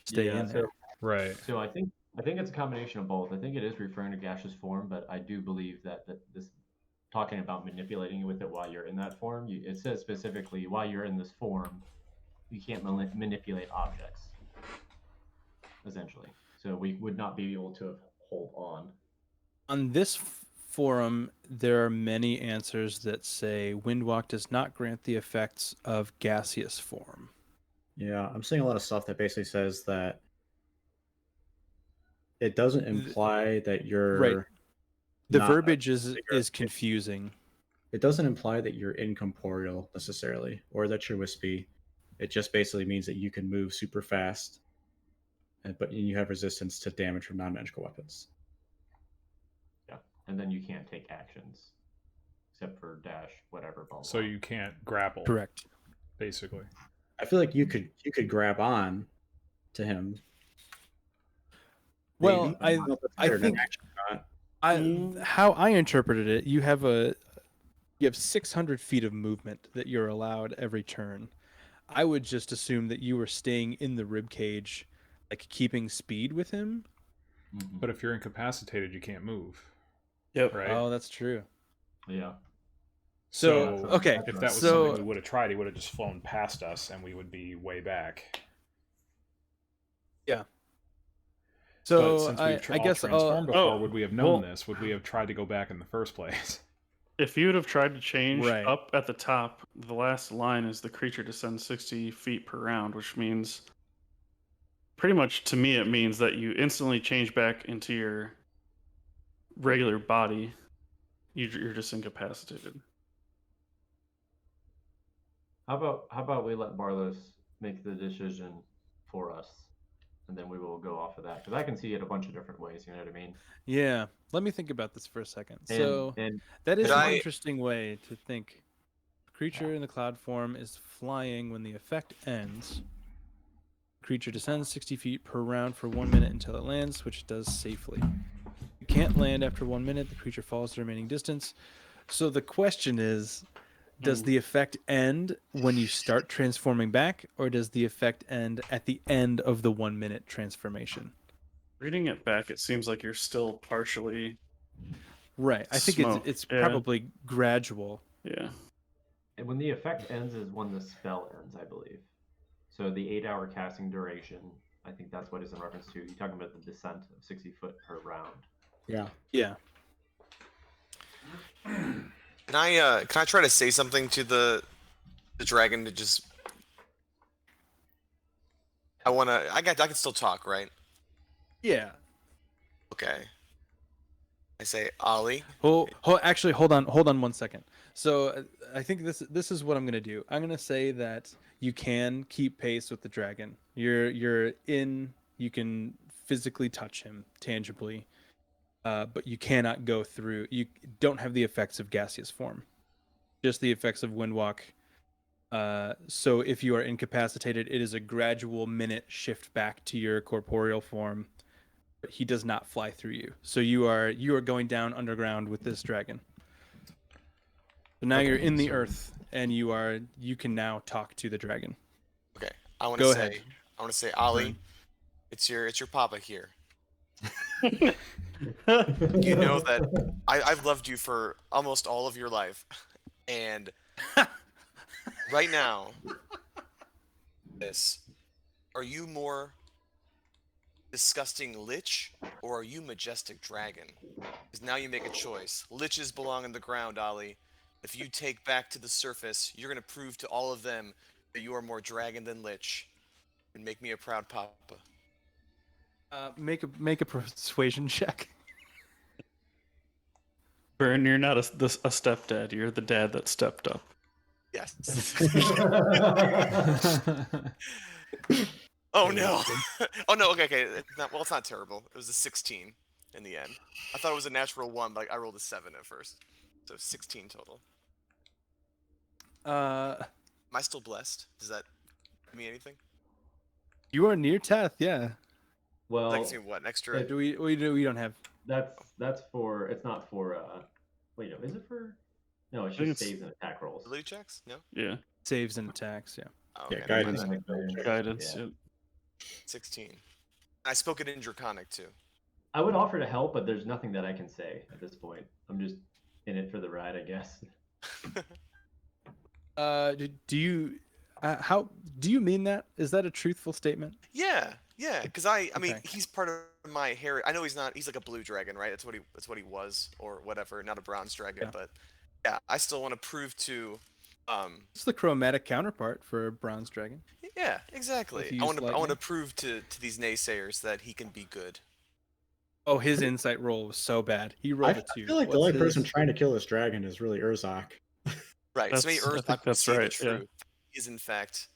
stay Yeah, in there. Right. So I think it's a combination of both. I think it is referring to gaseous form, but I do believe that this talking about manipulating with it while you're in that form. It says specifically while you're in this form, you can't manipulate objects. Essentially, so we would not be able to hold on. On this forum, there are many answers that say Windwalk does not grant the effects of gaseous form. Yeah, I'm seeing a lot of stuff that basically says that it doesn't imply that you're Right. The not- verbiage is confusing. It doesn't imply that you're incorporeal necessarily, or that you're wispy. It just basically means that you can move super fast, but you have resistance to damage from non-magical weapons. Yeah, and then you can't take actions except for dash, whatever. Blah, blah. So you can't grapple, Correct. basically. I feel like you could grab on to him. Well, Maybe. I don't know if that's I better than think action or not. how I interpreted it, you have 600 feet of movement that you're allowed every turn. I would just assume that you were staying in the rib cage, like keeping speed with him. Mhm. But if you're incapacitated, you can't move. Yep. Right. Oh, that's true. Yeah. So, that's- okay, that's If right. that was So- something we would have tried, he would have just flown past us, and we would be way back. So but since we've I all guess transformed before, Oh, would we have known well- this? Would we have tried to go back in the first place? If you would have tried to change Right. up at the top, the last line is the creature descends 60 feet per round, which means pretty much to me it means that you instantly change back into your regular body. You're just incapacitated. How about we let Barlos make the decision for us, and then we will go off of that, because I can see it a bunch of different ways. You know what I mean? Yeah. Let me think about this for a second. And So and that is Could an I- interesting way to think. Creature in the cloud form is flying when the effect ends. Creature descends 60 feet per round for 1 minute until it lands, which it does safely. It can't land after 1 minute. The creature falls the remaining distance. So the question is, does the effect end when you start transforming back, or does the effect end at the end of the 1 minute transformation? Reading it back, it seems like you're still partially. Right. I think Smoke, it's yeah. probably gradual. Yeah. and when the effect ends is when the spell ends, I believe. So the 8-hour casting duration, I think that's what it's in reference to. You're talking about the descent of 60 foot per round. Yeah. Yeah. Can I try to say something to the dragon to just? I can still talk, right? Yeah. Okay. I say, Ollie. Actually, hold on 1 second. So I think this is what I'm gonna do. I'm gonna say that you can keep pace with the dragon. You can physically touch him tangibly, but you cannot go through. You don't have the effects of gaseous form, just the effects of windwalk. So if you are incapacitated, it is a gradual minute shift back to your corporeal form. But he does not fly through you. So you are going down underground with this dragon. So now Okay, you're in the so- earth, and you can now talk to the dragon. Okay. I want Go to say, ahead. Ollie, Right. it's your papa here. You know that I've loved you for almost all of your life, and right now, are you more disgusting lich, or are you majestic dragon? Because now you make a choice. Liches belong in the ground, Ollie. If you take back to the surface, you're gonna prove to all of them that you are more dragon than lich, and make me a proud papa. Make a persuasion check. Vern, you're not a stepdad. You're the dad that stepped up. Yes. Oh no. Oh no. Okay. It's not terrible. It was a 16 in the end. I thought it was a natural 1, but I rolled a 7 at first, so 16 total. Am I still blessed? Does that mean anything? You are near death. Yeah. Well, Like, see what? An extra? it- We don't have. that's for. It's not for. Wait, no. Is it for? No, it's I think just it's- saves and attack rolls. Ability checks? No. Yeah. Saves and attacks. Yeah. Oh, Yeah, okay. guidance. I think so. Guidance. Yeah. Yeah. 16. I spoke it in Draconic too. I would offer to help, but there's nothing that I can say at this point. I'm just in it for the ride, I guess. Do you? How do you mean that? Is that a truthful statement? Yeah. Because I mean, Okay. he's part of my heritage. I know he's not. He's like a blue dragon, right? That's what he was, or whatever. Not a bronze dragon, Yeah. but yeah, I still want to prove to. It's the chromatic counterpart for a bronze dragon. Yeah, exactly. you I use want to lightning? prove to these naysayers that he can be good. Oh, his insight roll was so bad. He I rolled a 2. feel like the What's only person his? trying to kill this dragon is really Urzak. Right. So maybe I think Urzak would that's see the right, yeah. truth. He is in fact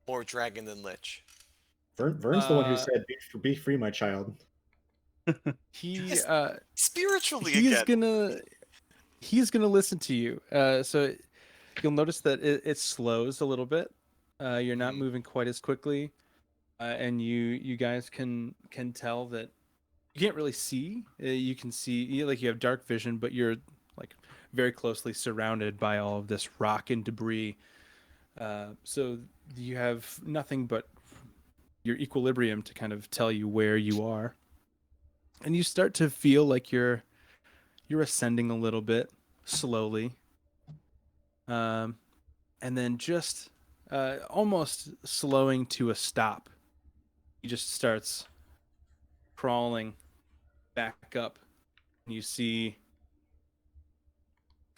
more dragon than lich. Vern's the one who Uh, said, be free, my child." He Yes, Spiritually he's again. gonna listen to you. So you'll notice that it slows a little bit. You're not Mhm. moving quite as quickly, and you guys can tell that you can't really see. You can see like you have dark vision, but you're like very closely surrounded by all of this rock and debris. So you have nothing but your equilibrium to kind of tell you where you are, and you start to feel like you're ascending a little bit slowly, and then just almost slowing to a stop. He just starts crawling back up, and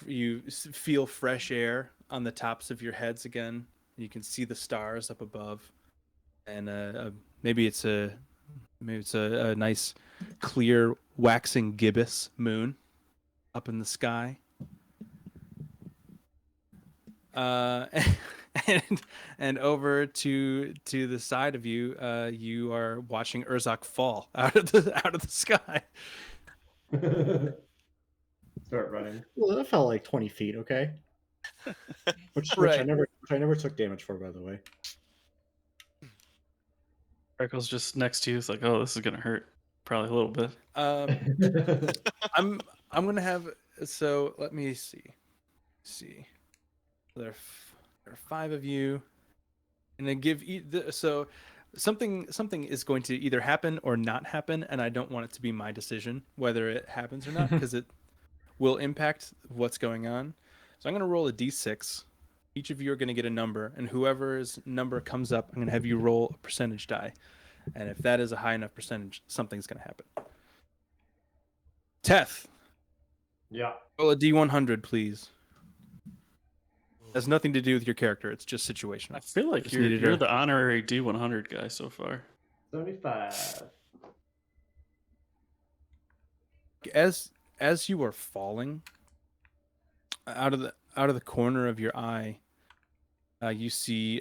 you feel fresh air on the tops of your heads again. You can see the stars up above, and maybe it's a nice, clear, waxing gibbous moon up in the sky. And over to the side of you, you are watching Urzak fall out of the sky. Start running. Well, that felt like 20 feet. Okay. Which Right. I never took damage for, by the way. Freckles just next to you. It's like, oh, this is gonna hurt. Probably a little bit. I'm gonna have. So let me see. There are 5 of you, and then give so something is going to either happen or not happen, and I don't want it to be my decision whether it happens or not because it will impact what's going on. So I'm going to roll a d6. Each of you are going to get a number, and whoever's number comes up, I'm going to have you roll a percentage die, and if that is a high enough percentage, something's going to happen. Teth, Yeah. roll a d100, please. Has nothing to do with your character. It's just situational. I feel like Just you're needed a- the honorary D100 guy so far. 75. As you are falling out of the corner of your eye, you see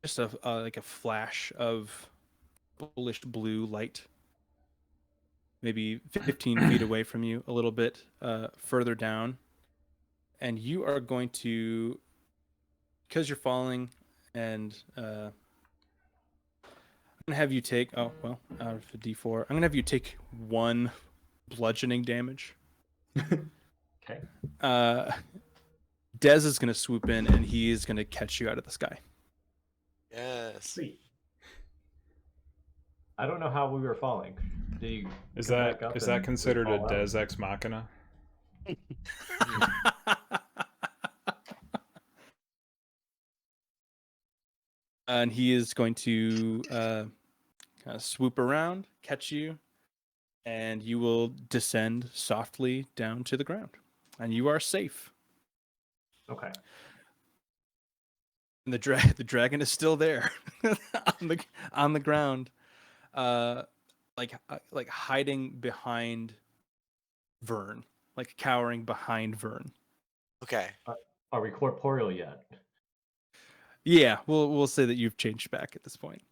just like a flash of bluish blue light, maybe 15 feet away from you, a little bit further down, and you are going to, because you're falling, and I'm gonna have you take. Oh well, out of a D4, I'm gonna have you take 1 bludgeoning damage. Okay. Dez is going to swoop in and he is going to catch you out of the sky. Yes. Sweet. I don't know how we were falling. Did you Is come that back up is and that considered a fall out? Des Ex Machina? And he is going to kind of swoop around, catch you, and you will descend softly down to the ground. And you are safe. Okay. And the dragon is still there on the ground, like hiding behind Vern, like cowering behind Vern. Okay. Are we corporeal yet? Yeah, we'll say that you've changed back at this point.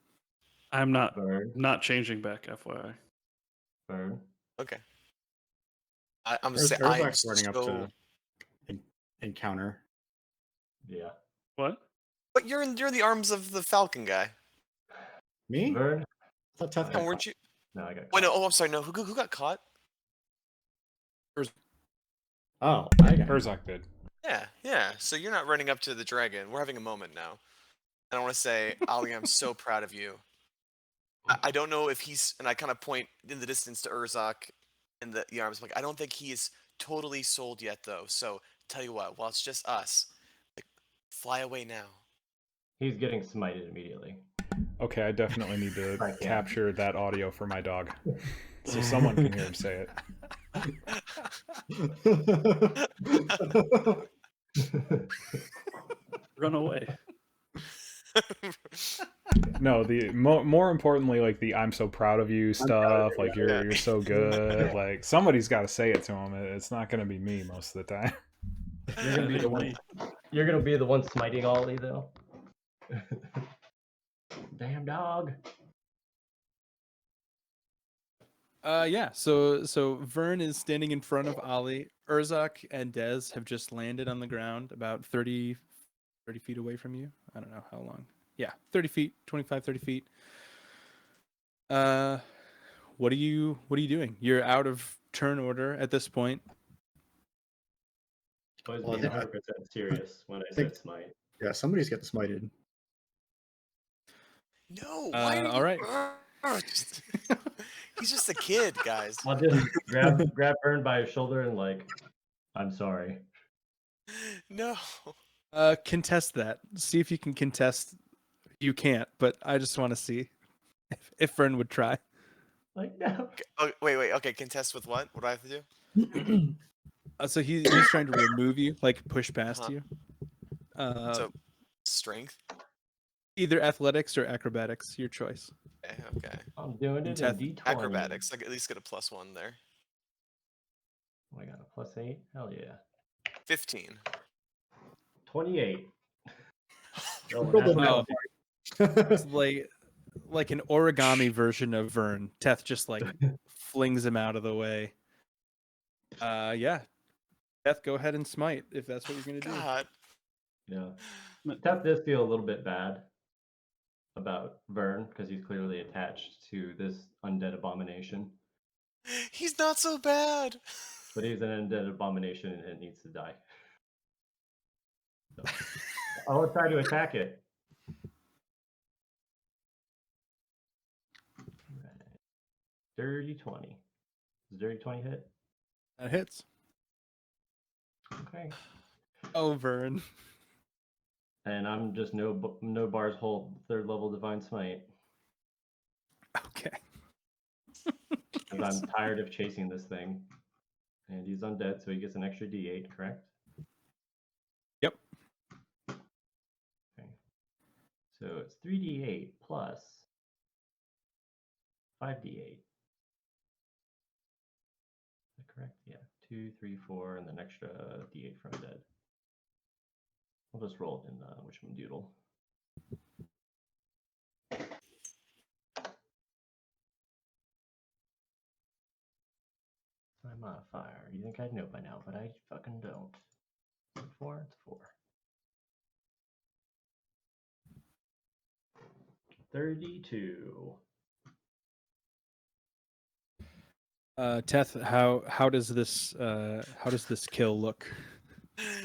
I'm not Burn. changing back, FYI. Burn. Okay. I'm Ur- saying I am Urzak's running up so. to encounter. Yeah. What? But you're in the arms of the Falcon guy. Me? Burn. I thought Teth Oh, got weren't you? No, I got Wait, no. caught. Oh, I'm sorry. No. Who got caught? Oh, I got Herzog did. Yeah. So you're not running up to the dragon. We're having a moment now. And I want to say, Ali, I'm so proud of you. I don't know if he's, and I kind of point in the distance to Urzak in the arms. I'm like, I don't think he is totally sold yet, though. So tell you what, while it's just us, like, fly away now. He's getting smited immediately. Okay, I definitely need to I can't. capture that audio for my dog, so someone can hear him say it. Run away. No, the more importantly, like the "I'm so proud of you" stuff. Like you're so good. Like somebody's got to say it to him. It's not going to be me most of the time. You're gonna be the one. You're gonna be the one smiting Ollie, though. Damn dog. Yeah. So Vern is standing in front of Ollie. Urzak and Dez have just landed on the ground about 30 feet away from you. I don't know how long. Yeah, 30 feet, 25, 30 feet. What are you doing? You're out of turn order at this point. I was Well, I being think 100% serious when I think- said smite. Yeah, somebody's getting smited. No, why are you? All right. He's just a kid, guys. I'll just grab Burn by his shoulder and like, I'm sorry. No. Contest that. See if you can contest. You can't, but I just want to see if Vern would try. Like no. Oh, wait. Okay, contest with what? What do I have to do? So he's trying to remove you, like push past Uh-huh. you. So, strength. Either athletics or acrobatics, your choice. Okay. I'm doing it Teth- in D20. Acrobatics. I at least get a +1 there. Oh, I got a +8. Hell yeah. 15. 28. Rolled a Wow. nat It's like an origami version of Vern. Teth just like flings him out of the way. Yeah. Teth, go ahead and smite if that's what you're gonna do. God. Yeah. Teth does feel a little bit bad about Vern because he's clearly attached to this undead abomination. He's not so bad. But he's an undead abomination and it needs to die. So, I'll try to attack it. Right. Dirty 20. Does dirty 20 hit? That hits. Okay. Oh, Vern. And I'm just no bars hold 3rd level divine smite Okay. because I'm tired of chasing this thing. And he's undead, so he gets an extra D8, correct? Yep. Okay. So it's 3D8 plus 5D8. Is that correct? Yeah. 2, 3, 4, and then extra D8 from dead. I'll just roll it in whatchamadoodle. My modifier. You think I'd know by now, but I fucking don't. 4, it's 4. 32. Teth, how does this kill look?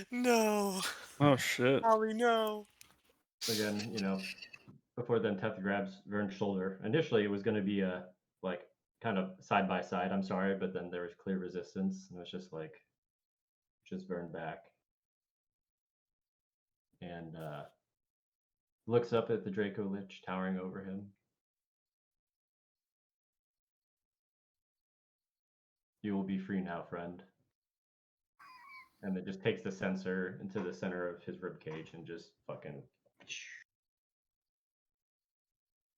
No. Oh shit. Holly, no. Again, before then Teth grabs Vern's shoulder. Initially it was gonna be a like kind of side by side, I'm sorry, but then there was clear resistance and it was just like Vern back. And looks up at the Draco Lich towering over him. You will be free now, friend. And it just takes the sensor into the center of his ribcage and just fucking.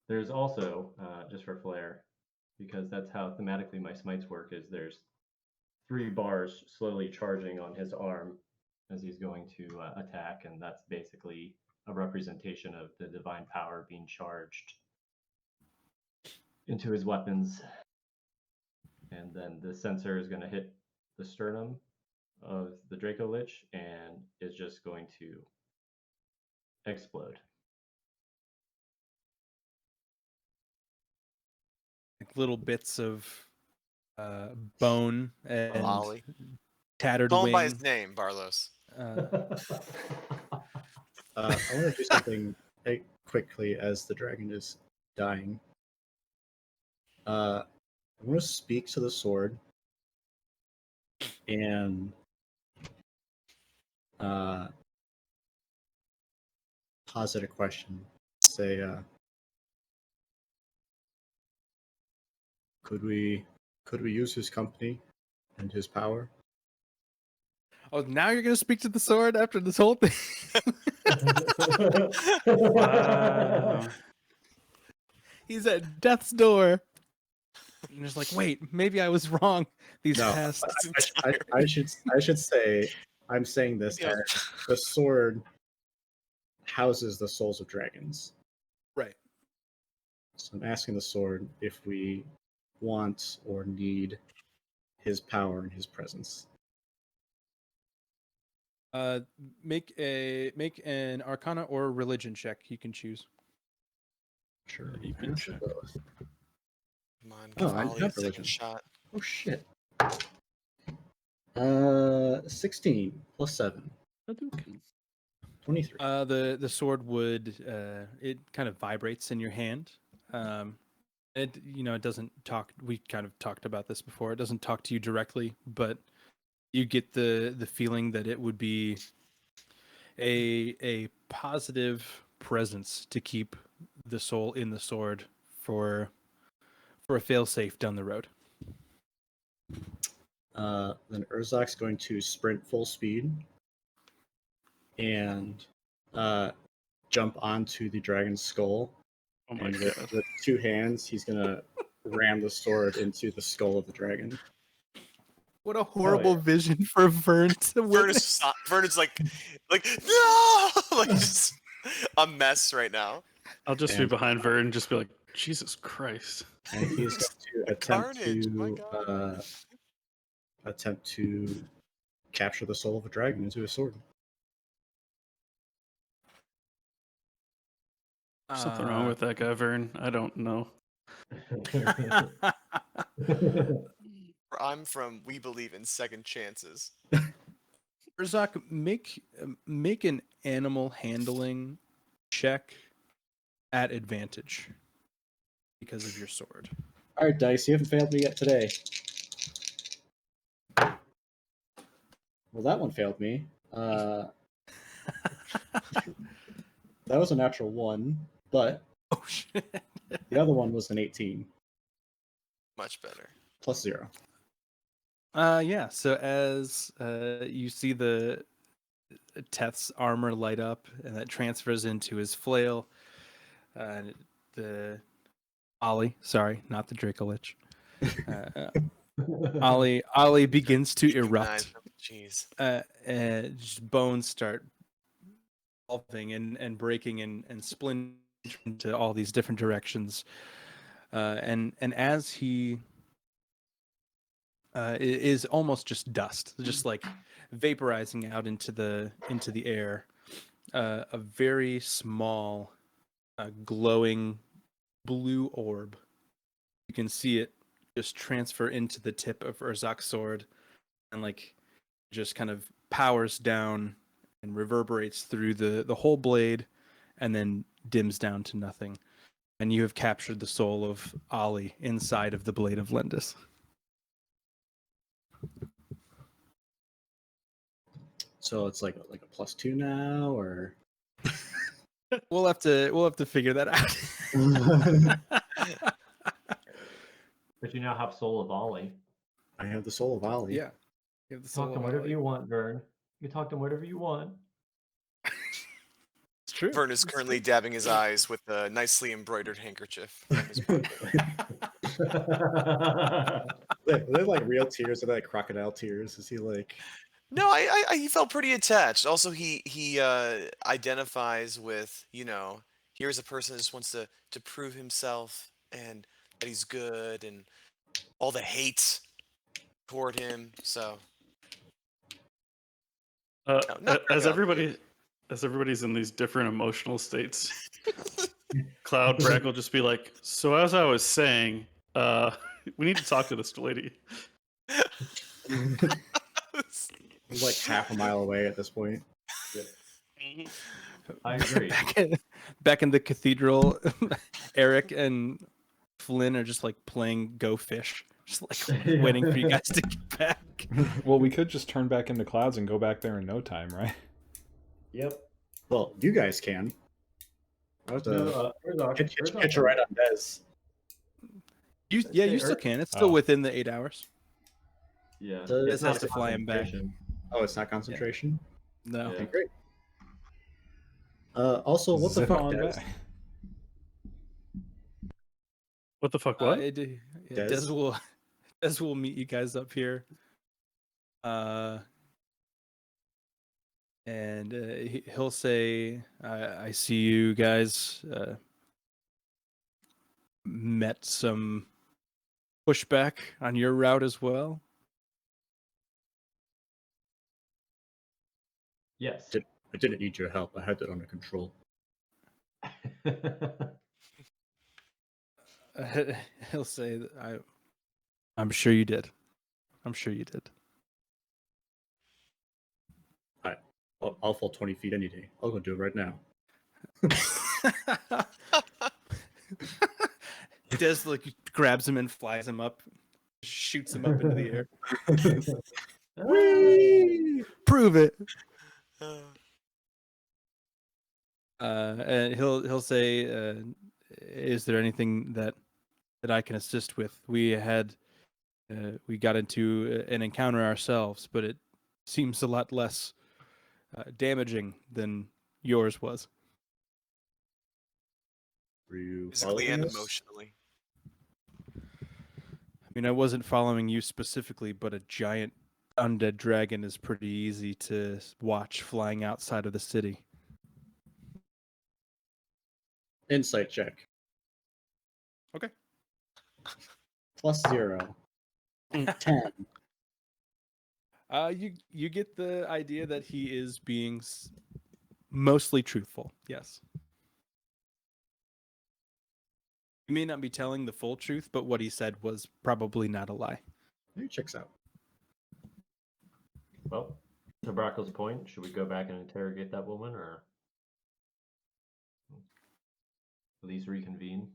There's also, just for flair, because that's how thematically my smites work, is there's 3 bars slowly charging on his arm as he's going to attack, and that's basically a representation of the divine power being charged into his weapons. And then the sensor is going to hit the sternum of the Draco Lich and is just going to explode. Like little bits of bone and Ollie. tattered Call him wing. by his name, Barlos. I want to do something quickly as the dragon is dying. I want to speak to the sword and posit a question. Say, could we use his company and his power? Oh, now you're gonna speak to the sword after this whole thing? Wow. He's at death's door. And it's like, wait, maybe I was wrong these No, past. I should say I'm saying this Yeah. as the sword houses the souls of dragons. Right. So I'm asking the sword if we want or need his power and his presence. Make an Arcana or Religion check. You can choose. Sure. You can Answer check. both. Come on, Oh, give I Ollie a have second religion. shot. Oh shit. 16 plus 7. 23. The sword would it kind of vibrates in your hand. It doesn't talk. We kind of talked about this before. It doesn't talk to you directly, but you get the feeling that it would be a positive presence to keep the soul in the sword for a failsafe down the road. Then Urzak's going to sprint full speed and jump onto the dragon's skull. Oh my And god. with 2 hands, he's gonna ram the sword into the skull of the dragon. What a horrible vision for Vern to witness. Vern is like no, like just a mess right now. I'll just be And- behind Vern and just be like, Jesus Christ. And he's going to Carnage, my God. attempt to capture the soul of a dragon into a sword. Something wrong with that guy, Vern. I don't know. Where I'm from, we believe in second chances. Urzak, make an animal handling check at advantage because of your sword. All right, Dice, you haven't failed me yet today. Well, that one failed me. That was a natural 1, but Oh shit! the other one was an 18 Much better. plus 0. Yeah. So as you see the Teth's armor light up, and that transfers into his flail. The Ollie, sorry, not the Dracolich. Ollie begins to erupt. Jeez. And just bones start dissolving and breaking and splintering into all these different directions. And as he is almost just dust, just like vaporizing out into the air. A very small, glowing blue orb. You can see it just transfer into the tip of Urzak's sword, and like just kind of powers down and reverberates through the whole blade, and then dims down to nothing. And you have captured the soul of Ollie inside of the blade of Lendis. So it's like a +2 now, or We'll have to figure that out. But you now have Soul of Ollie. I have the soul of Ollie. Yeah. You have the soul Talk to of him whatever Ollie. you want, Vern. You talk to him whatever you want. It's true. Vern is currently dabbing his eyes with a nicely embroidered handkerchief from his pocket. They're like real tears, or like crocodile tears. Is he like? No, he felt pretty attached. Also, he identifies with, here's a person that just wants to prove himself and that he's good, and all the hate toward him. So no, not as very everybody's in these different emotional states, Cloud Brack will just be like, so as I was saying, we need to talk to this lady. He's like half a mile away at this point. I agree. Back in the cathedral, Eric and Flynn are just like playing Go Fish, just like waiting for you guys to get back. Well, we could just turn back into clouds and go back there in no time, right? Yep. Well, you guys can. I have to No, catch a ride on Bez. You still can. It's still Oh. within the 8 hours. Yeah. This It's not has to fly him back. concentration. Oh, it's not concentration. No. Yeah. Okay, great. Also, what the Zip fuck, on Des? back. What the fuck? What? Des will meet you guys up here. And he'll say, I see you guys met some pushback on your route as well. Yes. I didn't need your help. I had that under control. He'll say, that I'm sure you did. I'm sure you did. I'll fall 20 feet any day. I'll go do it right now. Des like grabs him and flies him up, shoots him up into the air. Whee! Prove it. And he'll say, "Is there anything that I can assist with? We got into an encounter ourselves, but it seems a lot less damaging than yours was." Were you physically following and us? emotionally. I mean, I wasn't following you specifically, but a giant undead dragon is pretty easy to watch flying outside of the city. Insight check. Okay. +0. 10. You get the idea that he is being mostly truthful. Yes. He may not be telling the full truth, but what he said was probably not a lie. Maybe checks out. Well, to Brackel's point, should we go back and interrogate that woman, or at least reconvene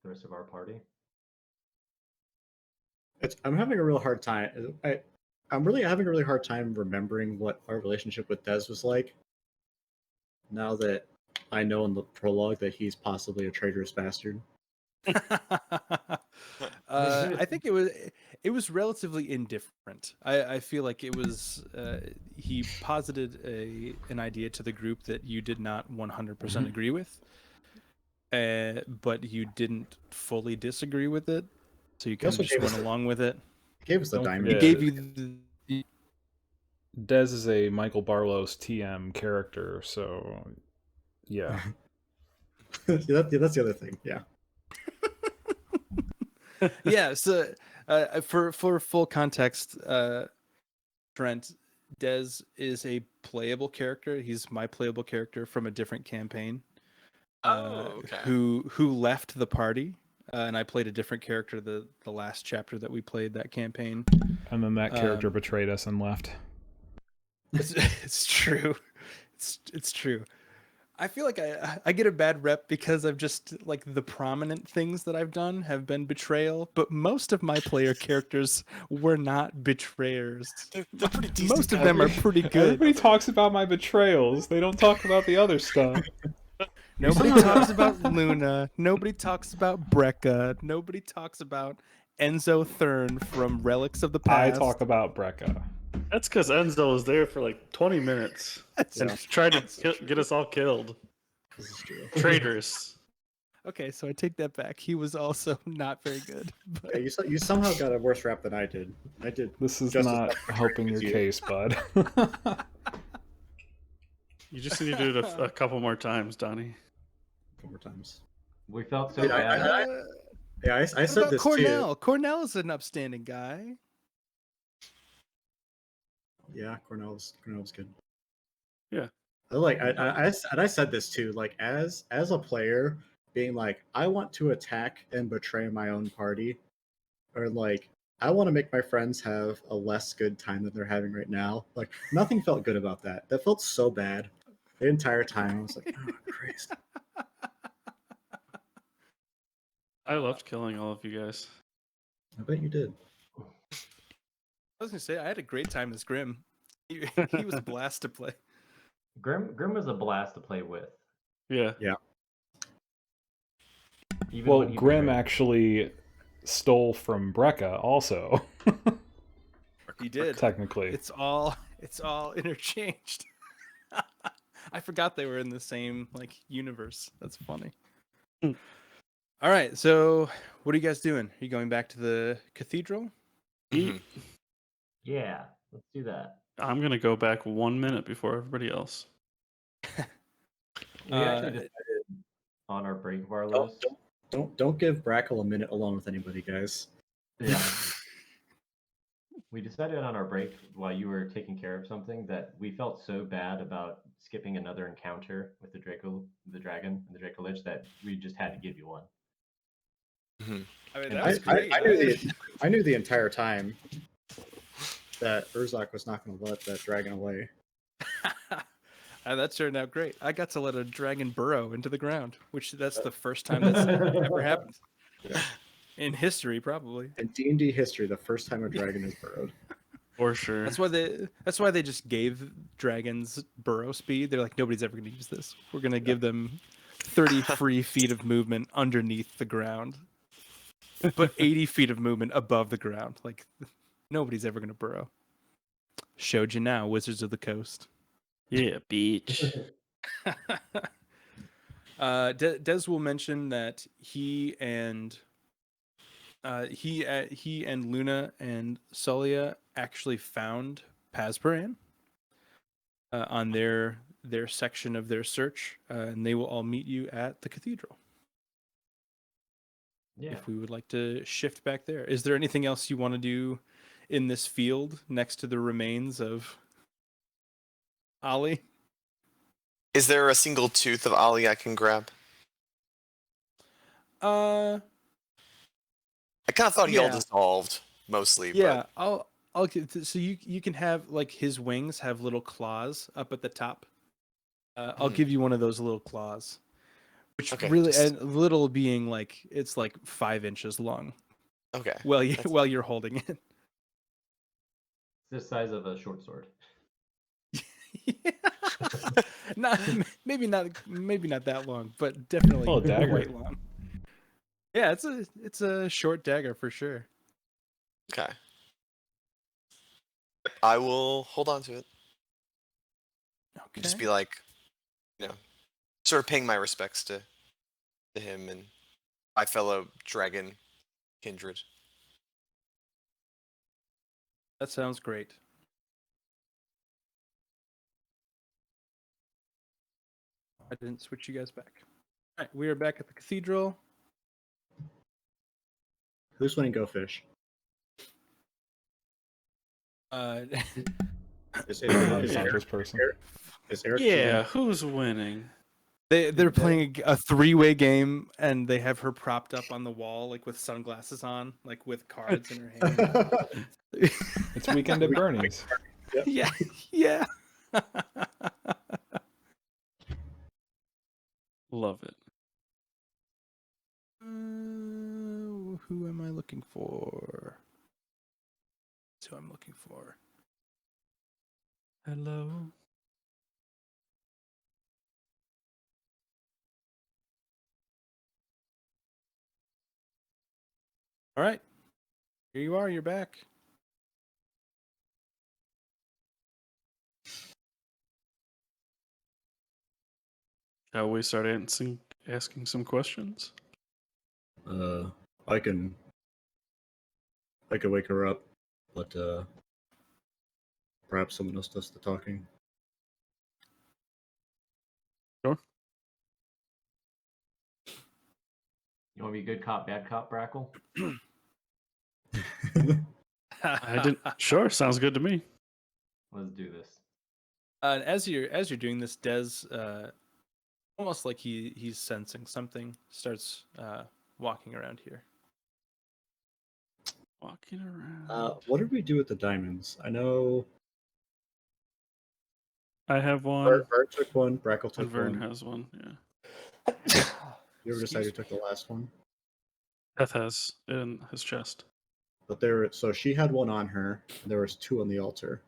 the rest of our party? I'm having a real hard time. I'm really having a really hard time remembering what our relationship with Dez was like. Now that I know in the prologue that he's possibly a traitorous bastard. I think it was relatively indifferent. I feel like it was he posited an idea to the group that you did not 100% agree with, but you didn't fully disagree with it, so you kind of also just gave went us- along with it. Gave us the Don't diamond. He forget- gave you Dez is a Michael Barlow's TM character, so yeah. That's the other thing. Yeah. yeah. So for full context, Trent, Dez is a playable character. He's my playable character from a different campaign. Okay. Who left the party, and I played a different character the last chapter that we played that campaign. And then that character betrayed us and left. It's true. It's true. I feel like I get a bad rep because I've just like the prominent things that I've done have been betrayal, but most of my player characters were not betrayers. They're pretty decent. Most of them are pretty good. Everybody talks about my betrayals. They don't talk about the other stuff. Nobody talks about Luna. Nobody talks about Brekka. Nobody talks about Enzo Thurn from Relics of the I Past. talk about Brekka. That's because Enzo was there for like 20 minutes and Yeah. tried to get us all killed. This is true. Traitors. Okay, so I take that back. He was also not very good. But Yeah, you somehow got a worse rap than I did. I did. This is just as not much helping your as you. case, bud. You just need to do it a couple more times, Donnie. Four times. We felt so Wait, bad. Yeah, I what said about this Cornell? too. Cornell is an upstanding guy. Yeah, Cornell's good. Yeah. I said this too. Like as a player, being like, I want to attack and betray my own party, or like I want to make my friends have a less good time than they're having right now. Like nothing felt good about that. That felt so bad the entire time. I was like, oh Christ. I loved killing all of you guys. I bet you did. I was gonna say I had a great time as Grim. He was a blast to play. Grim was a blast to play with. Yeah. Even Well, when he Grim betrayed. actually stole from Brekka also. He did. Technically. It's all interchanged. I forgot they were in the same like universe. That's funny. All right, so what are you guys doing? Are you going back to the cathedral? Mhm. Yeah, let's do that. I'm going to go back 1 minute before everybody else. We actually decided on our break of our list. Don't give Brackle a minute alone with anybody, guys. Yeah. We decided on our break while you were taking care of something that we felt so bad about skipping another encounter with the dragon, and the Draco Lich that we just had to give you one. I mean, And that was great. I knew the entire time that Urzak was not going to let that dragon away. That turned out great. I got to let a dragon burrow into the ground, which that's the first time that's ever happened Yeah. in history, probably. In D&D history, the first time a dragon is burrowed. For sure. That's why they just gave dragons burrow speed. They're like, nobody's ever going to use this. We're going to give them 30 free feet of movement underneath the ground, but 80 feet of movement above the ground. Like, nobody's ever going to burrow. Showed you now, Wizards of the Coast. Yeah, beach. Des will mention that he and Luna and Solia actually found Pasparan on their section of their search, and they will all meet you at the cathedral. Yeah. If we would like to shift back there, is there anything else you want to do in this field next to the remains of Ali? Is there a single tooth of Ali I can grab? Uh, I kind of thought he all Yeah. dissolved mostly, yeah, I'll get so you can have like his wings have little claws up at the top. I'll Hmm. give you one of those little claws, which Okay, really just- and little being like it's like 5 inches long. Okay. While That's- while you're holding it. It's the size of a short sword. not maybe not that long, but definitely Oh, a dagger. quite long. Yeah, it's a short dagger for sure. Okay. I will hold on to it. Okay. Just be like, sort of paying my respects to him and my fellow dragon kindred. That sounds great. I didn't switch you guys back. All right, we are back at the cathedral. Who's winning Go Fish? Is, is, is, Not Eric, this person. is Eric Yeah, who's winning? they're playing a 3-way game, and they have her propped up on the wall, like with sunglasses on, like with cards in her hand. It's weekend at Bernie's. Yeah, yeah. Love it. Who am I looking for? That's who I'm looking for. Hello. All right, here you are. You're back. Shall we start asking some questions? I can wake her up, but perhaps someone else does the talking. Sure. You want to be good cop, bad cop, Brackle? I didn't. Sure, sounds good to me. Let's do this. As you're doing this, Des, almost like he's sensing something, starts walking around here. Walking around. What did we do with the diamonds? I know I have one. Bart took one, Brackle And took Vern one. has one. Yeah. You ever decide who Excuse took the last one? Beth has it in his chest. But so she had one on her, and there was 2 on the altar.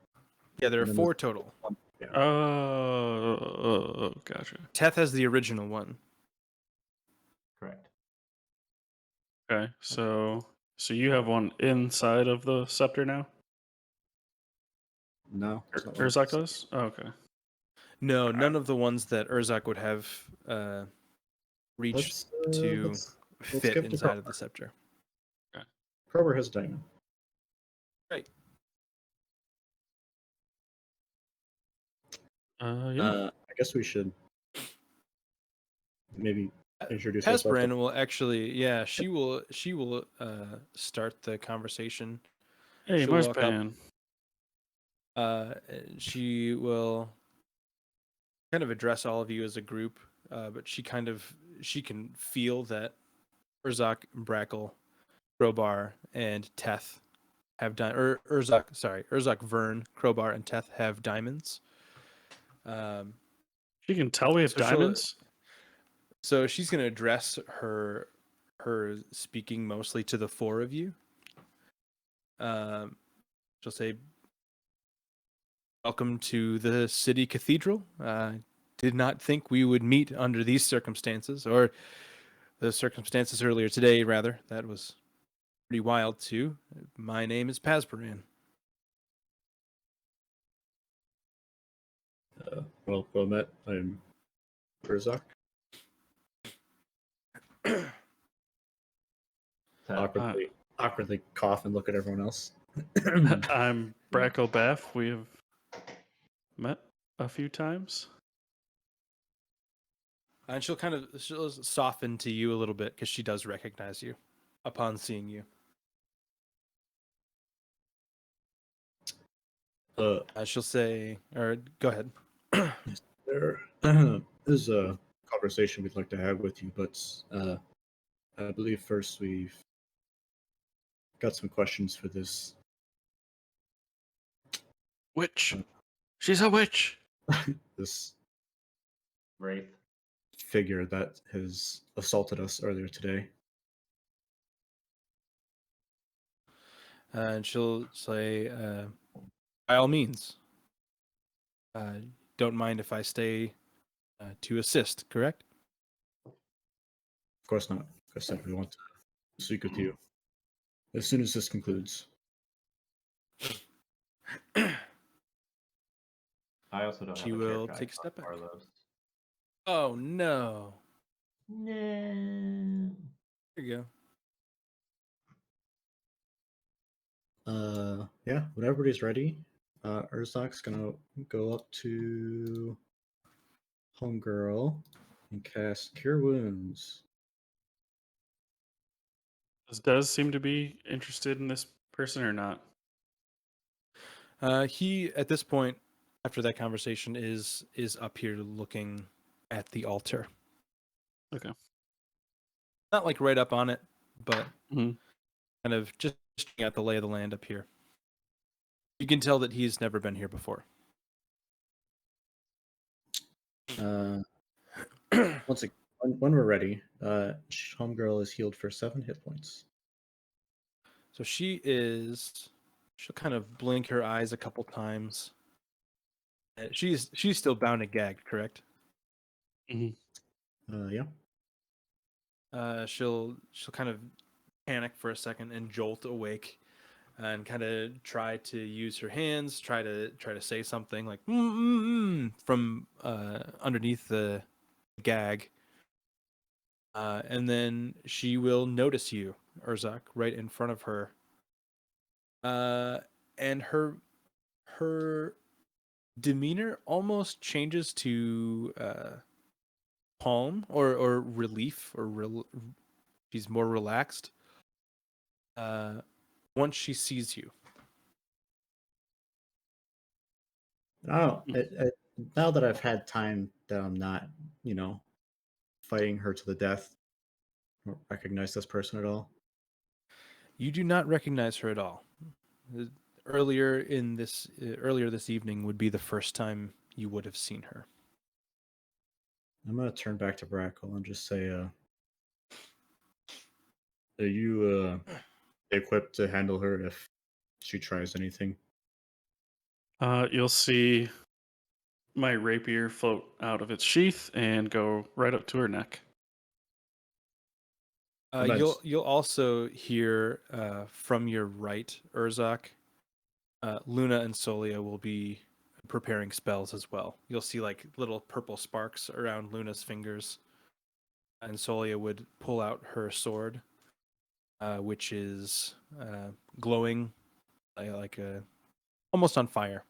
Yeah, there are And then 4 total. Yeah. Oh, gotcha. Teth has the original one. Correct. Okay, so you have one inside of the scepter now? No. it's not one. Urzak does? Oh, okay. No, none of the ones that Urzak would have reached to let's fit skip to inside of Krober. the scepter. Krober has a diamond. Right. Yeah. I guess we should maybe introduce ourselves. Hesperin will actually, yeah, she will start the conversation. Hey, she'll walk up. Marspan. She will kind of address all of you as a group, but she can feel that Urzak, Brackle, Crowbar, and Teth have Urzak, Vern, Crowbar, and Teth have diamonds. She can tell we have So she'll- diamonds? So she's going to address her speaking mostly to the 4 of you. She'll say, "Welcome to the city cathedral. Did not think we would meet under these circumstances, or the circumstances earlier today, rather. That was pretty wild, too. My name is Pasparan." Well met. I'm Urzak. Awkwardly cough and look at everyone else. I'm Brackle Baff. We have met a few times. And she'll soften to you a little bit because she does recognize you upon seeing you. She'll say, or go ahead. There is a conversation we'd like to have with you, but I believe first we've got some questions for this. Witch. She's a witch. This Wraith. figure that has assaulted us earlier today. And she'll say, by all means, don't mind if I stay to assist, correct? Of course not. Like I said, we want to speak with you as soon as this concludes. I also don't She have a will character take a icon, step back. Carlos. Oh, no. No. There you Yeah, when everybody's ready, Urzak's gonna go up to Homegirl and cast Cure Wounds. Does seem to be interested in this person or not? He, at this point, after that conversation, is up here looking at the altar. Okay. Not like right up on it, but Mhm. kind of just at the lay of the land up here. You can tell that he's never been here before. Once again, when we're ready, Homegirl is healed for 7 hit points. So she'll kind of blink her eyes a couple times. She's still bound and gagged, correct? Yeah. She'll kind of panic for a second and jolt awake, and kind of try to use her hands, try to say something like from underneath the gag. And then she will notice you, Urzak, right in front of her. And her demeanor almost changes to calm or relief, she's more relaxed once she sees you. Oh, now that I've had time that I'm not, fighting her to the death, I don't recognize this person at all. You do not recognize her at all. Earlier this evening would be the first time you would have seen her. I'm gonna turn back to Brackle and just say, are you equipped to handle her if she tries anything? You'll see my rapier float out of its sheath and go right up to her neck. You'll also hear from your right, Urzak, Luna and Solia will be preparing spells as well. You'll see like little purple sparks around Luna's fingers, and Solia would pull out her sword, which is glowing like almost on fire.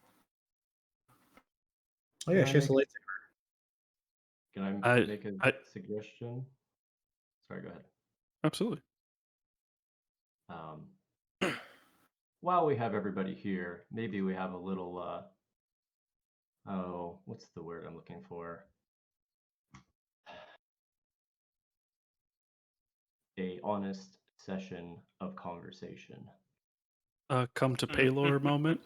Oh yeah, she has a lightsaber. Can I make a I- suggestion? Sorry, go ahead. Absolutely. While we have everybody here, maybe we have a little, what's the word I'm looking for? A honest session of conversation. Come to Paylor moment.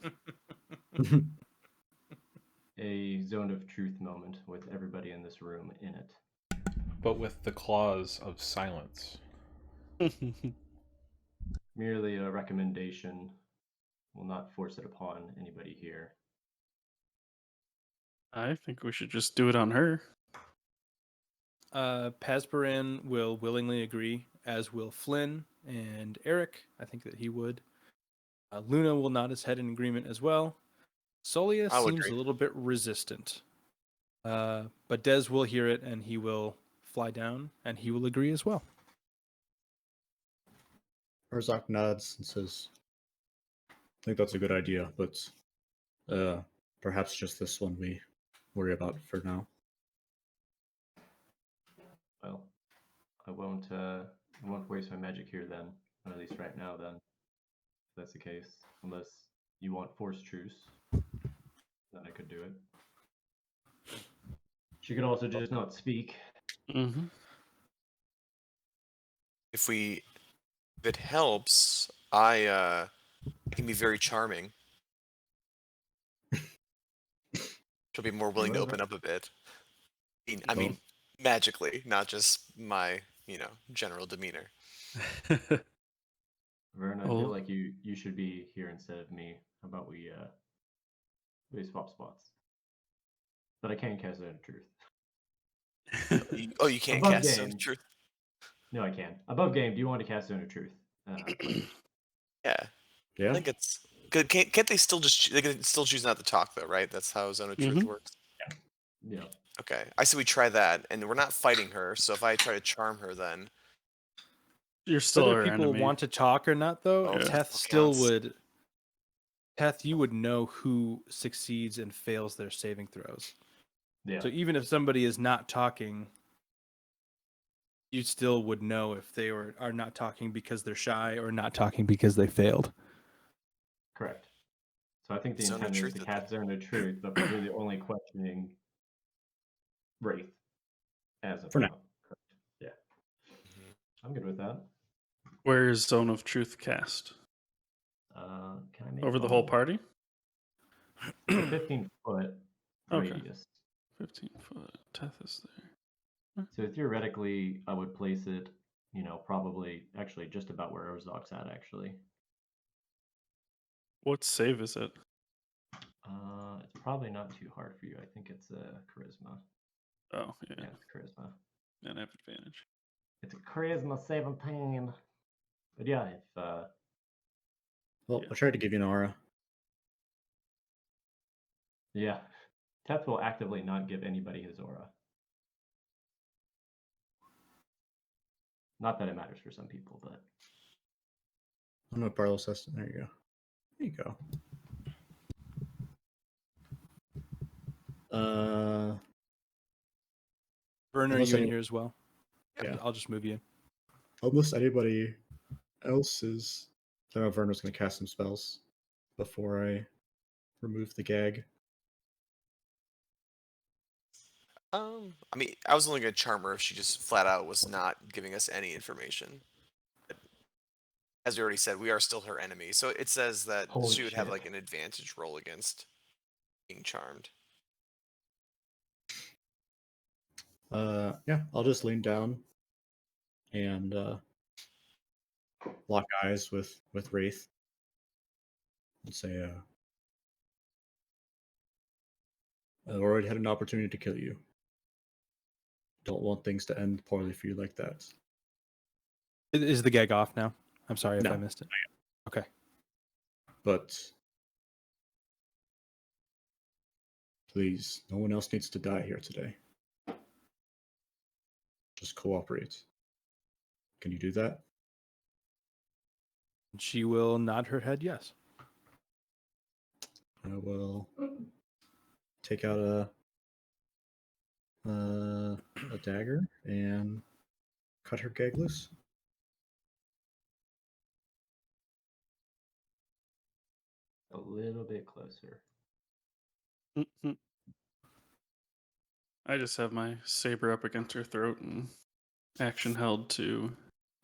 A zone of truth moment with everybody in this room in it. But with the clause of silence. Merely a recommendation. Will not force it upon anybody here. I think we should just do it on her. Pasparan will willingly agree, as will Flynn and Eric. I think that he would. Luna will nod his head in agreement as well. Solia I would seems agree. a little bit resistant. But Dez will hear it, and he will fly down, and he will agree as well. Arzak nods and says, I think that's a good idea, but perhaps just this one we worry about for now. Well, I won't waste my magic here then, or at least right now then. If that's the case, unless you want forced truce, then I could do it. She could also just not speak. Mm-hmm. If it helps, I can be very charming. She'll be more willing to open up a bit. I mean, magically, not just my, general demeanor. Vern, I Oh. feel like you should be here instead of me. How about we swap spots? But I can't cast Zone of Truth. You can't Above cast Zone game. of Truth? No, I can. Above game, do you want to cast Zone of Truth? Yeah. Yeah. I think it's good. Can't they still they can still choose not to talk though, right? That's how Zone of Truth Mhm. works. Yeah. Okay. I say we try that, and we're not fighting her. So if I try to charm her, then You're still Whether our people enemy. want to talk or not, though, Oh, Yeah. Teth still still counts. would. Teth, you would know who succeeds and fails their saving throws. Yeah. So even if somebody is not talking, you still would know if they are not talking because they're shy or not talking because they failed. Correct. So I think the Zone of intent is Truth to it cast Zone of Truth, but we're really only questioning Wraith as of For now. now. Correct. Yeah. I'm good with that. Where is Zone of Truth cast? Can I make Over the one whole more? party? It's a 15-foot Okay. radius. 15 foot. Teth is there. So theoretically, I would place it, probably actually just about where Ozok's at, actually. What save is it? It's probably not too hard for you. I think it's a charisma. Oh, yeah. Yeah, it's charisma. And I have advantage. It's a charisma 17. But yeah, if Well, Yeah. I tried to give you an aura. yeah, Teth will actively not give anybody his aura. Not that it matters for some people, but I'm gonna borrow this. There you go. There you go. Vern, are Unless you in any- here as well? Yeah. I'll just move you in. Unless anybody else is. I don't know if Verna's gonna cast some spells before I remove the gag. I mean, I was only gonna charm her if she just flat out was not giving us any information. But as we already said, we are still her enemy, so it says that Holy she would have shit. like an advantage roll against being charmed. Yeah, I'll just lean down and lock eyes with Wraith and say, I've already had an opportunity to kill you. Don't want things to end poorly for you like that. Is the gag off now? I'm sorry if No. I missed it. Okay. But please, no one else needs to die here today. Just cooperate. Can you do that? She will nod her head yes. I will take out a dagger and cut her gag loose. a little bit closer. Mhm. I just have my saber up against her throat and action held to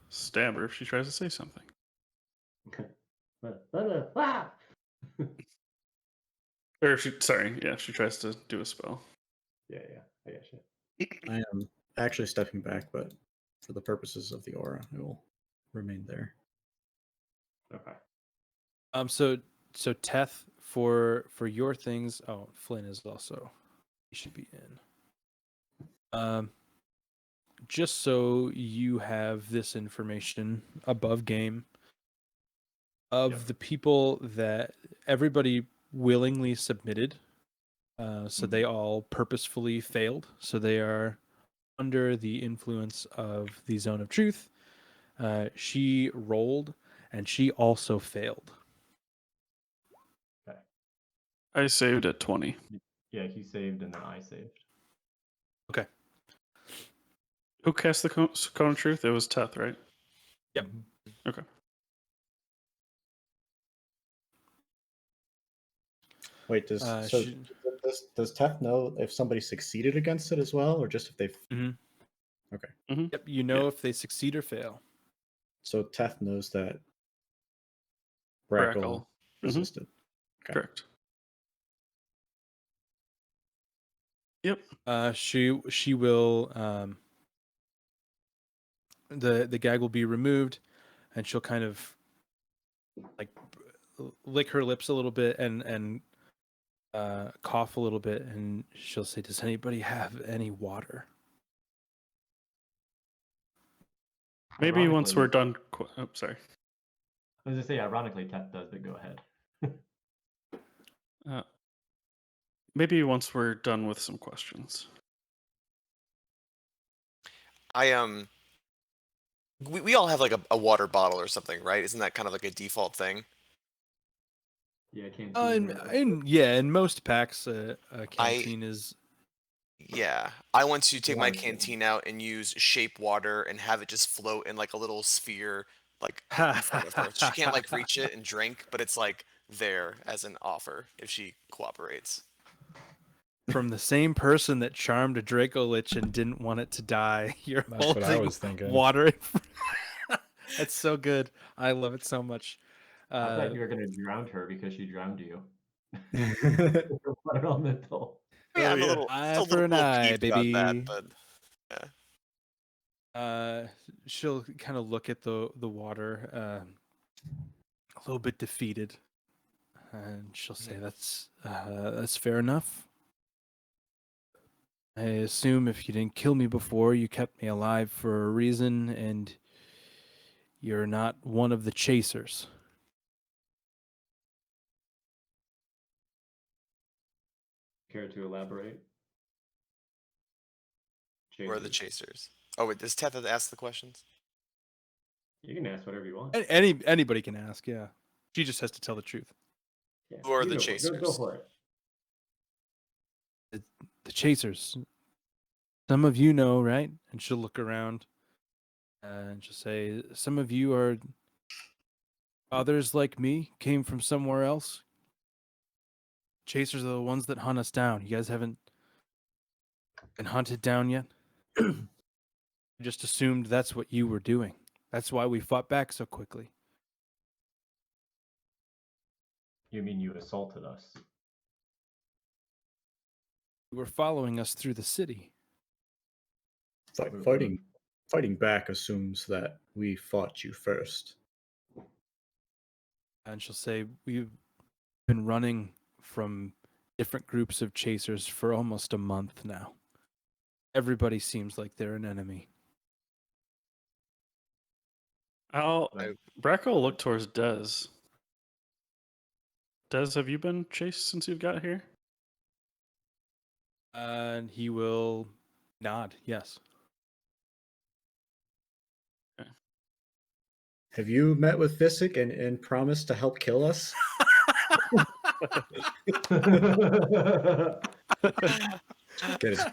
stab her if she tries to say something. Ah! Or if she, sorry, yeah, if she tries to do a spell. Yeah, I got you. I am actually stepping back, but for the purposes of the aura, I will remain there. Okay. So Teth for your things. Oh, Flynn is also. He should be in. Just so you have this information above game of Yep. the people that everybody willingly submitted. So they all purposefully failed. So they are under the influence of the Zone of Truth. She rolled and she also failed. I saved at 20. Yeah, he saved and then I saved. Okay. Who cast the cone of truth? It was Teth, right? Yep. Okay. Wait, does does Teth know if somebody succeeded against it as well, or just if they've? Mhm. Okay. Mm-hmm. Yep, you know if they succeed or fail. So Teth knows that Brackle. Brackle resisted. Okay. Correct. Yep. She will the gag will be removed, and she'll kind of like lick her lips a little bit and cough a little bit, and she'll say, "Does anybody have any water?" Maybe once Ironically- we're done. Oh, sorry. I was gonna say, ironically, Teth does, but go ahead. Maybe once we're done with some questions. We all have like a water bottle or something, right? Isn't that kind of like a default thing? Yeah, canteen. In most packs, a canteen is. Yeah, I want to take my Water thing. canteen out and use shape water and have it just float in like a little sphere, like in front of her. She can't like reach it and drink, but it's like there as an offer if she cooperates. From the same person that charmed a Draco Lich and didn't want it to die. You're That's holding what I was thinking. water. That's so good. I love it so much. I thought you were gonna drown her because she drowned you. Okay. Environmental. I mean, Oh, I'm yeah. a little, Eye still a for little, an little eye, peeved about that, baby. but She'll kind of look at the water, a little bit defeated, and she'll say, "That's fair enough. I assume if you didn't kill me before, you kept me alive for a reason, and you're not one of the chasers." Care to elaborate? where are the Chasers. chasers? Oh wait, does Teth ask the questions? You can ask whatever you want. Anybody can ask, yeah. She just has to tell the truth. Yeah, Who are you the go for it. Go chasers? for it. The chasers. Some of you know, right? And she'll look around, and she'll say, "Some of you are others like me, came from somewhere else. Chasers are the ones that hunt us down. You guys haven't been hunted down yet?" I just assumed that's what you were doing. That's why we fought back so quickly. You mean you assaulted us? You were following us through the city. Fighting back assumes that we fought you first. And she'll say, "We've been running from different groups of chasers for almost a month now. Everybody seems like they're an enemy." Brackle will look towards Dez. Dez, have you been chased since you've got here? And he will nod, yes. Have you met with Visick and promised to help kill us? Get it.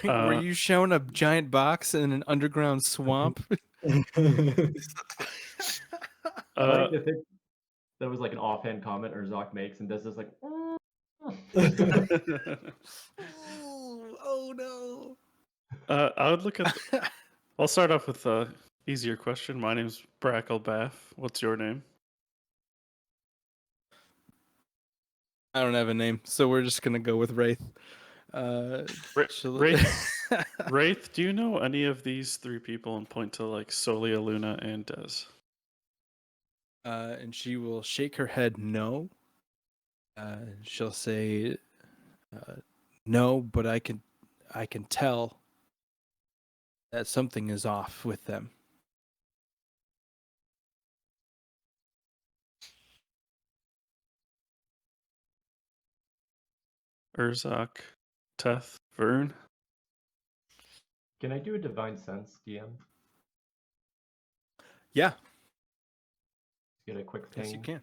Were you shown a giant box in an underground swamp? I like to think that was like an offhand comment Urzok makes, and Des is like, Oh no. I would look at. I'll start off with a easier question. My name's Brackle Baff. What's your name? I don't have a name, so we're just gonna go with Wraith. Wraith, do you know any of these three people and point to like Solia, Luna, and Dez? And she will shake her head no. She'll say, no, but I can tell that something is off with them. Urzok, Teth, Vern. "Can I do a divine sense, DM?" Yeah. Get a quick ping. Yes, you can.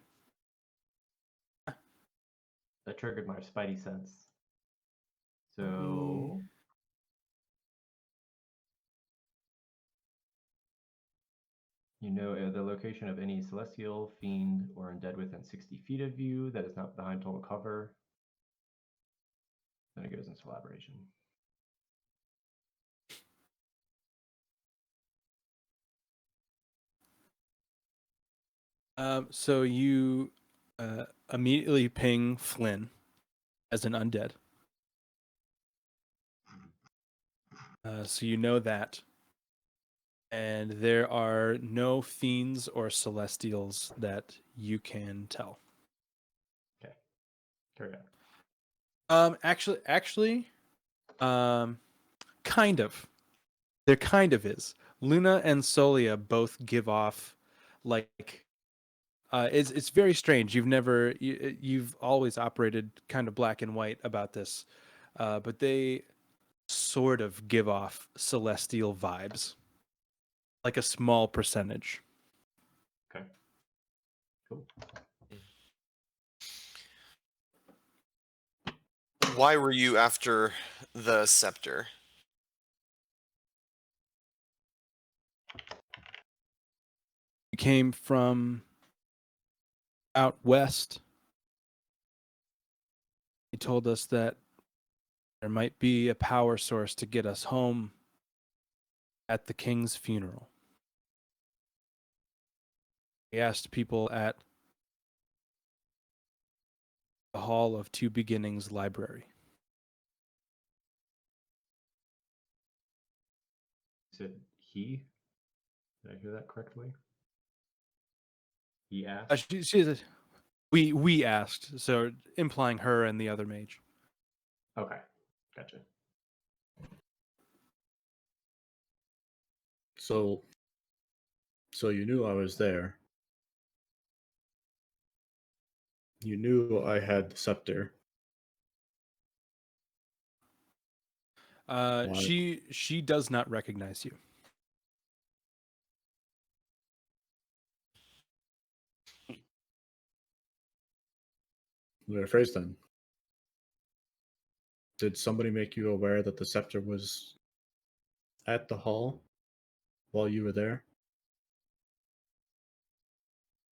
That triggered my spidey sense. So you know the location of any celestial, fiend, or undead within 60 feet of you that is not behind total cover. Then it goes into elaboration. So you immediately ping Flynn as an undead. So you know that. And there are no fiends or celestials that you can tell. Okay. Carry on. Actually, kind of. There kind of is. Luna and Solia both give off like it's very strange. You've always operated kind of black and white about this, but they sort of give off celestial vibes, like a small percentage. Okay. Cool. Why were you after the scepter? You came from out west. He told us that there might be a power source to get us home at the king's funeral. He asked people at the Hall of Two Beginnings library. You said he? Did I hear that correctly? He asked? She said, we asked, so implying her and the other mage. Okay. Gotcha. So you knew I was there. You knew I had the scepter. Why? She does not recognize you. We're phrase then. Did somebody make you aware that the scepter was at the hall while you were there?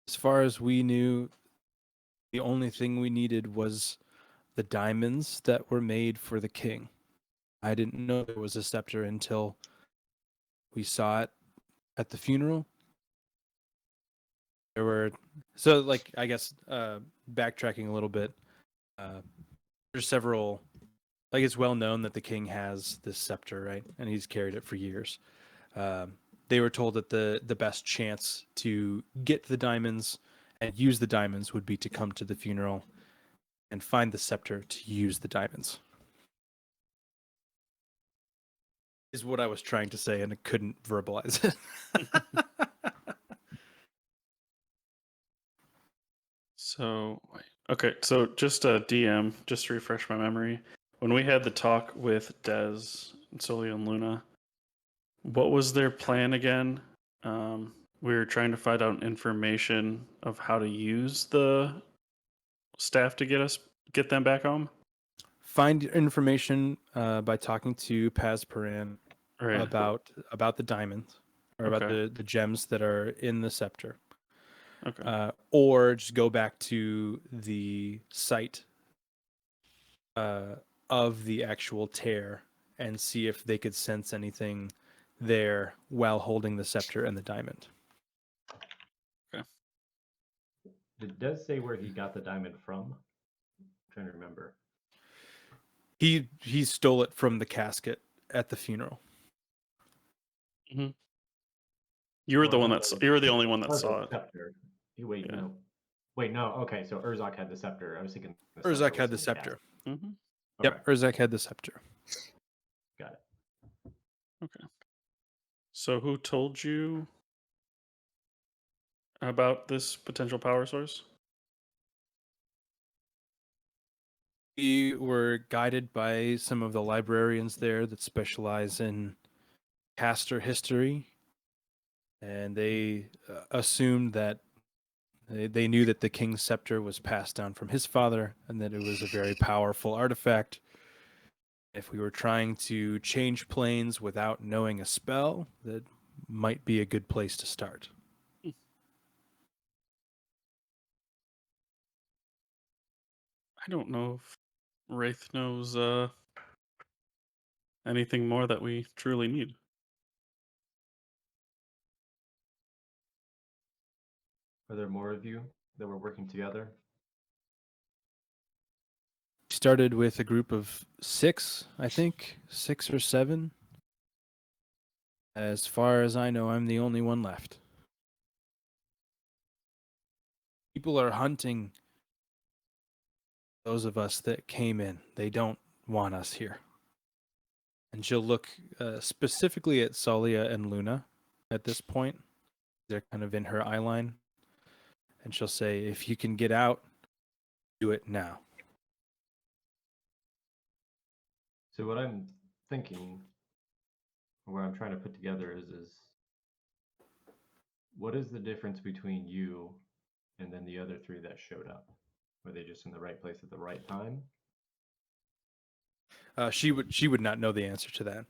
As far as we knew, the only thing we needed was the diamonds that were made for the king. I didn't know there was a scepter until we saw it at the funeral. There were I guess backtracking a little bit. There's several. Like it's well known that the king has this scepter, right? And he's carried it for years. They were told that the best chance to get the diamonds and use the diamonds would be to come to the funeral and find the scepter to use the diamonds. Is what I was trying to say, and I couldn't verbalize it. So, okay, so just a DM, just to refresh my memory. When we had the talk with Des, Solia, and Luna, what was their plan again? We were trying to find out information of how to use the staff to get them back home. Find information by talking to Paz Paran Right. about the diamonds or about Okay. the gems that are in the scepter. Okay. Or just go back to the site of the actual tear and see if they could sense anything there while holding the scepter and the diamond. It does say where he got the diamond from. I'm trying to remember. He stole it from the casket at the funeral. Mm-hmm. You were Oh, the I one thought that that was- you were the only one that Oh, saw the it. scepter. Wait, Yeah. no. Wait, no. Okay, so Urzak had the scepter. I was thinking the scepter Urzak was had the in scepter. Mm-hmm. Okay, Yep, Urzak had the scepter. got it. Okay. So who told you about this potential power source? We were guided by some of the librarians there that specialize in caster history and they assumed that they knew that the king's scepter was passed down from his father and that it was a very powerful artifact. If we were trying to change planes without knowing a spell, that might be a good place to start. I don't know if Wraith knows anything more that we truly need. Are there more of you that were working together? Started with a group of 6, I think, 6 or 7. As far as I know, I'm the only one left. People are hunting those of us that came in. They don't want us here. And she'll look specifically at Salia and Luna at this point. They're kind of in her eye line. And she'll say, if you can get out, do it now. So what I'm thinking, or what I'm trying to put together is what is the difference between you and then the other 3 that showed up? Were they just in the right place at the right time? She would not know the answer to that.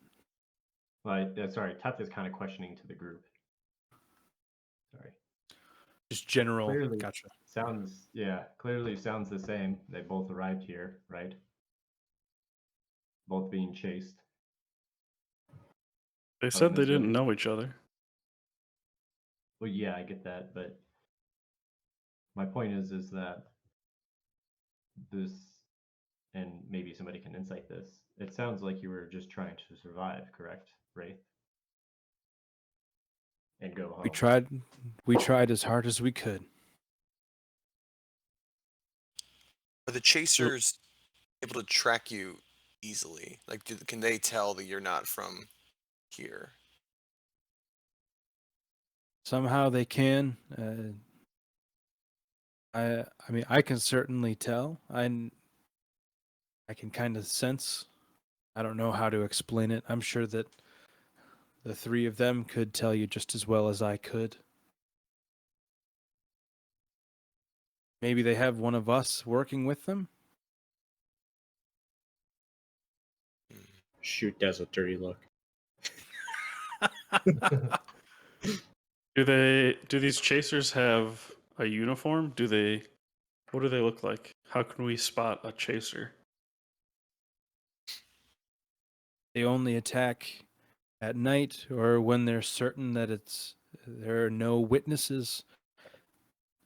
Sorry, Teth is kind of questioning to the group. Sorry. Just general. Clearly Gotcha. Clearly sounds the same. They both arrived here, right? Both being chased. They said they necessarily- didn't know each other. Well, yeah, I get that, but my point is that this, and maybe somebody can insight this. It sounds like you were just trying to survive, correct, Wraith? And go home. We tried as hard as we could. Are the chasers able to track you easily? Like, can they tell that you're not from here? Somehow they can. I mean, I can certainly tell. I can kind of sense. I don't know how to explain it. I'm sure that the 3 of them could tell you just as well as I could. Maybe they have one of us working with them. Shoot Des a dirty look. Do these chasers have a uniform? What do they look like? How can we spot a chaser? They only attack at night or when they're certain that there are no witnesses.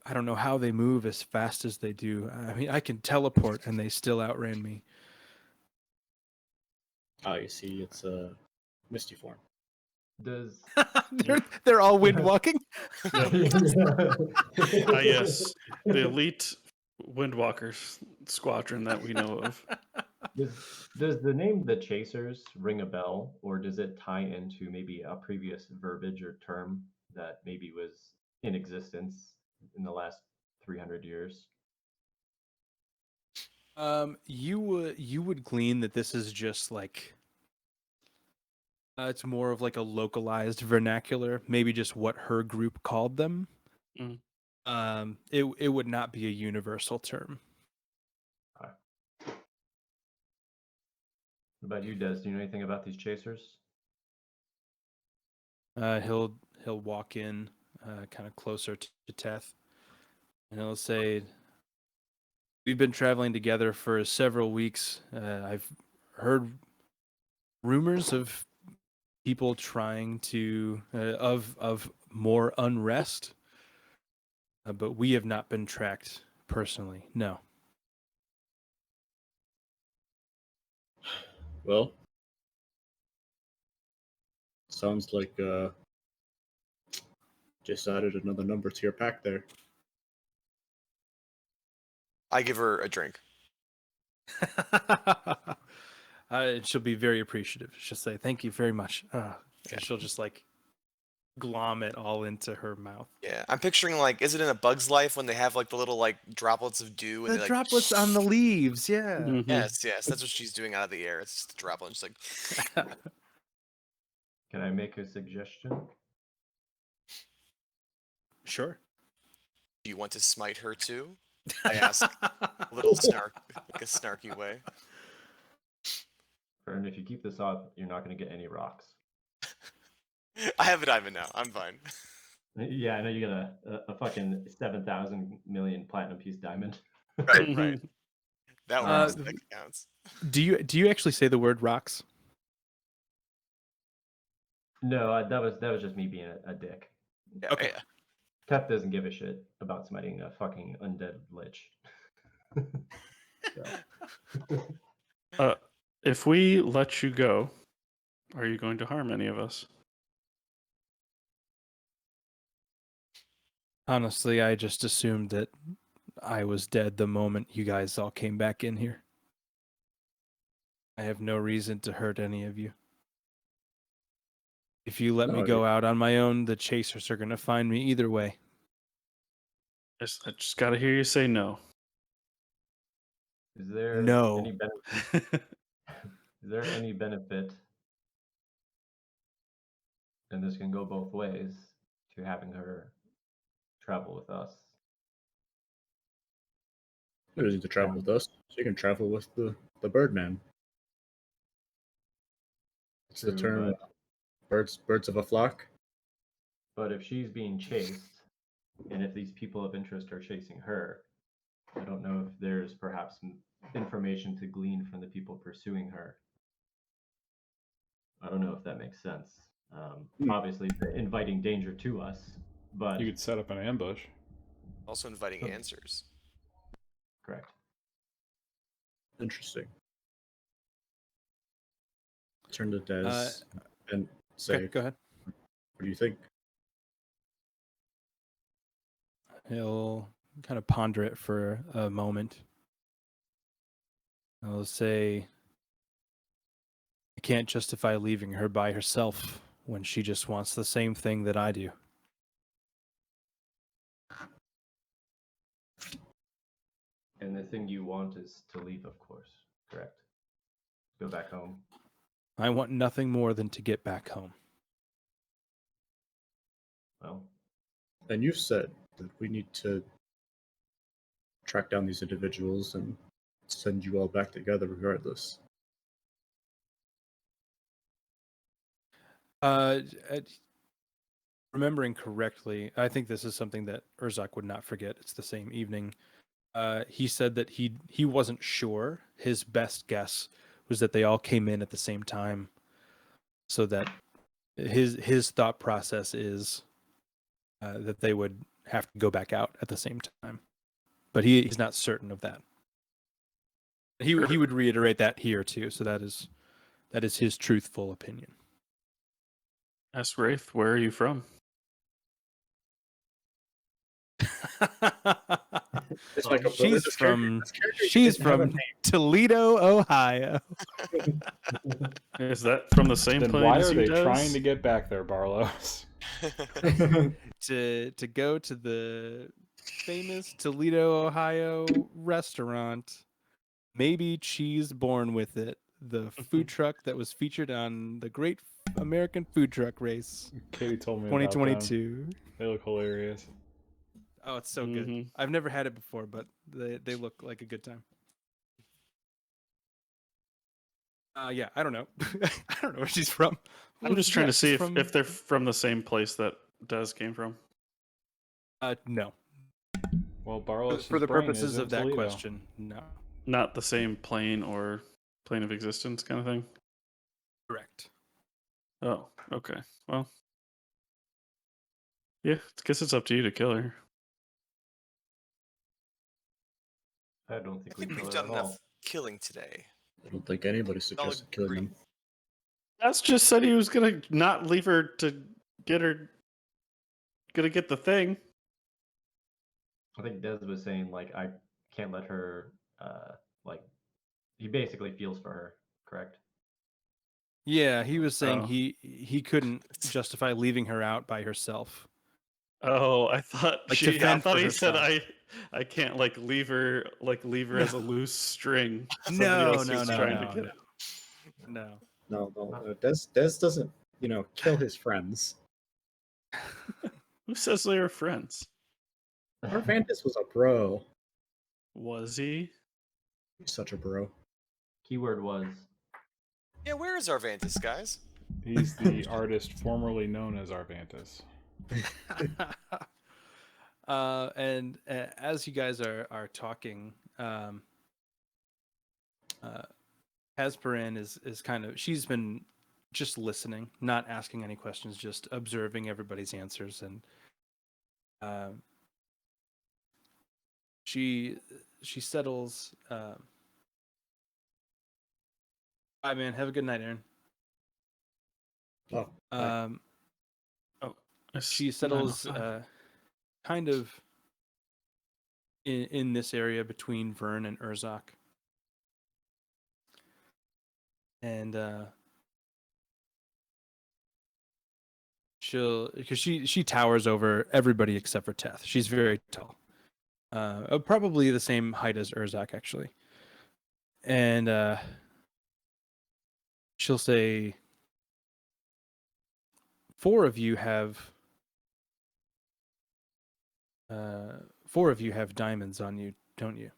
I don't know how they move as fast as they do. I mean, I can teleport and they still outran me. Oh, you see, it's a misty form. Does they're all wind walking. Yes, the elite Windwalkers squadron that we know of. Does the name the Chasers ring a bell, or does it tie into maybe a previous verbiage or term that maybe was in existence in the last 300 years? You would glean that this is just like it's more of like a localized vernacular, maybe just what her group called them. Mm. It would not be a universal term. Okay. What about you, Des? Do you know anything about these Chasers? He'll walk in kind of closer to Teth, and he'll say, "We've been traveling together for several weeks. I've heard rumors of people trying to of more unrest, but we have not been tracked personally. No." Well, sounds like just added another number to your pack there. I give her a drink. She'll be very appreciative. She'll say, "Thank you very much." And she'll just like glom it all into her mouth. Yeah, I'm picturing like, is it in A Bug's Life when they have like the little like droplets of dew and The they like droplets on the leaves, yeah. Mhm. Yes, that's what she's doing out of the air. It's just a droplet, just like Can I make a suggestion? Sure. Do you want to smite her too? I ask, a little like a snarky way. Vern, if you keep this up, you're not going to get any rocks. I have a diamond now. I'm fine. Yeah, I know you get a fucking 7,000 million platinum piece diamond. Right, right. That works. Uh, That counts. Do you actually say the word rocks? No, that was just me being a dick. Yeah, Okay. yeah. Pep doesn't give a shit about smiting a fucking undead lich. So, If we let you go, are you going to harm any of us? Honestly, I just assumed that I was dead the moment you guys all came back in here. I have no reason to hurt any of you. If you let me No, go out on my own, the chasers are going to find me either way. I just got to hear you say no. is there No. any benefit? Is there any benefit? And this can go both ways to having her travel with us. You don't need to travel with us. So you can travel with the Birdman. It's the True, term birds of a flock. but if she's being chased, and if these people of interest are chasing her, I don't know if there's perhaps information to glean from the people pursuing her. I don't know if that makes sense. Obviously, they're inviting danger to us, but You could set up an ambush. Also inviting answers. correct. Interesting. Turn to Des and say, Okay, go ahead. what do you think? He'll kind of ponder it for a moment. I'll say, I can't justify leaving her by herself when she just wants the same thing that I do. And the thing you want is to leave, of course. Correct. Go back home. I want nothing more than to get back home. Well, And you've said that we need to track down these individuals and send you all back together regardless. Remembering correctly, I think this is something that Urzak would not forget. It's the same evening. He said that he wasn't sure. His best guess was that they all came in at the same time, so that his thought process is that they would have to go back out at the same time. But he's not certain of that. He would reiterate that here too. So that is his truthful opinion. Ask Wraith, where are you from? It's like she's from Toledo, Ohio. Is that from the same Then plane why as are you they does? trying to get back there, Barlos? to go to the famous Toledo, Ohio restaurant. Maybe cheese born with it. The food truck that was featured on the Great American Food Truck Race Katie told me about them. 2022. They look hilarious. Oh, it's so good. Mhm. I've never had it before, but they look like a good time. Yeah, I don't know. I don't know where she's from. I'm just trying to see She's if they're from the same place that Des came from. No. Well, Barlos' For the brain purposes is in of that Toledo. question, no. Not the same plane or plane of existence kind of thing? Correct. Oh, okay. Well, yeah, I guess it's up to you to kill her. I don't I think we think kill we've her done at all. enough killing today. I don't think anybody suggested killing agree. them. That's just said he was gonna not leave her to get her. Gonna get the thing. I think Des was saying like I can't let her like he basically feels for her, correct? Yeah, he was saying Oh. he couldn't justify leaving her out by herself. Oh, I thought Like, to I fend thought for he said herself. I can't leave her as a loose string. Somebody No, else no, who's no, trying no, to get no. it. No. No, Des doesn't, kill his friends. Who says they are friends? Arvantis was a bro. Was he? He's such a bro. Keyword was Yeah, where is Arvantis, guys? He's the artist formerly known as Arvantis. And as you guys are talking, Hasperin is kind of, she's been just listening, not asking any questions, just observing everybody's answers, and she settles. Bye, man. Have a good night, Aaron. Oh, hi. She settles kind of in this area between Vern and Urzak. And because she towers over everybody except for Teth. She's very tall. Probably the same height as Urzak, actually. And she'll say, four of you have diamonds on you, don't you?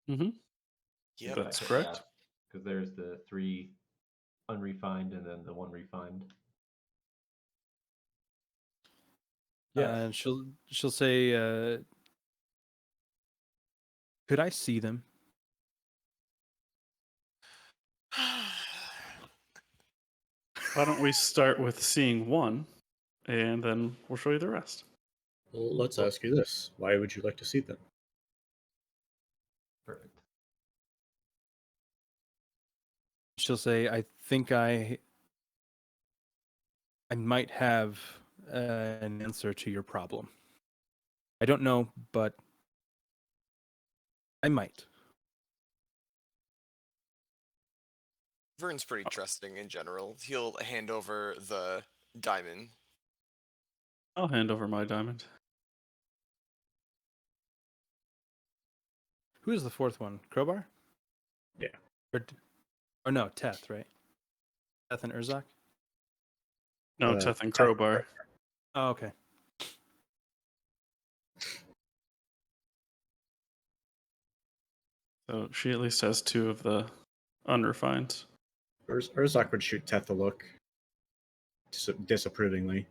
Mm-hmm. Yep. That's correct. Because there's the 3 unrefined and then the 1 refined. Yeah. She'll say, could I see them? Why don't we start with seeing one, and then we'll show you the rest. Well, let's ask you this. Why would you like to see them? Perfect. She'll say, I think I might have an answer to your problem. I don't know, but I might. Vern's pretty trusting in general. He'll hand over the diamond. I'll hand over my diamond. Who is the fourth one? Crowbar? Yeah. Or no, Teth, right? Teth and Urzak? No, Teth and Crowbar. Oh, okay. So she at least has 2 of the unrefined. Urzak would shoot Teth a look disapprovingly.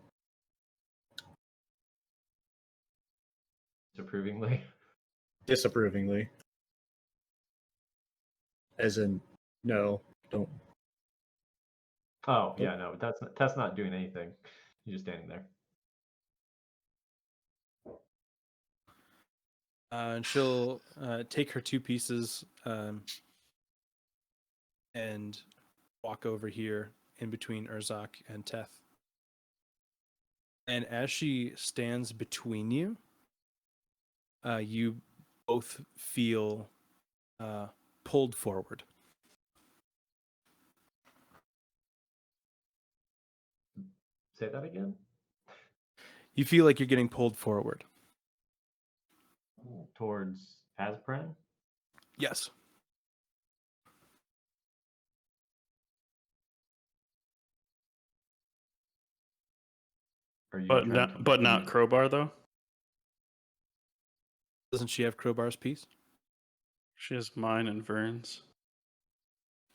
Disapprovingly. Disapprovingly. As in, no, don't. Oh, yeah, no, that's not doing anything. You're just standing there. And she'll take her 2 pieces and walk over here in between Urzak and Teth. And as she stands between you, you both feel pulled forward. Say that again? You feel like you're getting pulled forward. Towards Aspran? Yes. Are you But trying to not lead- Crowbar, though. Doesn't she have Crowbar's piece? She has mine and Vern's.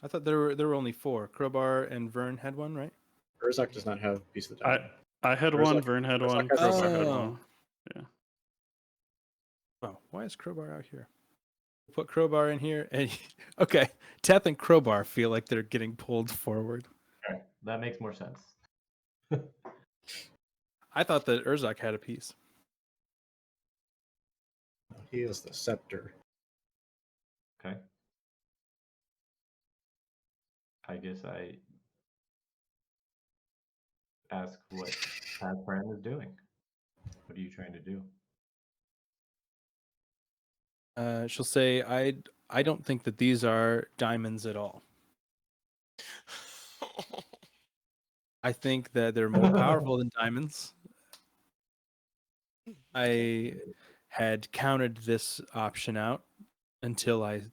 I thought there were only 4. Crowbar and Vern had one, right? Urzak does not have a piece of the diamond. I had one, Vern had Urzak one, has Crowbar had Oh. one. Yeah. Oh, why is Crowbar out here? Put Crowbar in here. And okay, Teth and Crowbar feel like they're getting pulled forward. Okay, that makes more sense. I thought that Urzak had a piece. He is the scepter. Okay. I guess I ask what Aspran is doing. What are you trying to do? She'll say, I don't think that these are diamonds at all. I think that they're more powerful than diamonds. I had counted this option out until I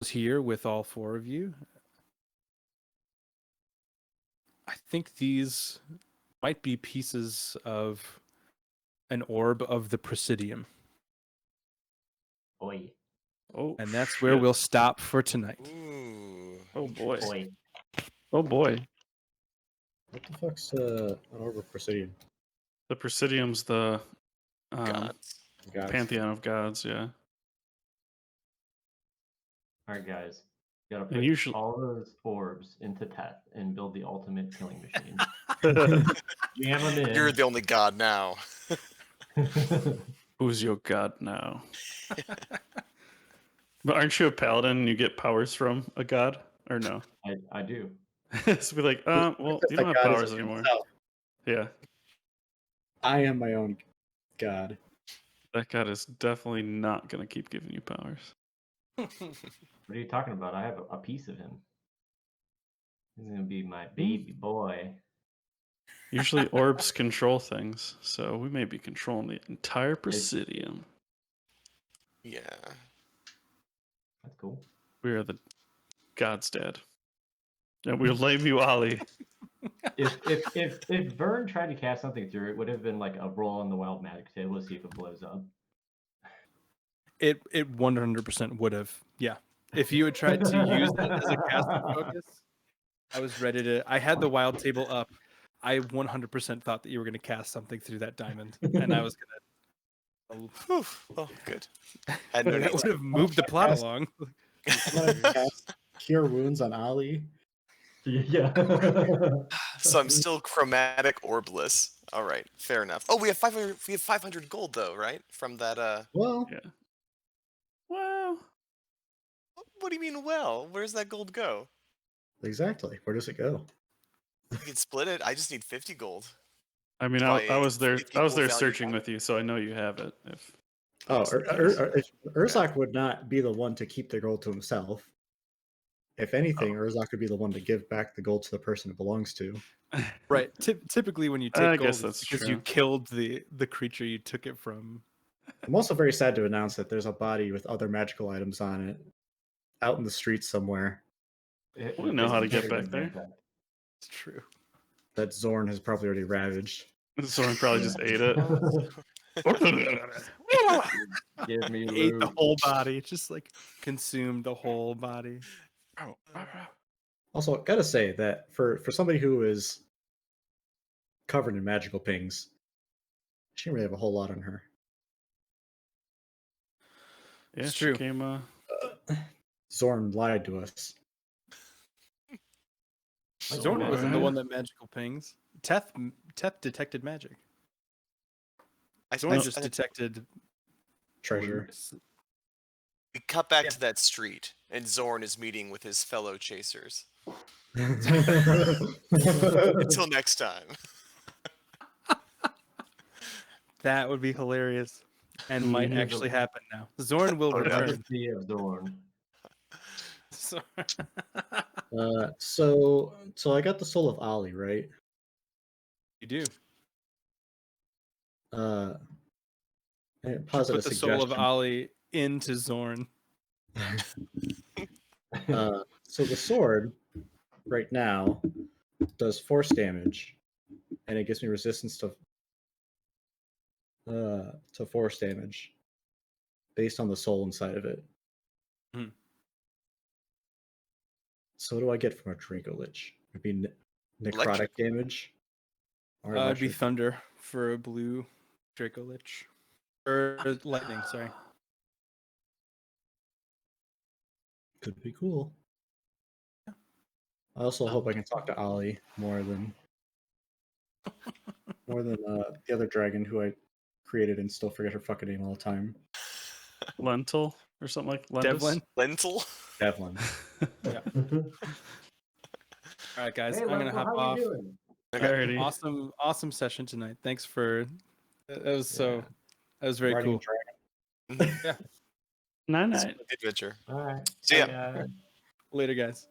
was here with all 4 of you. I think these might be pieces of an orb of the Presidium. Oi, Oh, And that's where shit. we'll stop for tonight. Ooh. Oh boy. oi. Oh boy. What the fuck's an orb of Presidium? The Presidium's the Gods. Gods. pantheon of gods. Yeah. All right, guys. You gotta And put usually- all those orbs into Teth and build the ultimate killing machine. Jam them in. You're the only god now. Who's your god now? But aren't you a paladin and you get powers from a god? Or no? I do. So be like, well, Because you that don't have god powers isn't anymore. himself. Yeah. I am my own god. That god is definitely not going to keep giving you powers. What are you talking about? I have a piece of him. He's gonna be my baby boy. Usually orbs control things, so we may be controlling the entire Presidium. Yeah. That's cool. We are the god's dad. And we'll blame you, Ollie. If Vern tried to cast something through it, would have been like a roll on the wild magic table to see if it blows up. It 100% would have. Yeah. If you had tried to use that as a casting focus, I was ready to. I had the wild table up. I 100% thought that you were going to cast something through that diamond, and I was going to. Whew. Oh, good. Had no That need would to. have moved the plot Cast- along. I'm gonna cast Cure Wounds on Ali. Yeah. So I'm still chromatic orbless. All right, fair enough. Oh, we have 500. We have 500 gold though, right? From that. Well, Yeah. Well, What do you mean? Well, where's that gold go? exactly. Where does it go? We can split it. I just need 50 gold. I mean, Why, I was there. if I was equal there value searching matter? with you, so I know you have it. If Oh, that's the case. Urzak would not be the one to keep the gold to himself. If anything, Urzak would be the one to give back the gold to the person it belongs to. Right. Typically, when you I take gold, guess it's that's because true. you killed the creature you took it from. I'm also very sad to announce that there's a body with other magical items on it out in the streets somewhere We know how to get back there. It's true. that Zorn has probably already ravaged. Someone probably just ate it. Give me He ate the loot. whole body. Just like consumed the whole body. Also, gotta say that for somebody who is covered in magical pings, she didn't really have a whole lot on her. Yeah, It's she true. came. Zorn lied to us. Zorn Zorn wasn't the Alright. one that magical pings. Teth detected magic. Zorn I- just detected Treasure. We cut back Yeah. to that street, and Zorn is meeting with his fellow chasers. Until Until next time. That would be hilarious, and might Mhm. actually happen now. Zorn will Oh, no. return. Legacy of Zorn. so I got the soul of Ali, right? You do. And it Should posit put a the soul of suggestion. Ali into Zorn. So the sword right now does force damage, and it gives me resistance to force damage based on the soul inside of it. Hmm. So what do I get from a Draco Lich? It'd be necrotic Electric. damage. Or It'd be electric? thunder for a blue Draco Lich. Or lightning, sorry. Could be cool. I also hope I can talk to Ali more than the other dragon who I created and still forget her fucking name all the time. Lentil or something like Lentis? Devlin. Lentil? Devlin. All right, guys. Hey, I'm gonna Lentil, hop how off. you doing? Alrighty. Awesome session tonight. Thanks for. That was so. Yeah. That was very Riding a cool. dragon. Night night. Adventure. All right. See ya. Bye, guys. Later, guys.